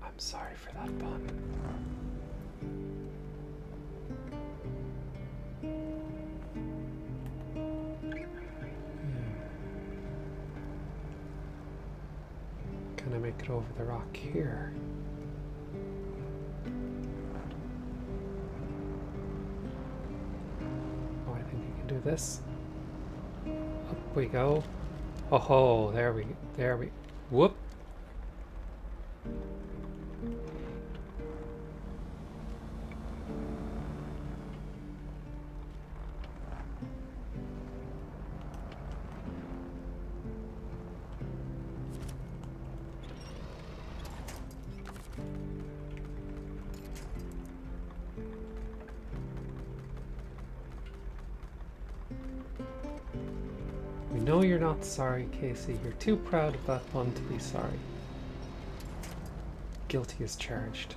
I'm sorry for that pun. Can I make it over the rock here? Oh, I think you can do this. Up we go. Oh ho, there we, whoop. know you're not sorry, Casey. You're too proud of that one to be sorry. Guilty as charged.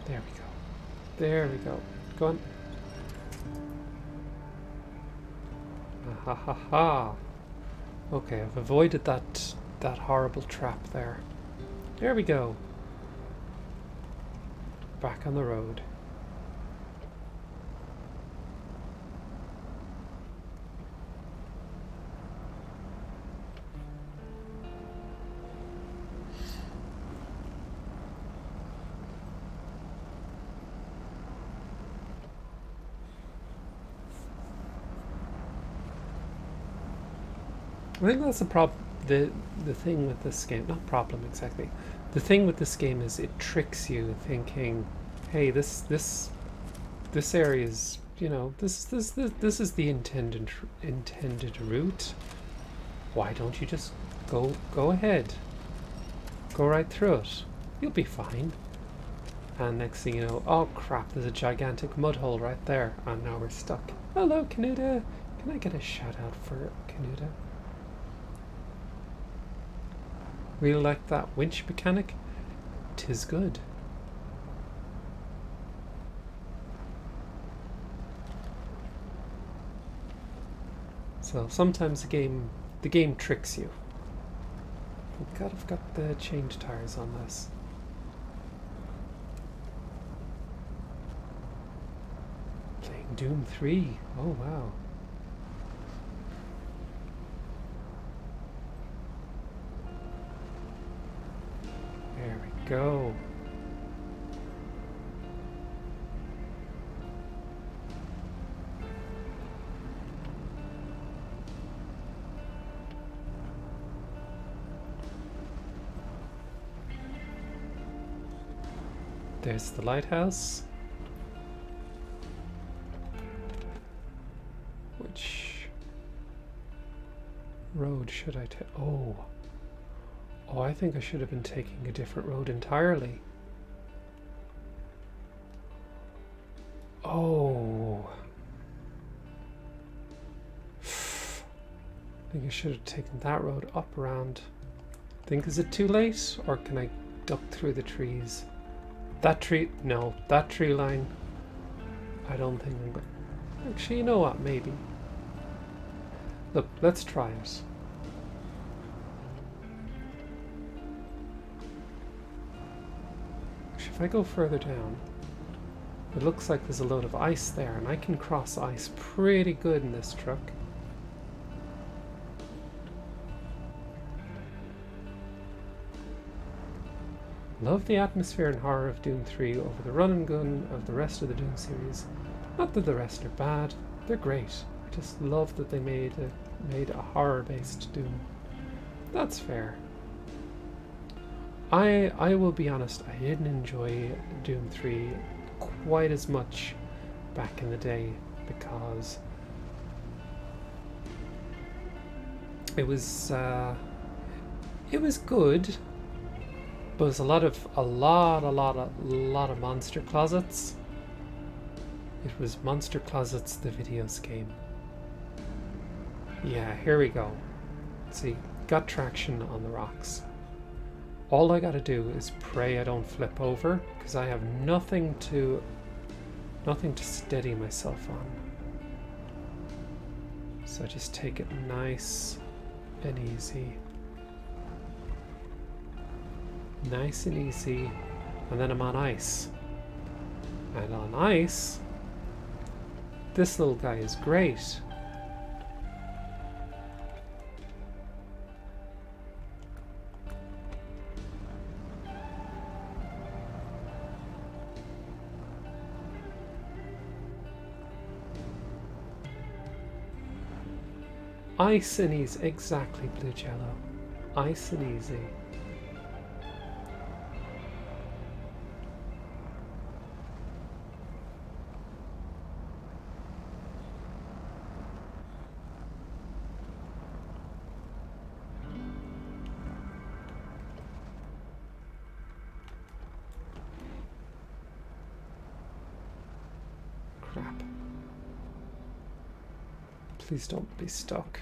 There we go. There we go. Go on. Ha ha ha. Okay, I've avoided that horrible trap there. There we go. Back on the road. I think that's the problem. The thing with this game, not problem exactly. The thing with this game is it tricks you thinking, hey, this area is, you know, this is the intended route. Why don't you just go ahead? Go right through it. You'll be fine. And next thing you know, oh crap, there's a gigantic mud hole right there, and now we're stuck. Hello, Canuta. Can I get a shout out for Canuta? Really like that winch mechanic. 'Tis good. So sometimes the game tricks you. Thank God I've got the change tires on this. Playing Doom 3. Oh wow. There we go. There's the lighthouse. Which road should I take? Oh, I think I should have been taking a different road entirely. Oh. I think I should have taken that road up around. Think, is it too late? Or can I duck through the trees? That tree, no, that tree line, I don't think I'm going. Actually, you know what, maybe. Look, let's try it. If I go further down, it looks like there's a load of ice there, and I can cross ice pretty good in this truck. Love the atmosphere and horror of Doom 3 over the run and gun of the rest of the Doom series. Not that the rest are bad, they're great. I just love that they made a horror-based Doom. That's fair. I will be honest, I didn't enjoy Doom 3 quite as much back in the day because it was good, but it was a lot of monster closets. It was Monster Closets, the videos game. Yeah, here we go. See, got traction on the rocks. All I gotta do is pray I don't flip over, because I have nothing to steady myself on. So I just take it nice and easy. Nice and easy. And then I'm on ice. And on ice, this little guy is great. Ice and easy, exactly, Blue Jello. Ice and easy. Please don't be stuck.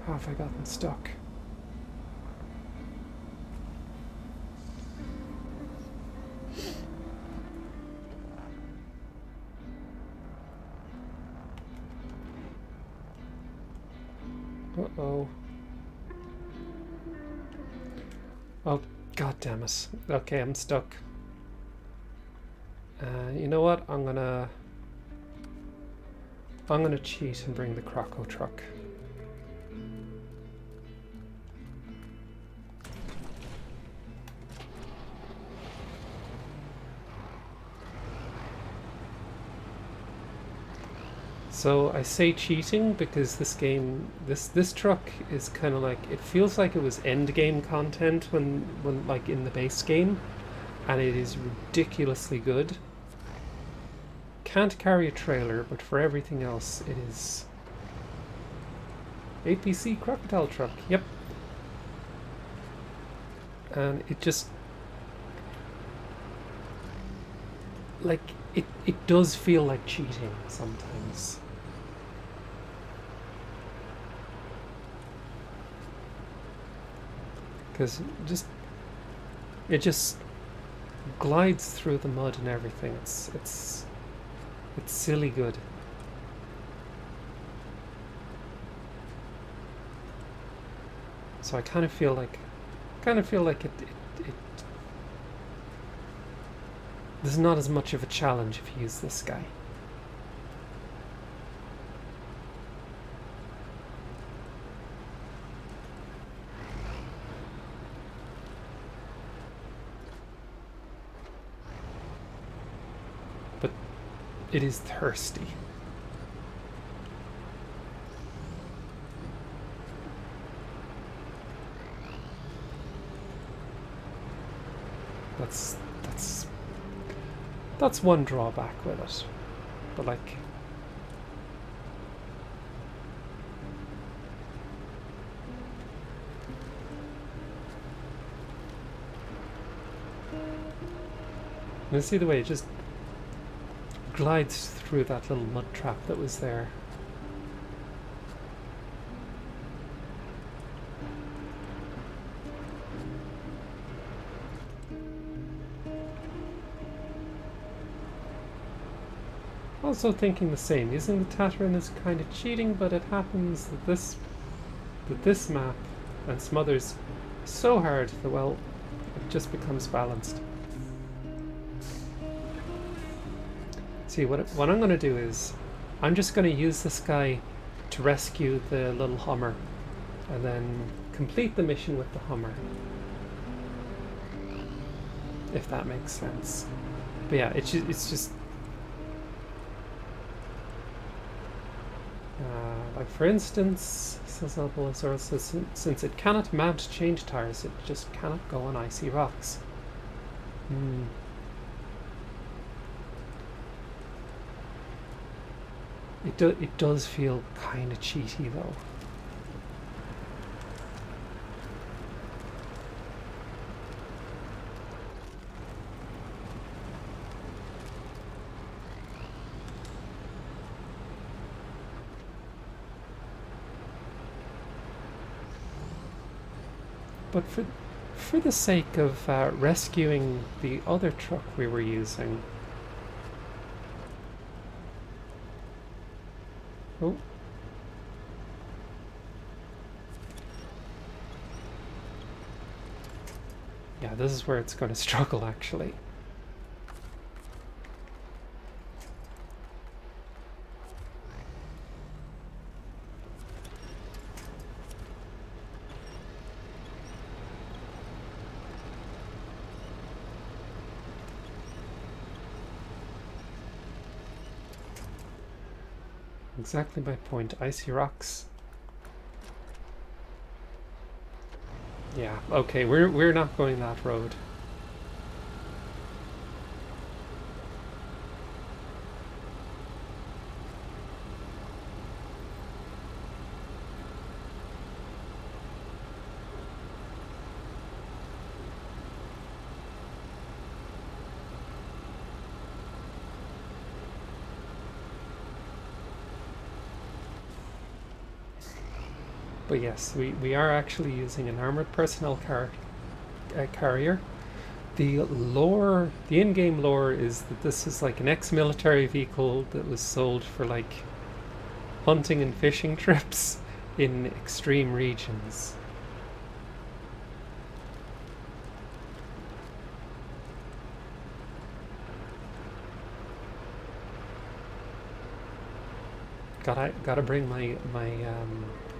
How have I gotten stuck? Uh-oh. Oh, god damn it. Okay, I'm stuck. You know what? I'm gonna cheat and bring the Croco truck. So I say cheating because this game, this truck is kind of like, it feels like it was end game content when like in the base game, and it is ridiculously good. Can't carry a trailer, but for everything else, it is APC crocodile truck. Yep. And it just like it does feel like cheating sometimes. Because it just glides through the mud and everything. It's silly good. So I kind of feel like it there's not as much of a challenge if you use this guy. But it is thirsty. That's one drawback with it. But like, you see the way it just glides through that little mud trap that was there. Also thinking the same. Using the Tatterin is kind of cheating, but it happens that this map and some others so hard that, well, it just becomes balanced. See, what I'm going to do is I'm just going to use this guy to rescue the little Hummer and then complete the mission with the Hummer, if that makes sense. But yeah, it's just like, for instance, says Albolazor, since it cannot mount change tires, it just cannot go on icy rocks. It does feel kind of cheaty though. But for the sake of rescuing the other truck we were using... Oh. Yeah, this is where it's going to struggle, actually. Exactly my point. Icy rocks. Yeah, okay, we're not going that road. But yes, we are actually using an armored personnel carrier. The lore, the in-game lore is that this is like an ex-military vehicle that was sold for like hunting and fishing trips in extreme regions. Gotta bring my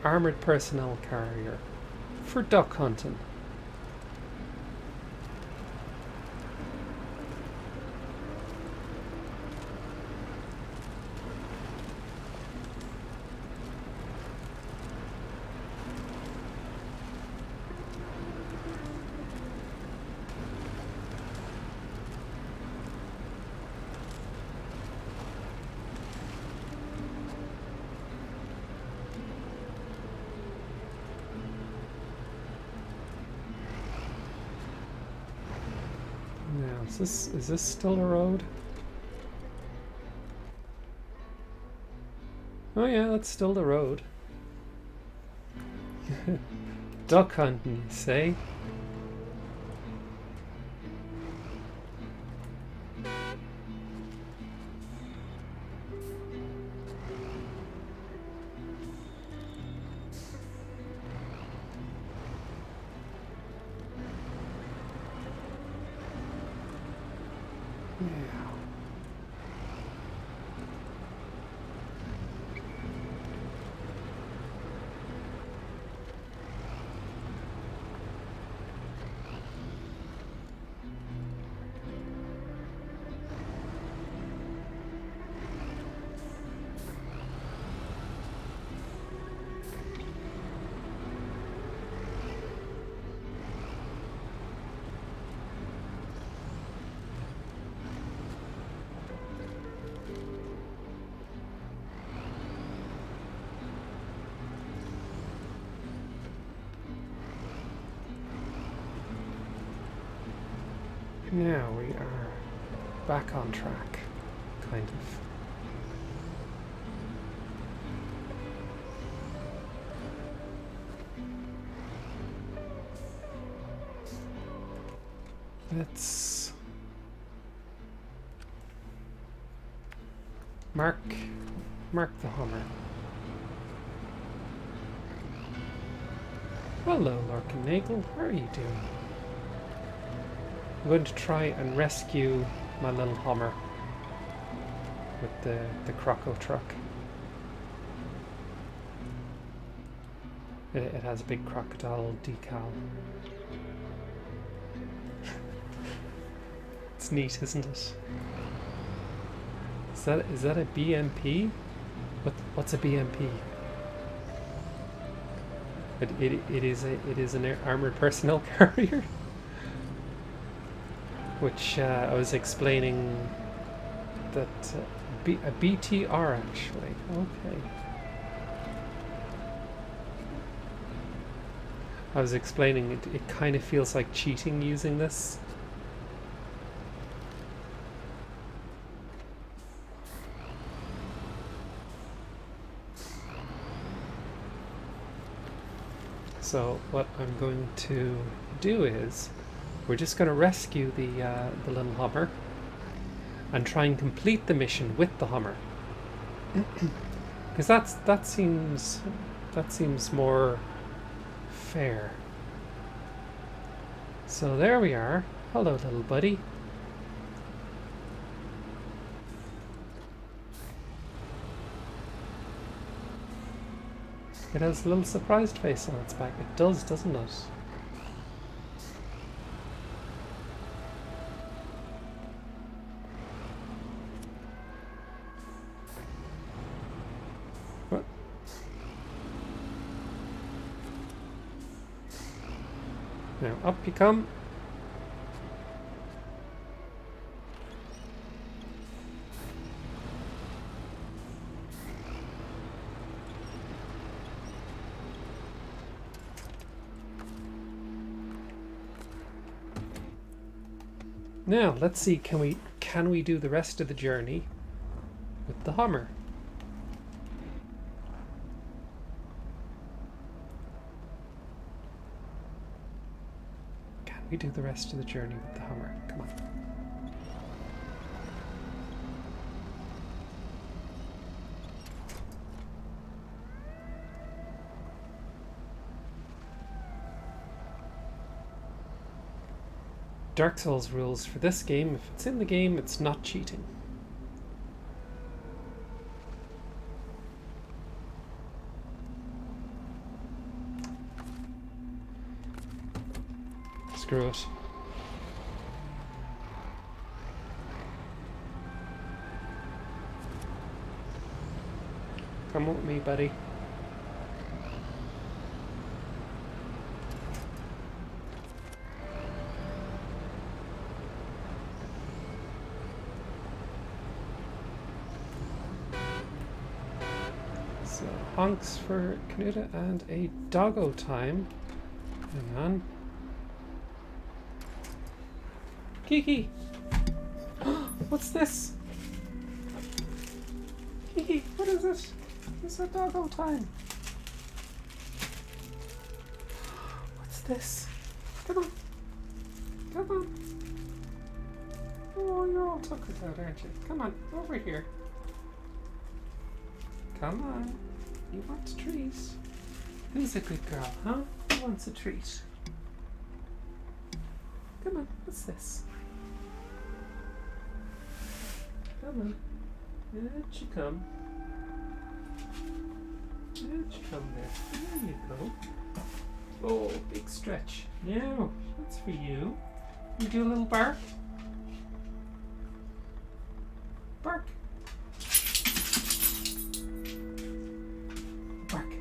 armored personnel carrier for duck hunting. Now, is this still a road? Oh yeah, that's still the road. Duck hunting, you say? Yeah. Now we are back on track, kind of. Let's mark the Hummer. Hello, Larkin Nagel. How are you doing? I'm going to try and rescue my little Hummer with the Croco truck. It has a big crocodile decal. It's neat, isn't it? Is that a BMP? What's a BMP? It is an armored personnel carrier. Which I was explaining that a BTR actually. Okay. I was explaining it kind of feels like cheating using this. So what I'm going to do is we're just going to rescue the little Hummer and try and complete the mission with the Hummer, because that seems more fair. So there we are. Hello, little buddy. It has a little surprised face on its back. It does, doesn't it? What? Now up you come. Now, let's see, can we do the rest of the journey with the Hummer? we do the rest of the journey with the Hummer. Come on. Dark Souls rules for this game: if it's in the game, it's not cheating. Screw it. Come with me, buddy. So, honks for Canuta and a doggo time. Hang on. Kiki! What's this? Kiki, what is it? It's a doggo time. What's this? Come on. Come on. Oh, you're all tuckered out, aren't you? Come on, over here. Come on. You want a treat? Who's a good girl, huh? Who wants a treat? Come on, what's this? Come on. There you come. There you come there. There you go. Oh, big stretch. Now, that's for you. You do a little bark? Bark. Bark.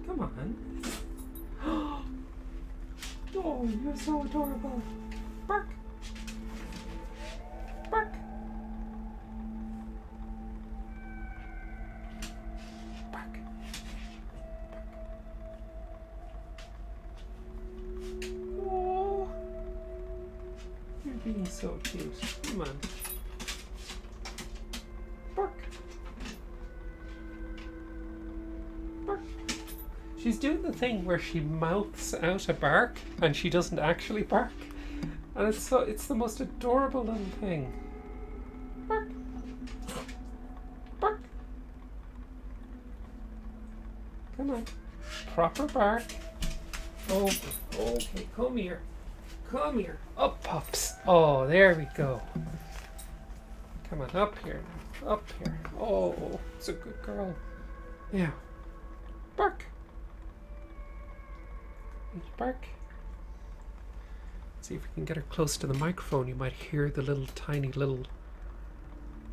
Come on. Oh, you're so adorable. Bark. Bark. Bark. Oh, you're being so cute. Come on. Bark. Bark. She's doing the thing where she mouths out a bark and she doesn't actually bark. And it's the most adorable little thing. Bark. Bark. Come on. Proper bark. Oh, okay, come here. Come here. Up pops. Oh, there we go. Come on, up here now. Up here. Oh, it's a good girl. Yeah. Bark. Bark. See if we can get her close to the microphone. You might hear the little tiny little,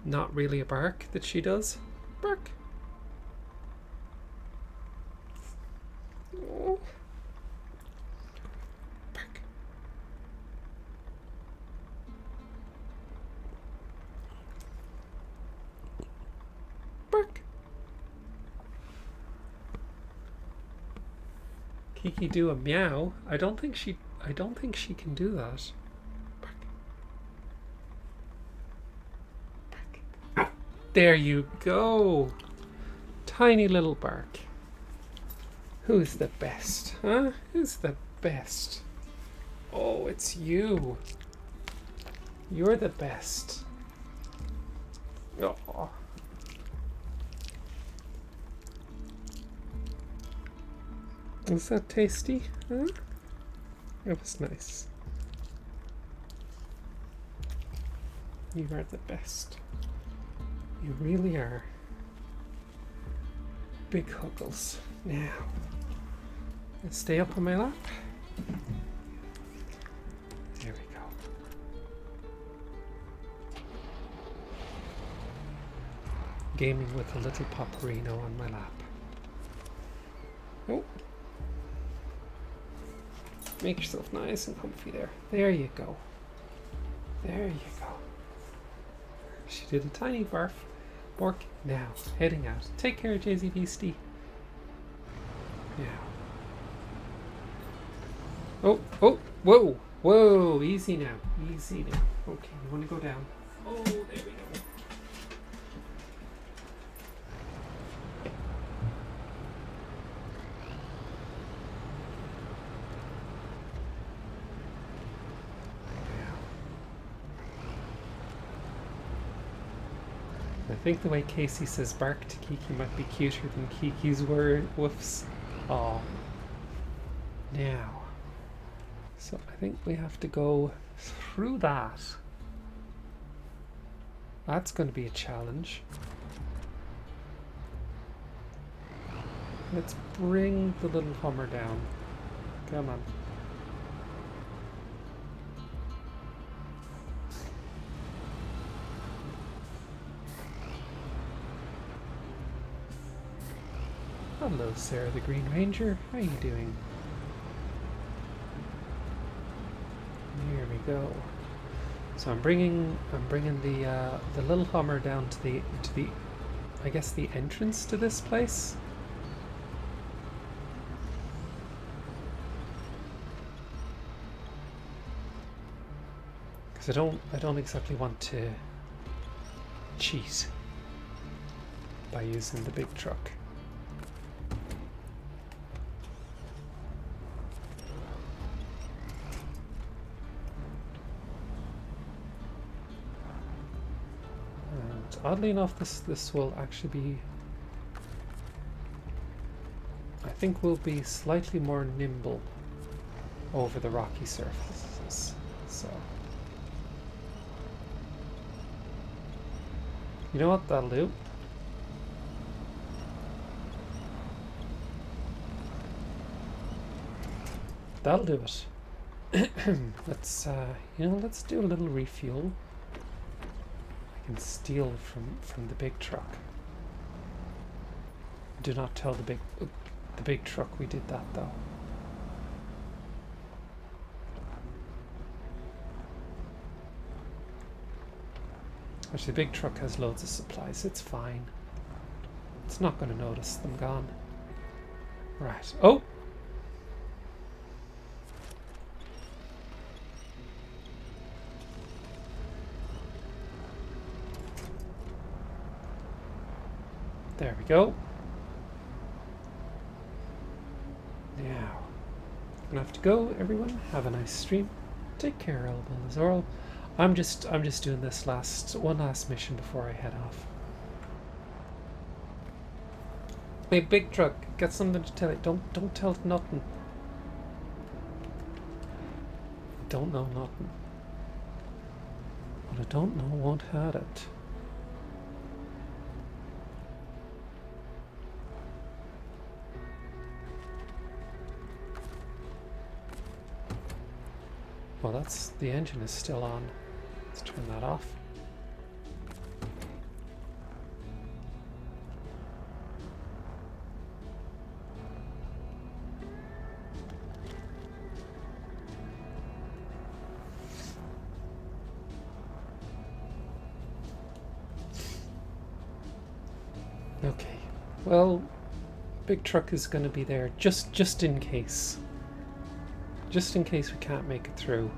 not really a bark that she does. Bark. Oh. Bark. Bark. Kiki do a meow. I don't think she can do that. Bark. Bark. Ah, there you go. Tiny little bark. Who's the best? Huh? Who's the best? Oh, it's you. You're the best. Oh. Was that tasty? Huh? It was nice. You are the best. You really are. Big huggles. Now, let's stay up on my lap. There we go. Gaming with a little Paparino on my lap. Oh. Make yourself nice and comfy there. There you go. There you go. She did a tiny barf. Bork. Now, heading out. Take care, Jay-Z Beastie. Now. Oh, whoa, whoa. Easy now. Easy now. Okay, you want to go down. Oh, there we go. think the way Casey says bark to Kiki might be cuter than Kiki's woofs. Aw. Now. So I think we have to go through that. That's going to be a challenge. Let's bring the little Hummer down. Come on. Hello, Sarah the Green Ranger. How are you doing? Here we go. So I'm bringing the little Hummer down to the I guess the entrance to this place. Because I don't exactly want to cheat by using the big truck. Oddly enough, this will actually be, I think we'll be slightly more nimble over the rocky surfaces. So, you know what that'll do? That'll do it. Let's let's do a little refuel. And steal from the big truck. Do not tell the big truck we did that though. Actually, the big truck has loads of supplies. It's fine. It's not going to notice them gone. Right. Oh! There we go. Now, I'm gonna have to go, everyone. Have a nice stream. Take care, Elbow Lazoral. I'm just doing this one last mission before I head off. Hey, big truck, got something to tell you. Don't tell it nothing. Don't know nothing. What I don't know won't hurt it. Well, the engine is still on. Let's turn that off. Okay. Well, big truck is going to be there just in case. Just in case we can't make it through.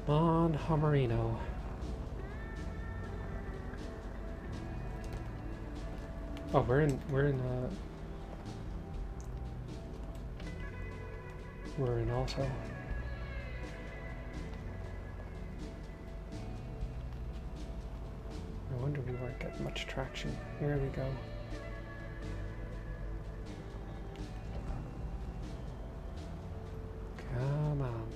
Come on, Hummerino. Oh, we're in auto. No wonder we weren't getting much traction. Here we go. Come on.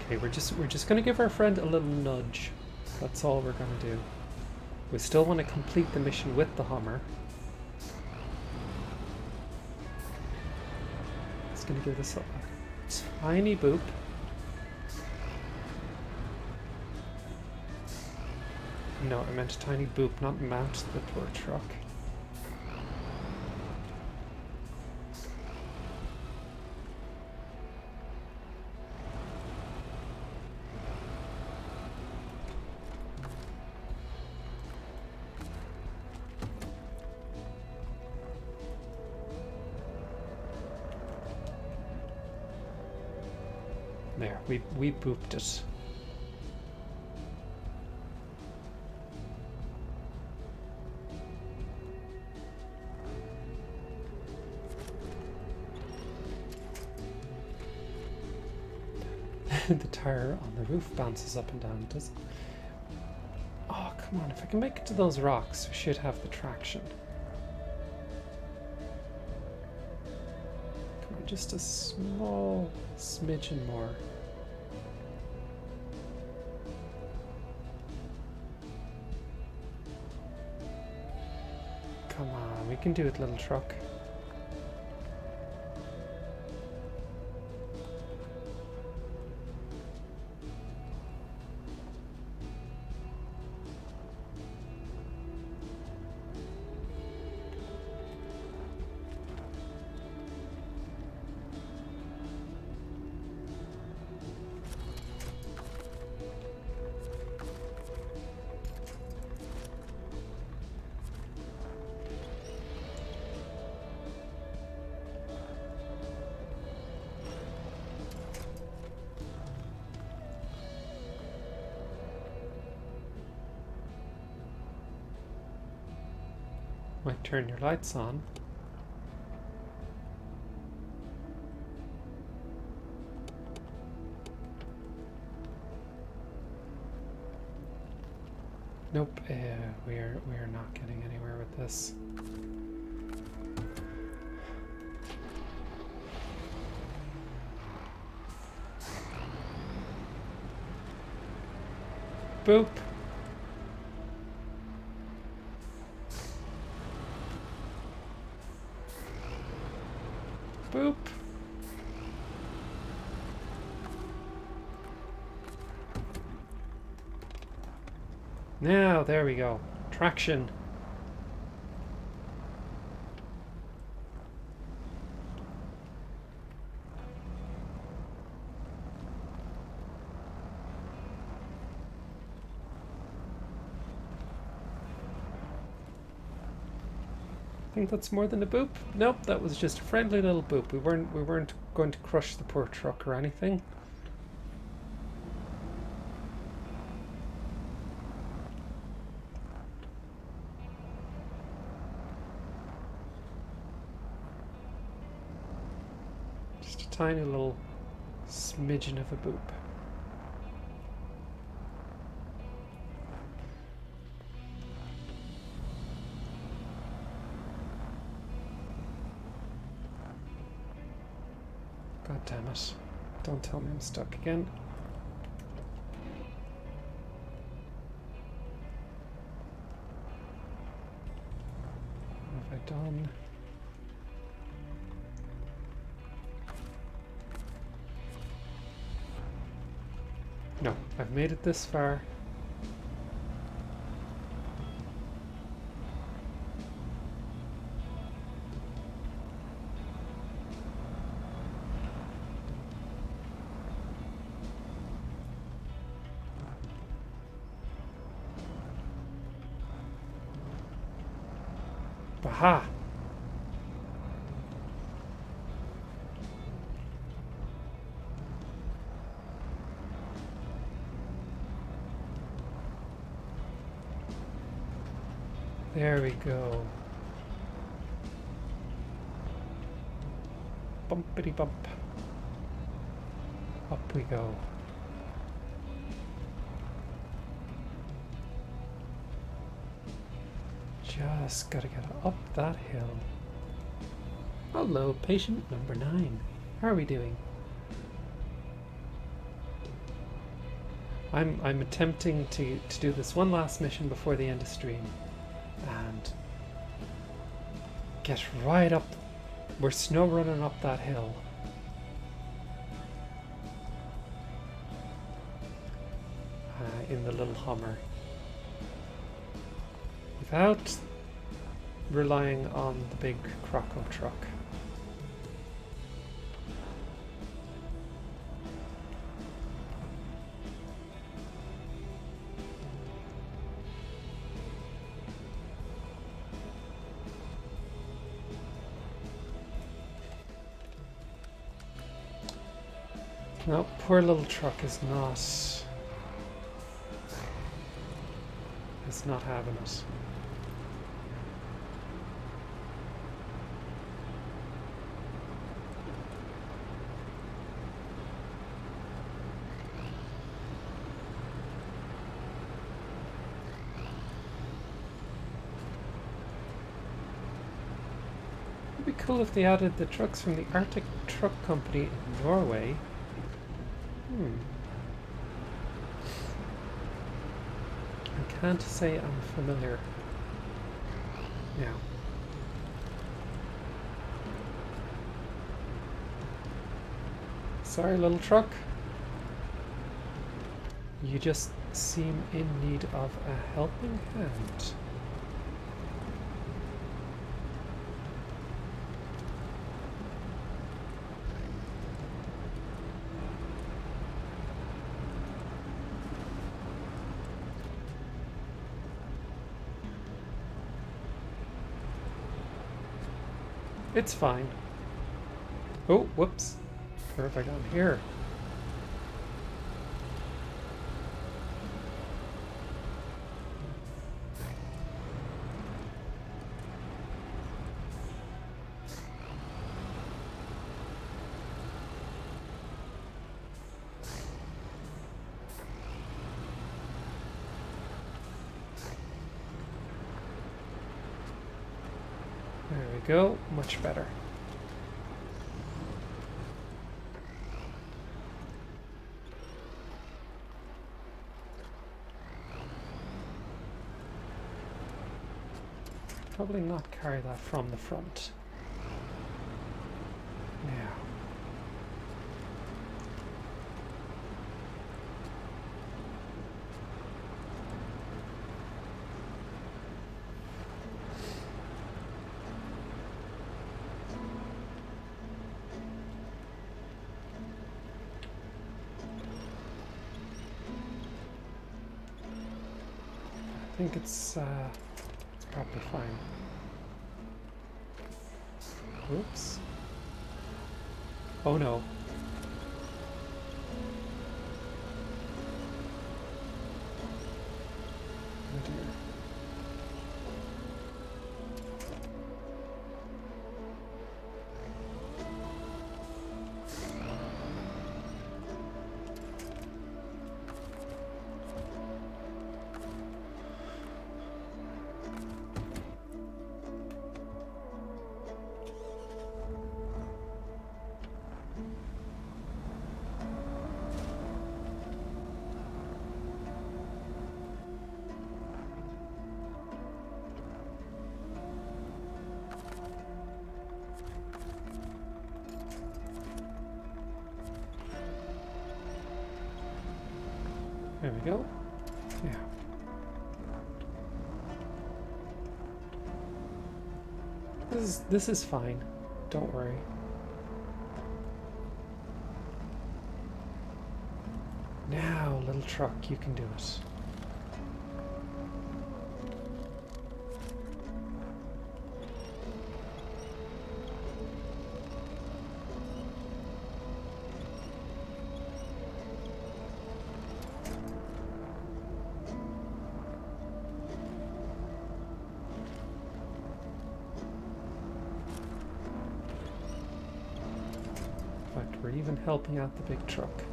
Okay, we're just gonna give our friend a little nudge. That's all we're gonna do. We still want to complete the mission with the Hummer. It's gonna give us a tiny boop. No, I meant a tiny boop, not mount the poor truck. There, we booped it. The tire on the roof bounces up and down, does it? Oh, come on, if I can make it to those rocks, we should have the traction. Come on, just a small smidgen more. Come on, we can do it, little truck. Might turn your lights on. Nope, we're not getting anywhere with this. Boop. Boop. Now, there we go. Traction. I think that's more than a boop. Nope, that was just a friendly little boop. We weren't going to crush the poor truck or anything. Just a tiny little smidgen of a boop. God damn it. Don't tell me I'm stuck again. What have I done? No, I've made it this far. Aha! There we go. Bumpity bump. Up we go. Just gotta get up that hill. Hello, patient number 9. How are we doing? I'm attempting to do this one last mission before the end of stream. And get right up. We're snow running up that hill. In the little Hummer. Without relying on the big Croco truck. No, poor little truck is not having it. It'd be cool if they added the trucks from the Arctic Truck Company in Norway. I can't say I'm familiar. Now. Sorry, little truck. You just seem in need of a helping hand. It's fine. Oh, whoops. Where have I gone here? There we go. Much better. Probably not carry that from the front. Now. I think it's probably fine. Oops. Oh no. Oh dear. There we go. Yeah. This is fine. Don't worry. Now, little truck, you can do it. We're even helping out the big truck.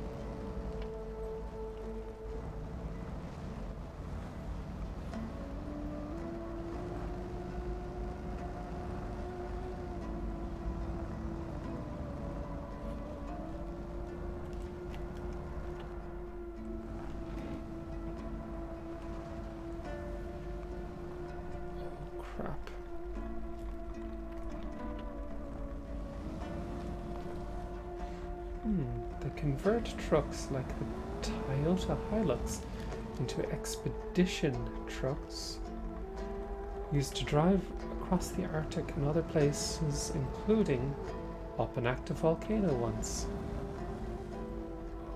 Oh, crap. They convert trucks like the Toyota Hilux into expedition trucks used to drive across the Arctic and other places, including up an active volcano once.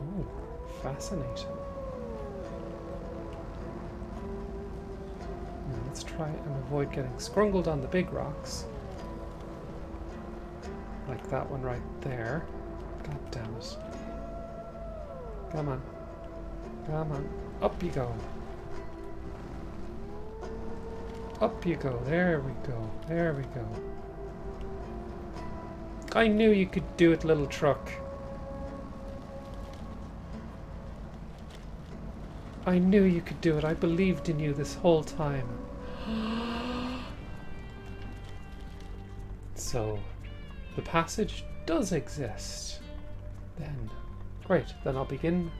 Oh, fascinating. Now let's try and avoid getting scrungled on the big rocks. Like that one right there. God damn it. Come on. Come on. Up you go. Up you go. There we go. There we go. I knew you could do it, little truck. I knew you could do it. I believed in you this whole time. So, the passage does exist. Then, great. Then I'll begin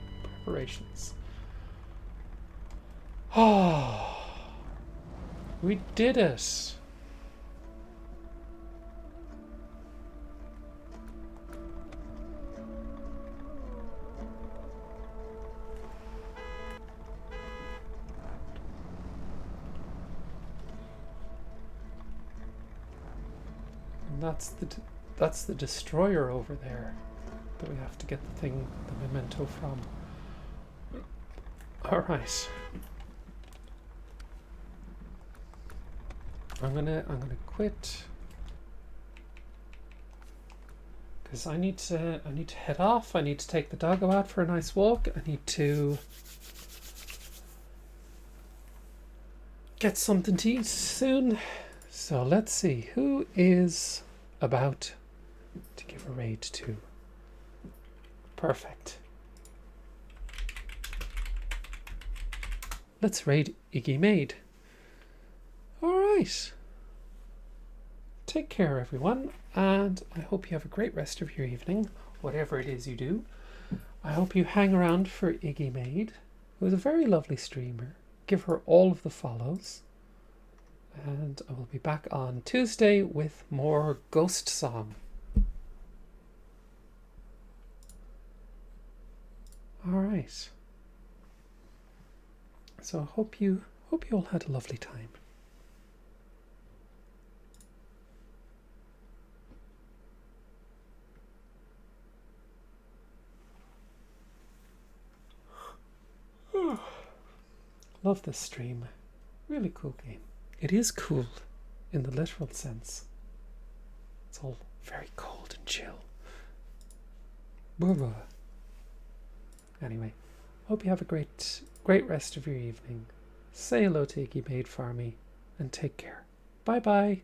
preparations. Oh, we did it. And that's the destroyer over there that we have to get the memento from. All right. I'm gonna quit because I need to head off. I need to take the doggo out for a nice walk. I need to get something to eat soon. So let's see who is about to give a raid to. Perfect. Let's raid Iggy Maid. Alright. Take care, everyone, and I hope you have a great rest of your evening, whatever it is you do. I hope you hang around for Iggy Maid, who is a very lovely streamer. Give her all of the follows. And I will be back on Tuesday with more Ghost Song. Alright. So I hope you all had a lovely time. Love this stream. Really cool game. It is cool in the literal sense. It's all very cold and chill. Blah. Anyway, hope you have a great rest of your evening. Say hello to Iggy Maid for me and take care. Bye bye.